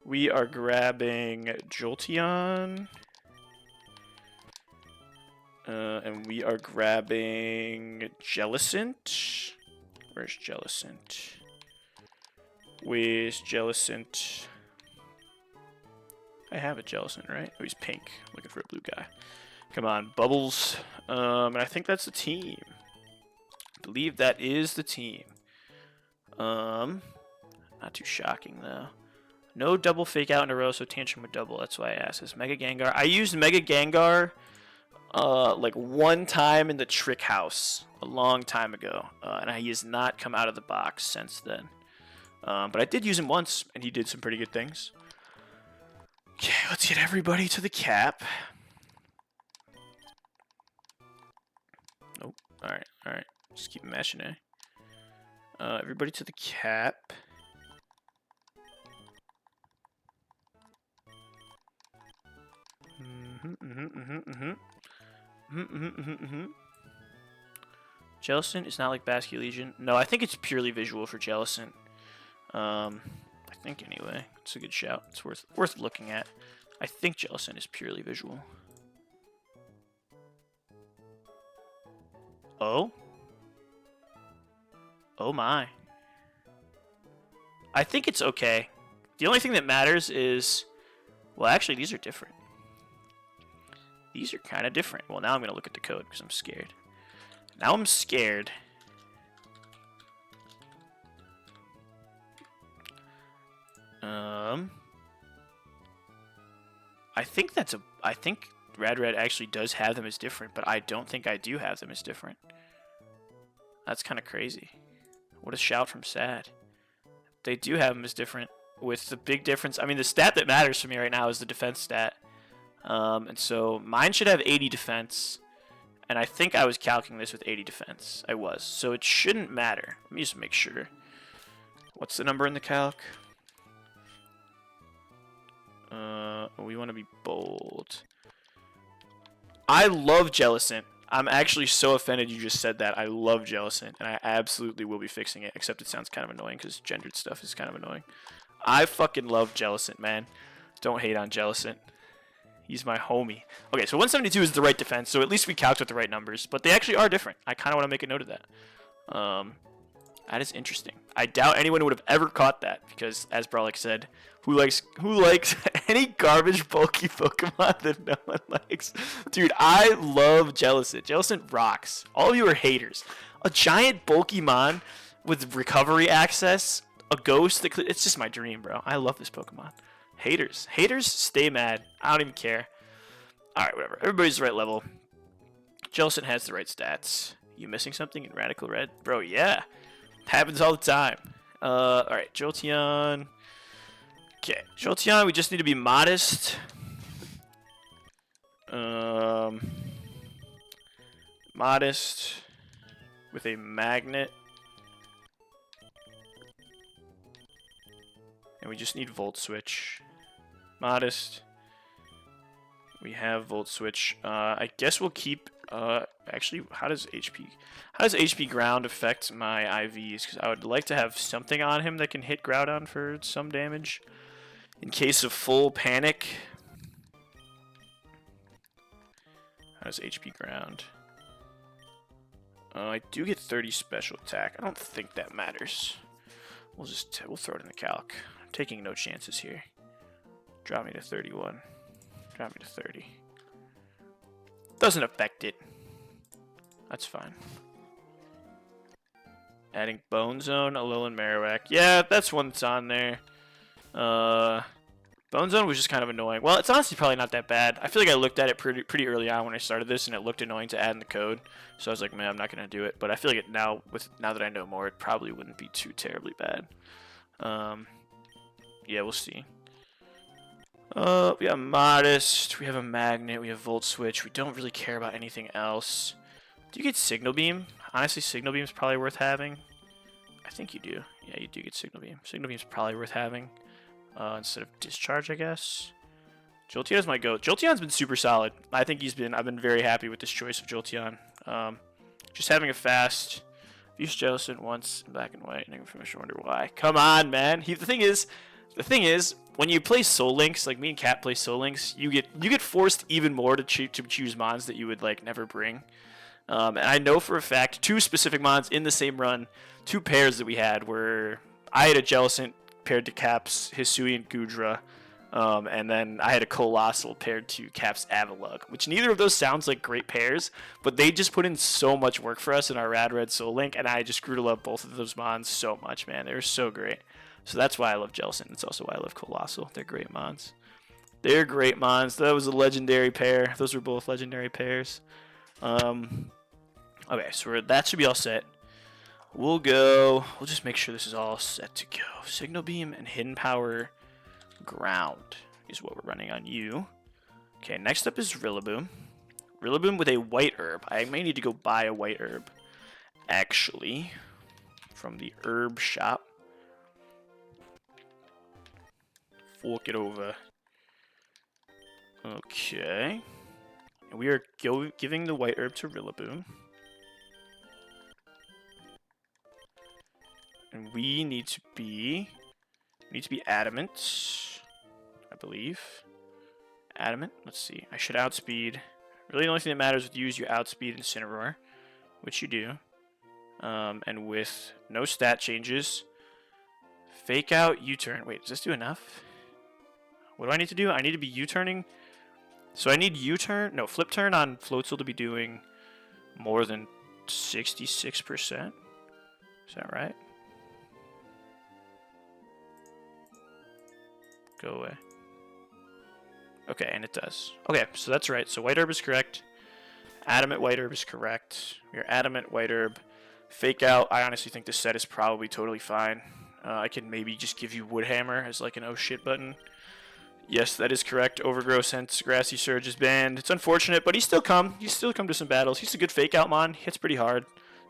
We are grabbing Jolteon. And we are grabbing Jellicent. Where's Jellicent? Where's Jellicent? I have a Jellicent, right? Oh, he's pink. Looking for a blue guy. Come on, Bubbles. And I think that's the team. I believe that is the team. Not too shocking, though. No double fake out in a row, so Tantrum would double. That's why I asked this. Mega Gengar. I used Mega Gengar like one time in the Trick House a long time ago, and he has not come out of the box since then. But I did use him once, and he did some pretty good things. Okay, let's get everybody to the cap. Nope. Alright, alright. Just keep mashing, eh? Everybody to the cap. Jellicent is not like Basque Legion. No, I think it's purely visual for Jellicent. I think anyway. It's a good shout. It's worth looking at. I think Jellicent is purely visual. Oh? Oh my. I think it's okay. The only thing that matters is... Well, actually, these are different. These are kind of different. Well, now I'm going to look at the code because I'm scared. Now I'm scared. I think Rad actually does have them as different, but I don't think I do have them as different. That's kind of crazy. What a shout from Sad. They do have them as different, with the big difference. I mean, the stat that matters for me right now is the defense stat. And so mine should have 80 defense, and I think I was calculating this with 80 defense. I was. So it shouldn't matter. Let me just make sure. What's the number in the calc? We want to be bold. I love Jellicent. I'm actually so offended you just said that. I love Jellicent, and I absolutely will be fixing it, except it sounds kind of annoying because gendered stuff is kind of annoying. I fucking love Jellicent, man. Don't hate on Jellicent. He's my homie. Okay, so 172 is the right defense, so at least we calculated the right numbers, but they actually are different. I kind of want to make a note of that. That is interesting. I doubt anyone would have ever caught that because, as Brawlix said, who likes any garbage bulky Pokemon that no one likes? Dude, I love Jellicent. Jellicent rocks. All of you are haters. A giant bulky mon with recovery access, a ghost. It's just my dream, bro. I love this Pokemon. Haters, stay mad. I don't even care. All right, whatever. Everybody's the right level. Jellicent has the right stats. You missing something in Radical Red, bro? Yeah. Happens all the time. All right, Jolteon. Okay, Jolteon, we just need to be modest. Modest with a magnet. And we just need Volt Switch. Modest We have Volt Switch. I guess we'll keep. Actually, how does HP Ground affect my IVs? Because I would like to have something on him that can hit Groudon for some damage in case of full panic. How does HP Ground? I do get 30 special attack. I don't think that matters. We'll throw it in the calc. I'm taking no chances here. Drop me to 31. Drop me to 30. Doesn't affect it. That's fine. Adding Bone Zone, Alolan Marowak. Yeah, that's one that's on there. Bone Zone was just kind of annoying. Well, it's honestly probably not that bad. I feel like I looked at it pretty early on when I started this, and it looked annoying to add in the code. So I was like, man, I'm not gonna do it. But I feel like now that I know more, it probably wouldn't be too terribly bad. Yeah, we'll see. We have Modest. We have a Magnet. We have Volt Switch. We don't really care about anything else. Do you get Signal Beam? Honestly, Signal Beam is probably worth having. I think you do. Yeah, you do get Signal Beam. Signal Beam is probably worth having. Instead of Discharge, I guess. Jolteon's my go. Jolteon's been super solid. I've been very happy with this choice of Jolteon. Just having a fast. Used Jellicent once in black and white. And I can wonder why. Come on, man. The thing is, when you play Soul Links, like me and Kat play Soul Links, you get forced even more to choose mons that you would like never bring. And I know for a fact 2 specific mons in the same run, 2 pairs that we had were I had a Jellicent paired to Cap's Hisuian Gudra, and then I had a Colossal paired to Cap's Avalugg, which neither of those sounds like great pairs, but they just put in so much work for us in our Rad Red Soul Link, and I just grew to love both of those mons so much, man. They were so great. So that's why I love Jellicent. It's also why I love Colossal. They're great mons. They're great mons. That was a legendary pair. Those were both legendary pairs. Okay, so that should be all set. We'll just make sure this is all set to go. Signal Beam and Hidden Power Ground is what we're running on you. Okay, next up is Rillaboom. Rillaboom with a white herb. I may need to go buy a white herb, actually, from the herb shop. Fork it over. Okay. And we are giving the white herb to Rillaboom. And we need to be adamant, I believe. Adamant. Let's see. I should outspeed. Really, the only thing that matters with you is you outspeed Incineroar, which you do. And with no stat changes, fake out U-turn. Wait, does this do enough? What do I need to do? I need to be U-turning. So I need U-turn. No, flip turn on Floatzel to be doing more than 66%. Is that right? Go away. Okay, and it does. Okay, so that's right. So White Herb is correct. Adamant White Herb is correct. Your Adamant White Herb. Fake out. I honestly think this set is probably totally fine. I can maybe just give you Woodhammer as like an oh shit button. Yes, that is correct. Overgrowth since Grassy Surge is banned. It's unfortunate, but he's still come to some battles. He's a good fake out mon. Hits pretty hard.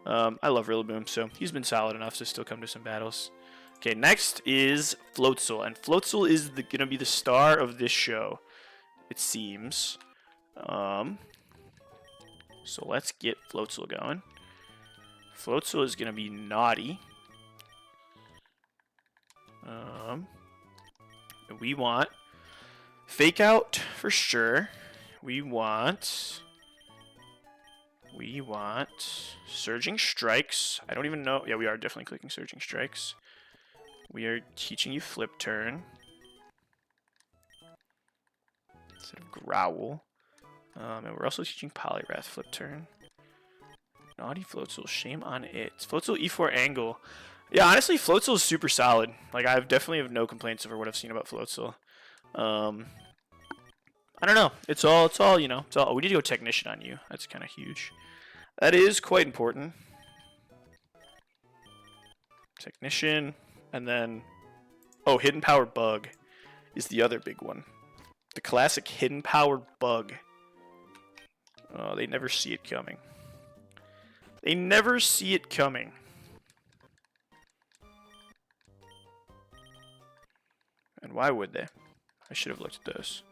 I love Rillaboom, so he's been solid enough to still come to some battles. Okay, next is Floatzel, and Floatzel is gonna be the star of this show, it seems. So let's get Floatzel going. Floatzel is gonna be naughty. We want fake out for sure. We want Surging Strikes. I don't even know. Yeah, we are definitely clicking Surging Strikes. We are teaching you Flip Turn instead of Growl. And we're also teaching Poliwrath Flip Turn. Naughty Floatzel, shame on it. Floatzel E4 Angle. Yeah, honestly, Floatzel is super solid. Like, I definitely have no complaints over what I've seen about Floatzel. I don't know. It's all, you know. We need to go Technician on you. That's kind of huge. That is quite important. Technician, and then... Oh, Hidden Power Bug is the other big one. The classic Hidden Power Bug. Oh, they never see it coming. They never see it coming. And why would they? I should have looked at those.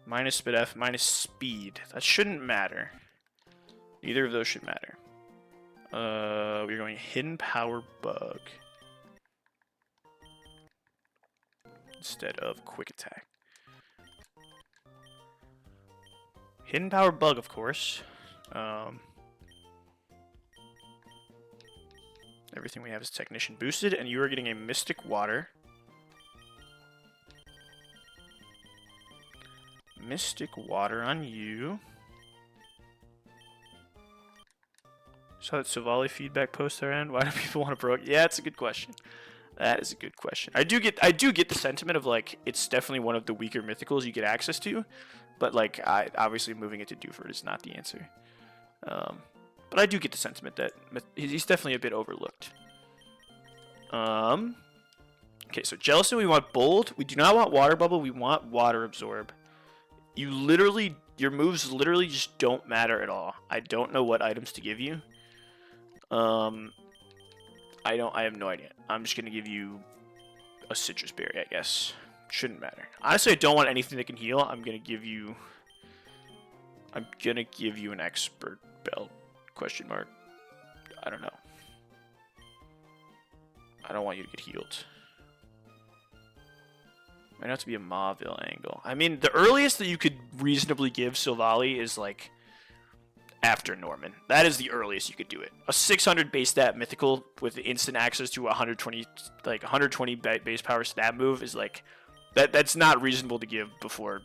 Minus spit F, minus speed. That shouldn't matter. Neither of those should matter. We're going hidden power bug instead of quick attack. Hidden power bug, of course. Everything we have is technician boosted, and you are getting a mystic water. Mystic water on you. Saw that Savali feedback post there, and why do people want to broke? Yeah, it's a good question. That is a good question. I do get the sentiment of like it's definitely one of the weaker mythicals you get access to, but like obviously moving it to Dewford is not the answer. But I do get the sentiment that he's definitely a bit overlooked. Okay, so Gelatin we want bold. We do not want water bubble. We want water absorb. Your moves literally just don't matter at all. I don't know what items to give you. I have no idea. I'm just gonna give you a citrus berry, I guess. Shouldn't matter. Honestly, I don't want anything that can heal. I'm gonna give you an expert belt. Question mark. I don't know. I don't want you to get healed. Might have to be a Mauville angle. I mean, the earliest that you could reasonably give Silvally is like after Norman. That is the earliest you could do it. A 600 base stat mythical with instant access to 120 base power stat move is like that's not reasonable to give before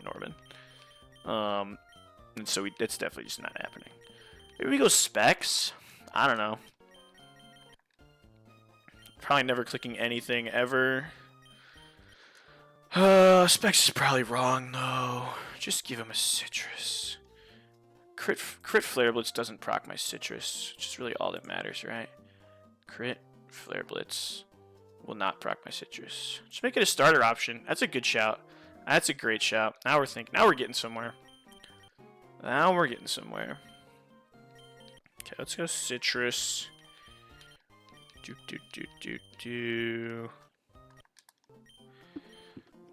Norman. And so that's definitely just not happening. Maybe we go specs. I don't know. Probably never clicking anything ever. Specs is probably wrong though. Just give him a citrus. Crit Flare Blitz doesn't proc my citrus, which is really all that matters, right? Crit Flare Blitz will not proc my citrus. Just make it a starter option. That's a good shout. That's a great shout. Now we're thinking. Now we're getting somewhere. Okay, let's go citrus.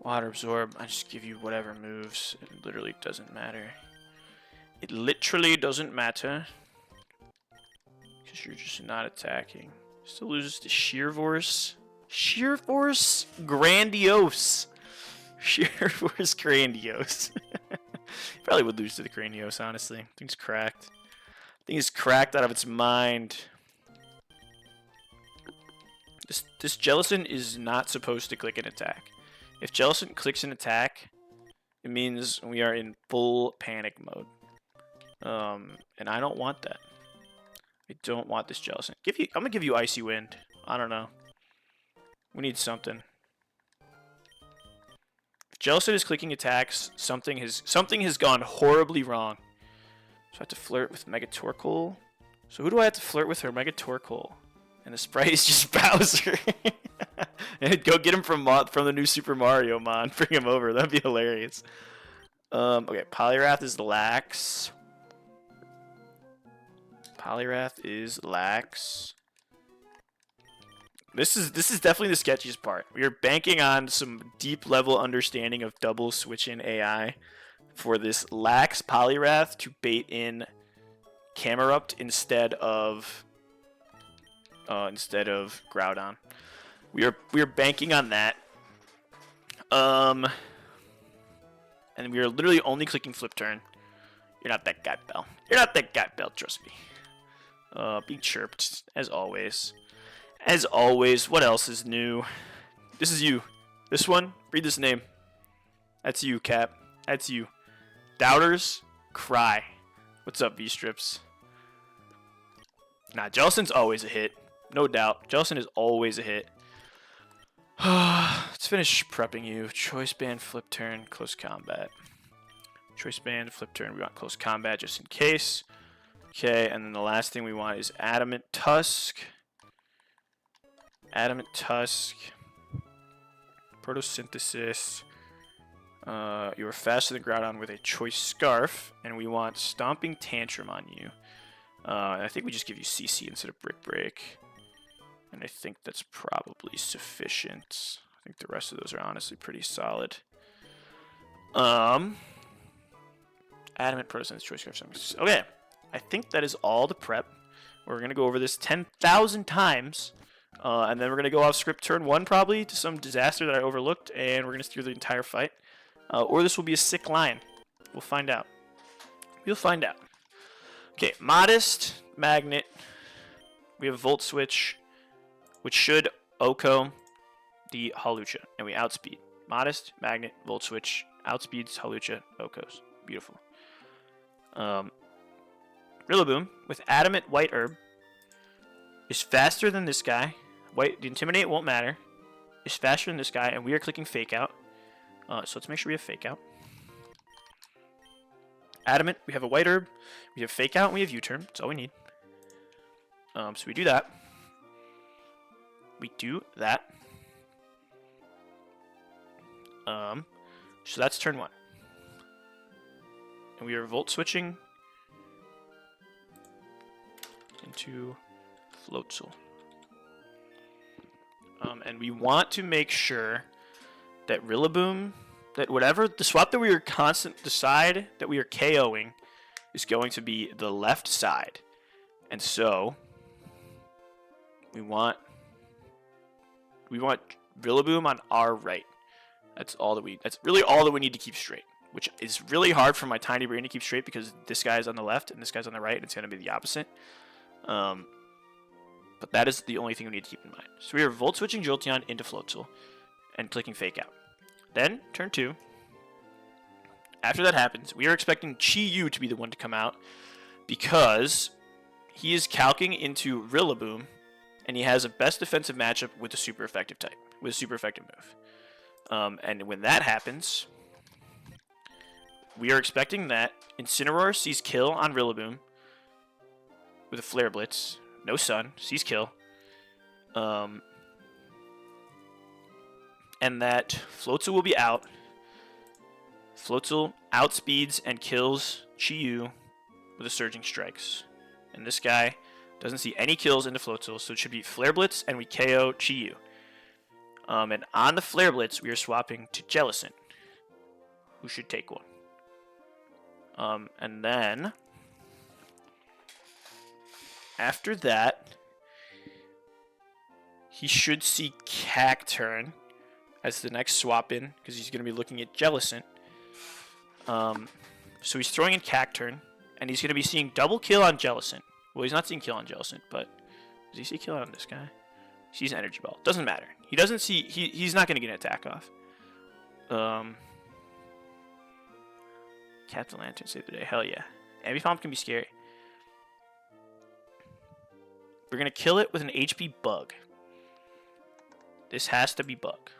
Water absorb. I just give you whatever moves. It literally doesn't matter. It literally doesn't matter. Because you're just not attacking. Still loses to Sheer Force. Sheer Force Grandiose. Sheer Force Grandiose. Probably would lose to the Grandiose, honestly. Thing's cracked. Thing's cracked out of its mind. This Jellicent is not supposed to click an attack. If Jellicent clicks an attack, it means we are in full panic mode. And I don't want that. I don't want this Jellicent. I'm gonna give you Icy Wind. I don't know. We need something. If Jellicent is clicking attacks, something has gone horribly wrong. So I have to flirt with Megatorkoal. So who do I have to flirt with her? Megatorkoal. And the sprite is just Bowser. And go get him from the new Super Mario Mon. Bring him over. That'd be hilarious. Okay, Poliwrath is lax. This is definitely the sketchiest part. We are banking on some deep level understanding of double switch in AI for this lax Poliwrath to bait in Camerupt instead of Groudon. We are banking on that. And we are literally only clicking flip turn. You're not that guy, Bell. You're not that guy, Bell, trust me. Being chirped, as always. As always, what else is new? This is you. This one, read this name. That's you, Cap. That's you. Doubters, cry. What's up, V-Strips? Nah, Jellicent's always a hit. No doubt. Jellicent is always a hit. Let's finish prepping you. Choice band, flip turn, close combat. Choice band, flip turn. We want close combat just in case. Okay, and then the last thing we want is Adamant Tusk. Adamant Tusk. Photosynthesis. You are faster than Groudon with a Choice Scarf. And we want Stomping Tantrum on you. I think we just give you CC instead of Brick Break. And I think that's probably sufficient. I think the rest of those are honestly pretty solid. Adamant, Protestants, choice scarf. Okay, I think that is all the prep. We're gonna go over this 10,000 times, and then we're gonna go off script turn 1 probably to some disaster that I overlooked, and we're gonna steer the entire fight. Or this will be a sick line. We'll find out. We'll find out. Okay, modest, magnet. We have volt switch, which should Oko the Halucha, and we outspeed. Modest, magnet, volt switch, outspeeds Halucha, Okos. Beautiful. Rillaboom with adamant white herb is faster than this guy. The intimidate won't matter. Is faster than this guy, and we are clicking fake out. So let's make sure we have fake out. Adamant, we have a white herb, we have fake out, and we have U-turn. That's all we need. So we do that. We do that. So that's turn 1. And we are volt switching into Floatzel. And we want to make sure that Rillaboom, that whatever the swap that we are the side that we are KOing is going to be the left side. And so we want Rillaboom on our right. That's really all that we need to keep straight, which is really hard for my tiny brain to keep straight because this guy is on the left and this guy's on the right, and it's going to be the opposite. But that is the only thing we need to keep in mind. So we are volt switching Jolteon into Floatzel and clicking fake out. Then turn 2. After that happens, we are expecting Chi-Yu to be the one to come out because he is calcing into Rillaboom, and he has a best defensive matchup with a super effective type, with a super effective move. And when that happens, we are expecting that Incineroar sees kill on Rillaboom with a Flare Blitz. No Sun, sees kill. And that Floatzel will be out. Floatzel outspeeds and kills Chi-Yu with a Surging Strikes. And this guy doesn't see any kills into Floatzel, so it should be Flare Blitz, and we KO Chi-Yu. And on the Flare Blitz, we are swapping to Jellicent, who should take one. And then after that, he should see Cacturn as the next swap in, because he's going to be looking at Jellicent. So he's throwing in Cacturn, and he's going to be seeing double kill on Jellicent. Well, he's not seeing kill on Jellicent, but does he see kill on this guy? He sees Energy Ball. Doesn't matter. He doesn't see. He's not going to get an attack off. Captain Lantern save the day. Hell yeah. Ambipomp can be scary. We're going to kill it with an HP Bug. This has to be Bug.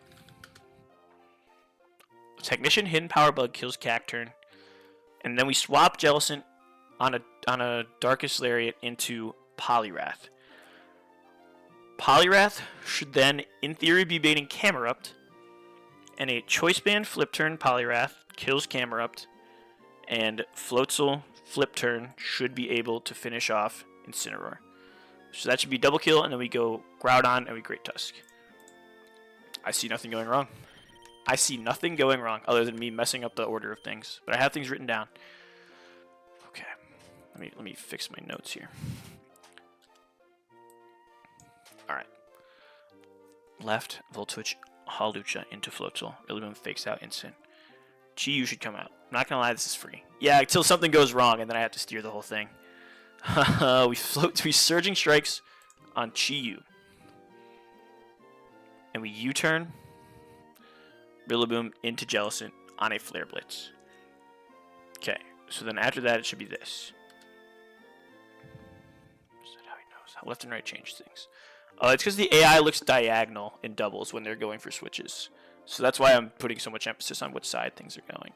Technician Hidden Power Bug kills Cacturn. And then we swap Jellicent on a Darkest Lariat into Poliwrath. Poliwrath should then, in theory, be baiting Camerupt. And a Choice Band Flip Turn Poliwrath kills Camerupt. And Floatzel Flip Turn should be able to finish off Incineroar. So that should be double kill, and then we go Groudon and we Great Tusk. I see nothing going wrong. I see nothing going wrong other than me messing up the order of things. But I have things written down. Okay. Let me fix my notes here. Alright. Left, Voltwitch, Halucha into Floatzel. Rillaboom fakes out instant. Chi-Yu should come out. I'm not gonna lie, this is free. Yeah, until something goes wrong and then I have to steer the whole thing. we Surging Strikes on Chi-Yu. And we U-turn Rillaboom into Jellicent on a Flare Blitz. Okay, so then after that it should be this. Is that how he knows? How left and right change things. It's because the AI looks diagonal in doubles when they're going for switches. So that's why I'm putting so much emphasis on which side things are going.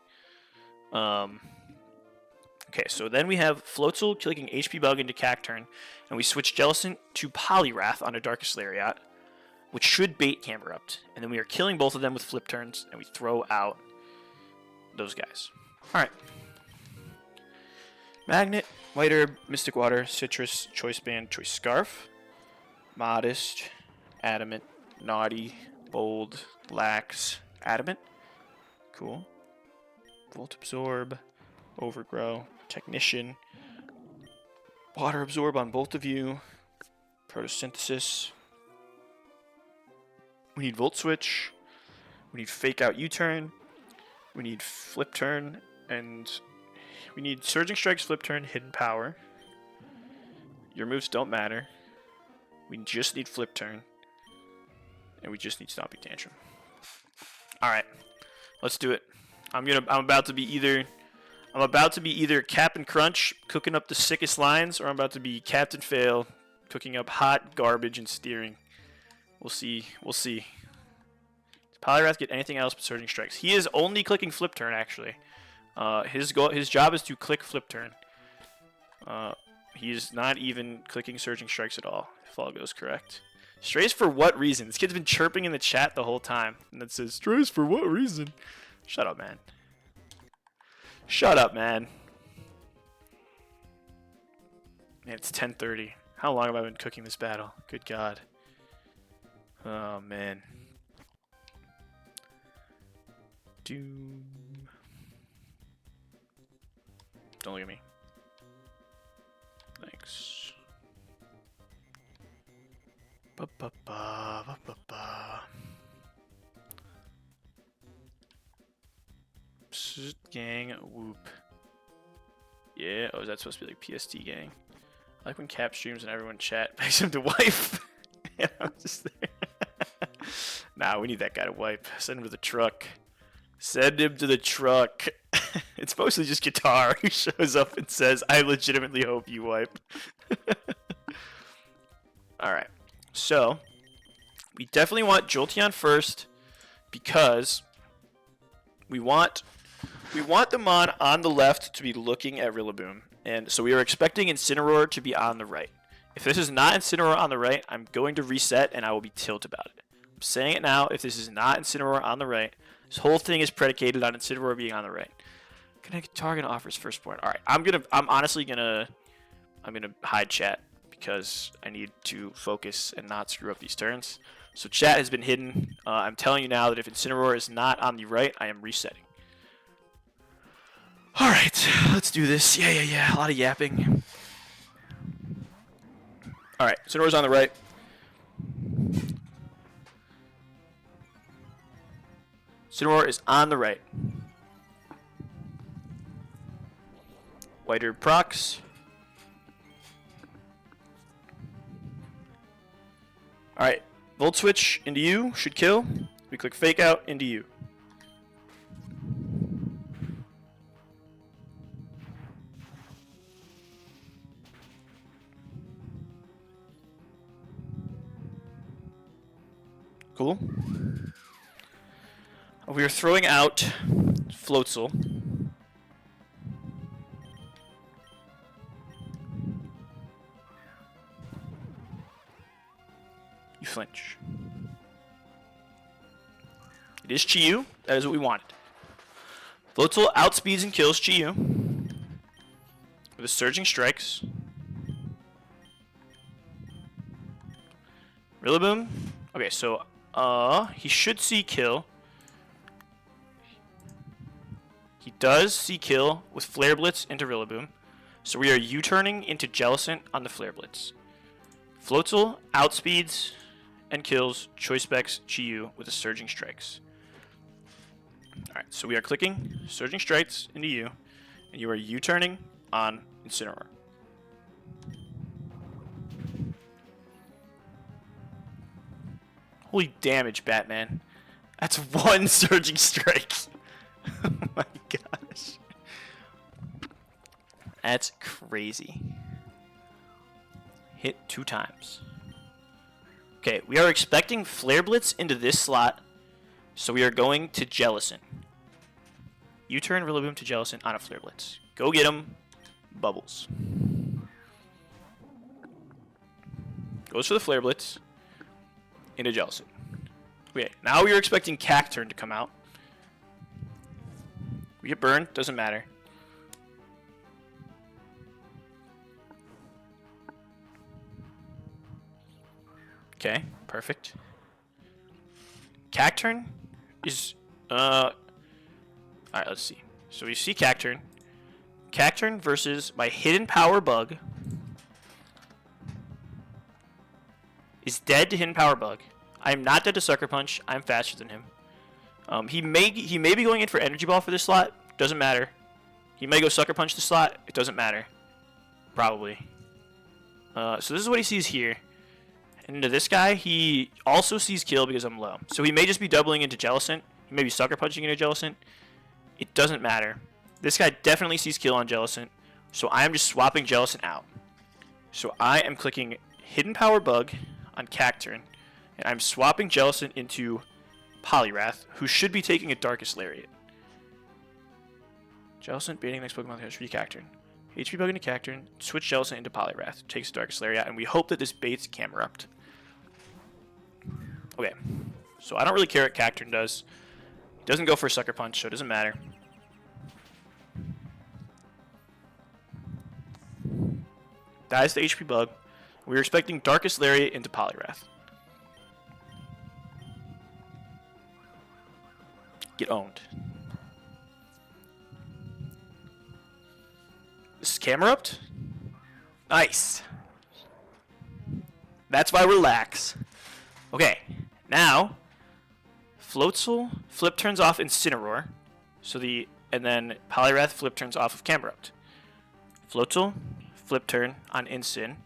Okay, so then we have Floatzel clicking HP Bug into Cacturn, and we switch Jellicent to Poliwrath on a Darkest Lariat, which should bait Camerupt. And then we are killing both of them with Flip Turns, and we throw out those guys. Alright. Magnet, White Herb, Mystic Water, Citrus, Choice Band, Choice Scarf, Modest, Adamant, Naughty, Bold, Lax, Adamant. Cool. Volt Absorb, Overgrow, Technician, Water Absorb on both of you, Photosynthesis. We need Volt Switch, we need Fake Out U-Turn, we need Flip Turn, and we need Surging Strikes, Flip Turn, Hidden Power. Your moves don't matter. We just need Flip Turn. And we just need Stomping Tantrum. Alright. Let's do it. I'm about to be either Captain Crunch cooking up the sickest lines, or I'm about to be Captain Fail cooking up hot garbage and steering. We'll see. We'll see. Does Poliwrath get anything else but Surging Strikes? He is only clicking Flip Turn, actually. His job is to click Flip Turn. He is not even clicking Surging Strikes at all, if all goes correct. Strays for what reason? This kid's been chirping in the chat the whole time. And it says, Strays for what reason? Shut up, man. Shut up, man. Man, it's 10:30. How long have I been cooking this battle? Good God. Oh, man. Doom. Don't look at me. Thanks. Ba ba ba ba ba ba. Psst, gang, whoop. Yeah, oh, is that supposed to be like PST gang? I like when Cap streams and everyone chat begs him to wipe. And I'm just there. Nah, we need that guy to wipe. Send him to the truck. Send him to the truck. It's mostly just Guitar who shows up and says, I legitimately hope you wipe. Alright. So, we definitely want Jolteon first because we want the Mon on the left to be looking at Rillaboom. And so we are expecting Incineroar to be on the right. If this is not Incineroar on the right, I'm going to reset and I will be tilt about it. I'm saying it now, if this is not Incineroar on the right, this whole thing is predicated on Incineroar being on the right. Guitar gonna offer his firstborn. Alright, I'm honestly gonna hide chat because I need to focus and not screw up these turns. So chat has been hidden. I'm telling you now that if Incineroar is not on the right, I am resetting. Alright, let's do this. Yeah. A lot of yapping. Alright, Incineroar's on the right. Incineroar is on the right. Whiter procs. Alright, Volt Switch into you, should kill. We click Fake Out into you. Cool. We are throwing out Floatzel. You flinch. It is Chi-Yu. That is what we wanted. Floatzel outspeeds and kills Chi-Yu with his Surging Strikes. Rillaboom. Okay, so he should see kill. He does see kill with Flare Blitz into Rillaboom. So we are U-turning into Jellicent on the Flare Blitz. Floatzel outspeeds and kills Choice Specs Chi-Yu with the Surging Strikes. Alright, so we are clicking Surging Strikes into you, and you are U-turning on Incineroar. Holy damage, Batman. That's one Surging Strike. Oh my gosh. That's crazy. Hit 2 times. Okay, we are expecting Flare Blitz into this slot, so we are going to Jellicent. U-turn Rillaboom to Jellicent on a Flare Blitz. Go get him. Bubbles. Goes for the Flare Blitz. Into Jellicent. Okay, now we are expecting Cacturn to come out. We get burned, doesn't matter. Okay, perfect. Cacturn is, alright, let's see. So we see Cacturn. Cacturn versus my hidden power bug. Is dead to hidden power bug. I am not dead to Sucker Punch. I'm faster than him. He may be going in for Energy Ball for this slot. Doesn't matter. He may go Sucker Punch the slot. It doesn't matter. Probably. So this is what he sees here. And into this guy, he also sees Kill because I'm low. So he may just be doubling into Jellicent. He may be Sucker Punching into Jellicent. It doesn't matter. This guy definitely sees Kill on Jellicent. So I am just swapping Jellicent out. So I am clicking Hidden Power Bug on Cacturn. And I'm swapping Jellicent into Poliwrath, who should be taking a Darkest Lariat. Jellicent baiting next Pokemon should be Cacturn. HP Bug into Cacturn, switch Jellicent into Poliwrath, takes Darkest Lariat, and we hope that this baits Camerupt. Okay, so I don't really care what Cacturn does. He doesn't go for a Sucker Punch, so it doesn't matter. Dies the HP Bug. We were expecting Darkest Lariat into Poliwrath. Get owned. This is Camerupt? Nice. That's why we're lax. Okay, now Floatzel flip turns off Incineroar. And then Poliwrath flip turns off of Camerupt. Floatzel flip turn on Incin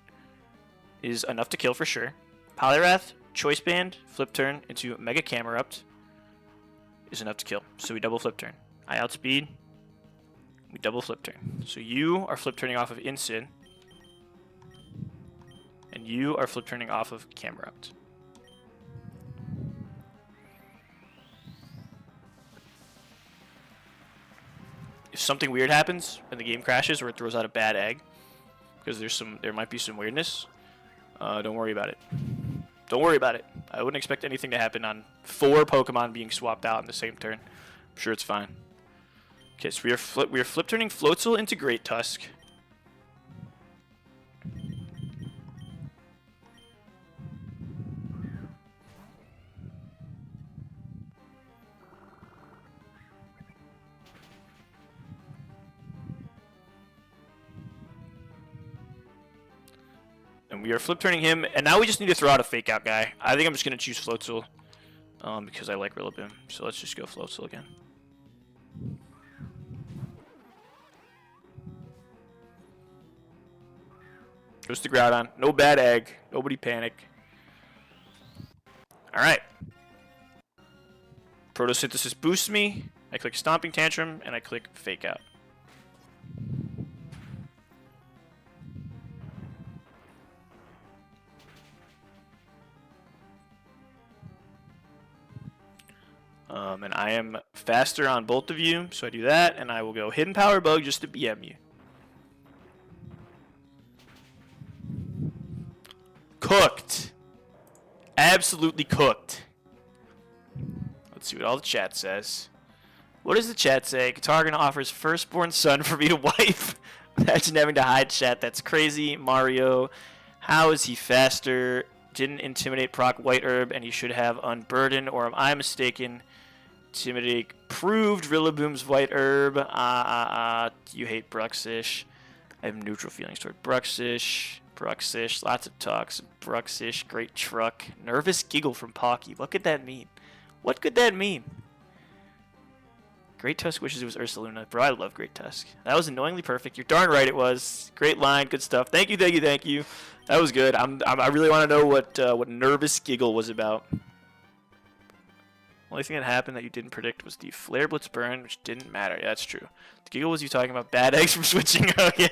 is enough to kill for sure. Poliwrath Choice Band flip turn into Mega Camerupt is enough to kill. So we double flip turn. I outspeed. We double flip turn. So you are flip turning off of Incin. And you are flip turning off of Camerupt. If something weird happens and the game crashes or it throws out a bad egg, because there might be some weirdness, don't worry about it. Don't worry about it. I wouldn't expect anything to happen on 4 Pokemon being swapped out in the same turn. I'm sure it's fine. Okay, so we are flip turning Floatzel into Great Tusk. And we are flip turning him, and now we just need to throw out a fake out guy. I think I'm just going to choose Floatzel because I like Rillaboom. So let's just go Floatzel again. Goes to Groudon. No bad egg. Nobody panic. Alright. Photosynthesis boosts me. I click Stomping Tantrum, and I click Fake Out. And I am faster on both of you, so I do that, and I will go Hidden Power Bug just to BM you. Cooked. Absolutely cooked. Let's see what all the chat says. What does the chat say? Katargan offers firstborn son for me to wife. Imagine having to hide chat. That's crazy. Mario, how is he faster? Didn't intimidate proc White Herb, and he should have Unburden, or am I mistaken? Intimidate proved Rillaboom's White Herb. You hate Bruxish. I have neutral feelings toward Bruxish. Bruxish, lots of talks. Bruxish, great truck. Nervous giggle from Pocky. What could that mean? What could that mean? Great Tusk wishes it was Ursaluna. Bro, I love Great Tusk. That was annoyingly perfect. You're darn right it was. Great line, good stuff. Thank you, thank you, thank you. That was good. I really want to know what Nervous Giggle was about. Only thing that happened that you didn't predict was the Flare Blitz Burn, which didn't matter. Yeah, that's true. The Giggle was you talking about bad eggs from switching. Oh, yeah.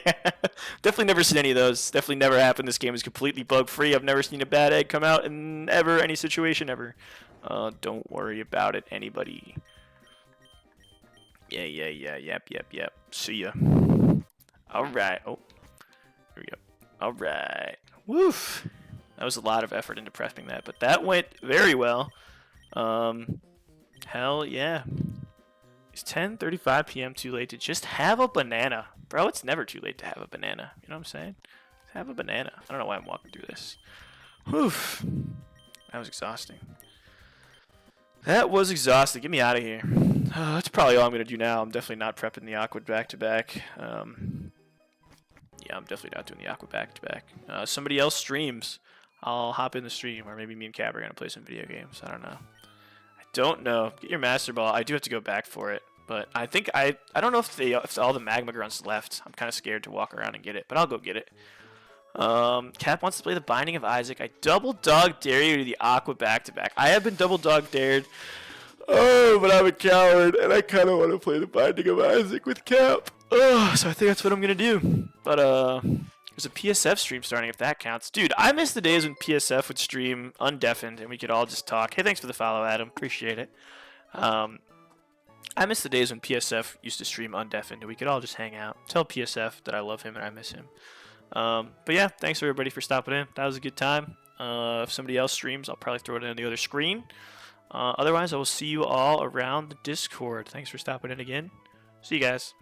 Definitely never seen any of those. Definitely never happened. This game is completely bug-free. I've never seen a bad egg come out in any situation ever. Don't worry about it, anybody. Yeah. Yep. See ya. Alright. Oh. Here we go. Alright. Woof. That was a lot of effort into prepping that, but that went very well. Hell yeah. Is 10:35 p.m. too late to just have a banana? Bro, it's never too late to have a banana. You know what I'm saying? Have a banana. I don't know why I'm walking through this. Woof. That was exhausting. That was exhausting. Get me out of here. That's probably all I'm going to do now. I'm definitely not prepping the Aqua back-to-back. Yeah, I'm definitely not doing the Aqua back-to-back. Somebody else streams. I'll hop in the stream, or maybe me and Cap are going to play some video games. I don't know. I don't know. Get your Master Ball. I do have to go back for it. But I think I don't know if all the magma grunts left. I'm kind of scared to walk around and get it, but I'll go get it. Cap wants to play the Binding of Isaac. I double dog dare you to the Aqua back-to-back. I have been double dog dared. Oh, but I'm a coward, and I kind of want to play the Binding of Isaac with Cap. Oh, so I think that's what I'm going to do. But, there's a PSF stream starting, if that counts. Dude, I miss the days when PSF would stream undeafened, and we could all just talk. Hey, thanks for the follow, Adam. Appreciate it. I miss the days when PSF used to stream undeafened, and we could all just hang out. Tell PSF that I love him and I miss him. But yeah, thanks everybody for stopping in. That was a good time. If somebody else streams, I'll probably throw it in the other screen. Otherwise, I will see you all around the Discord. Thanks for stopping in again. See you guys.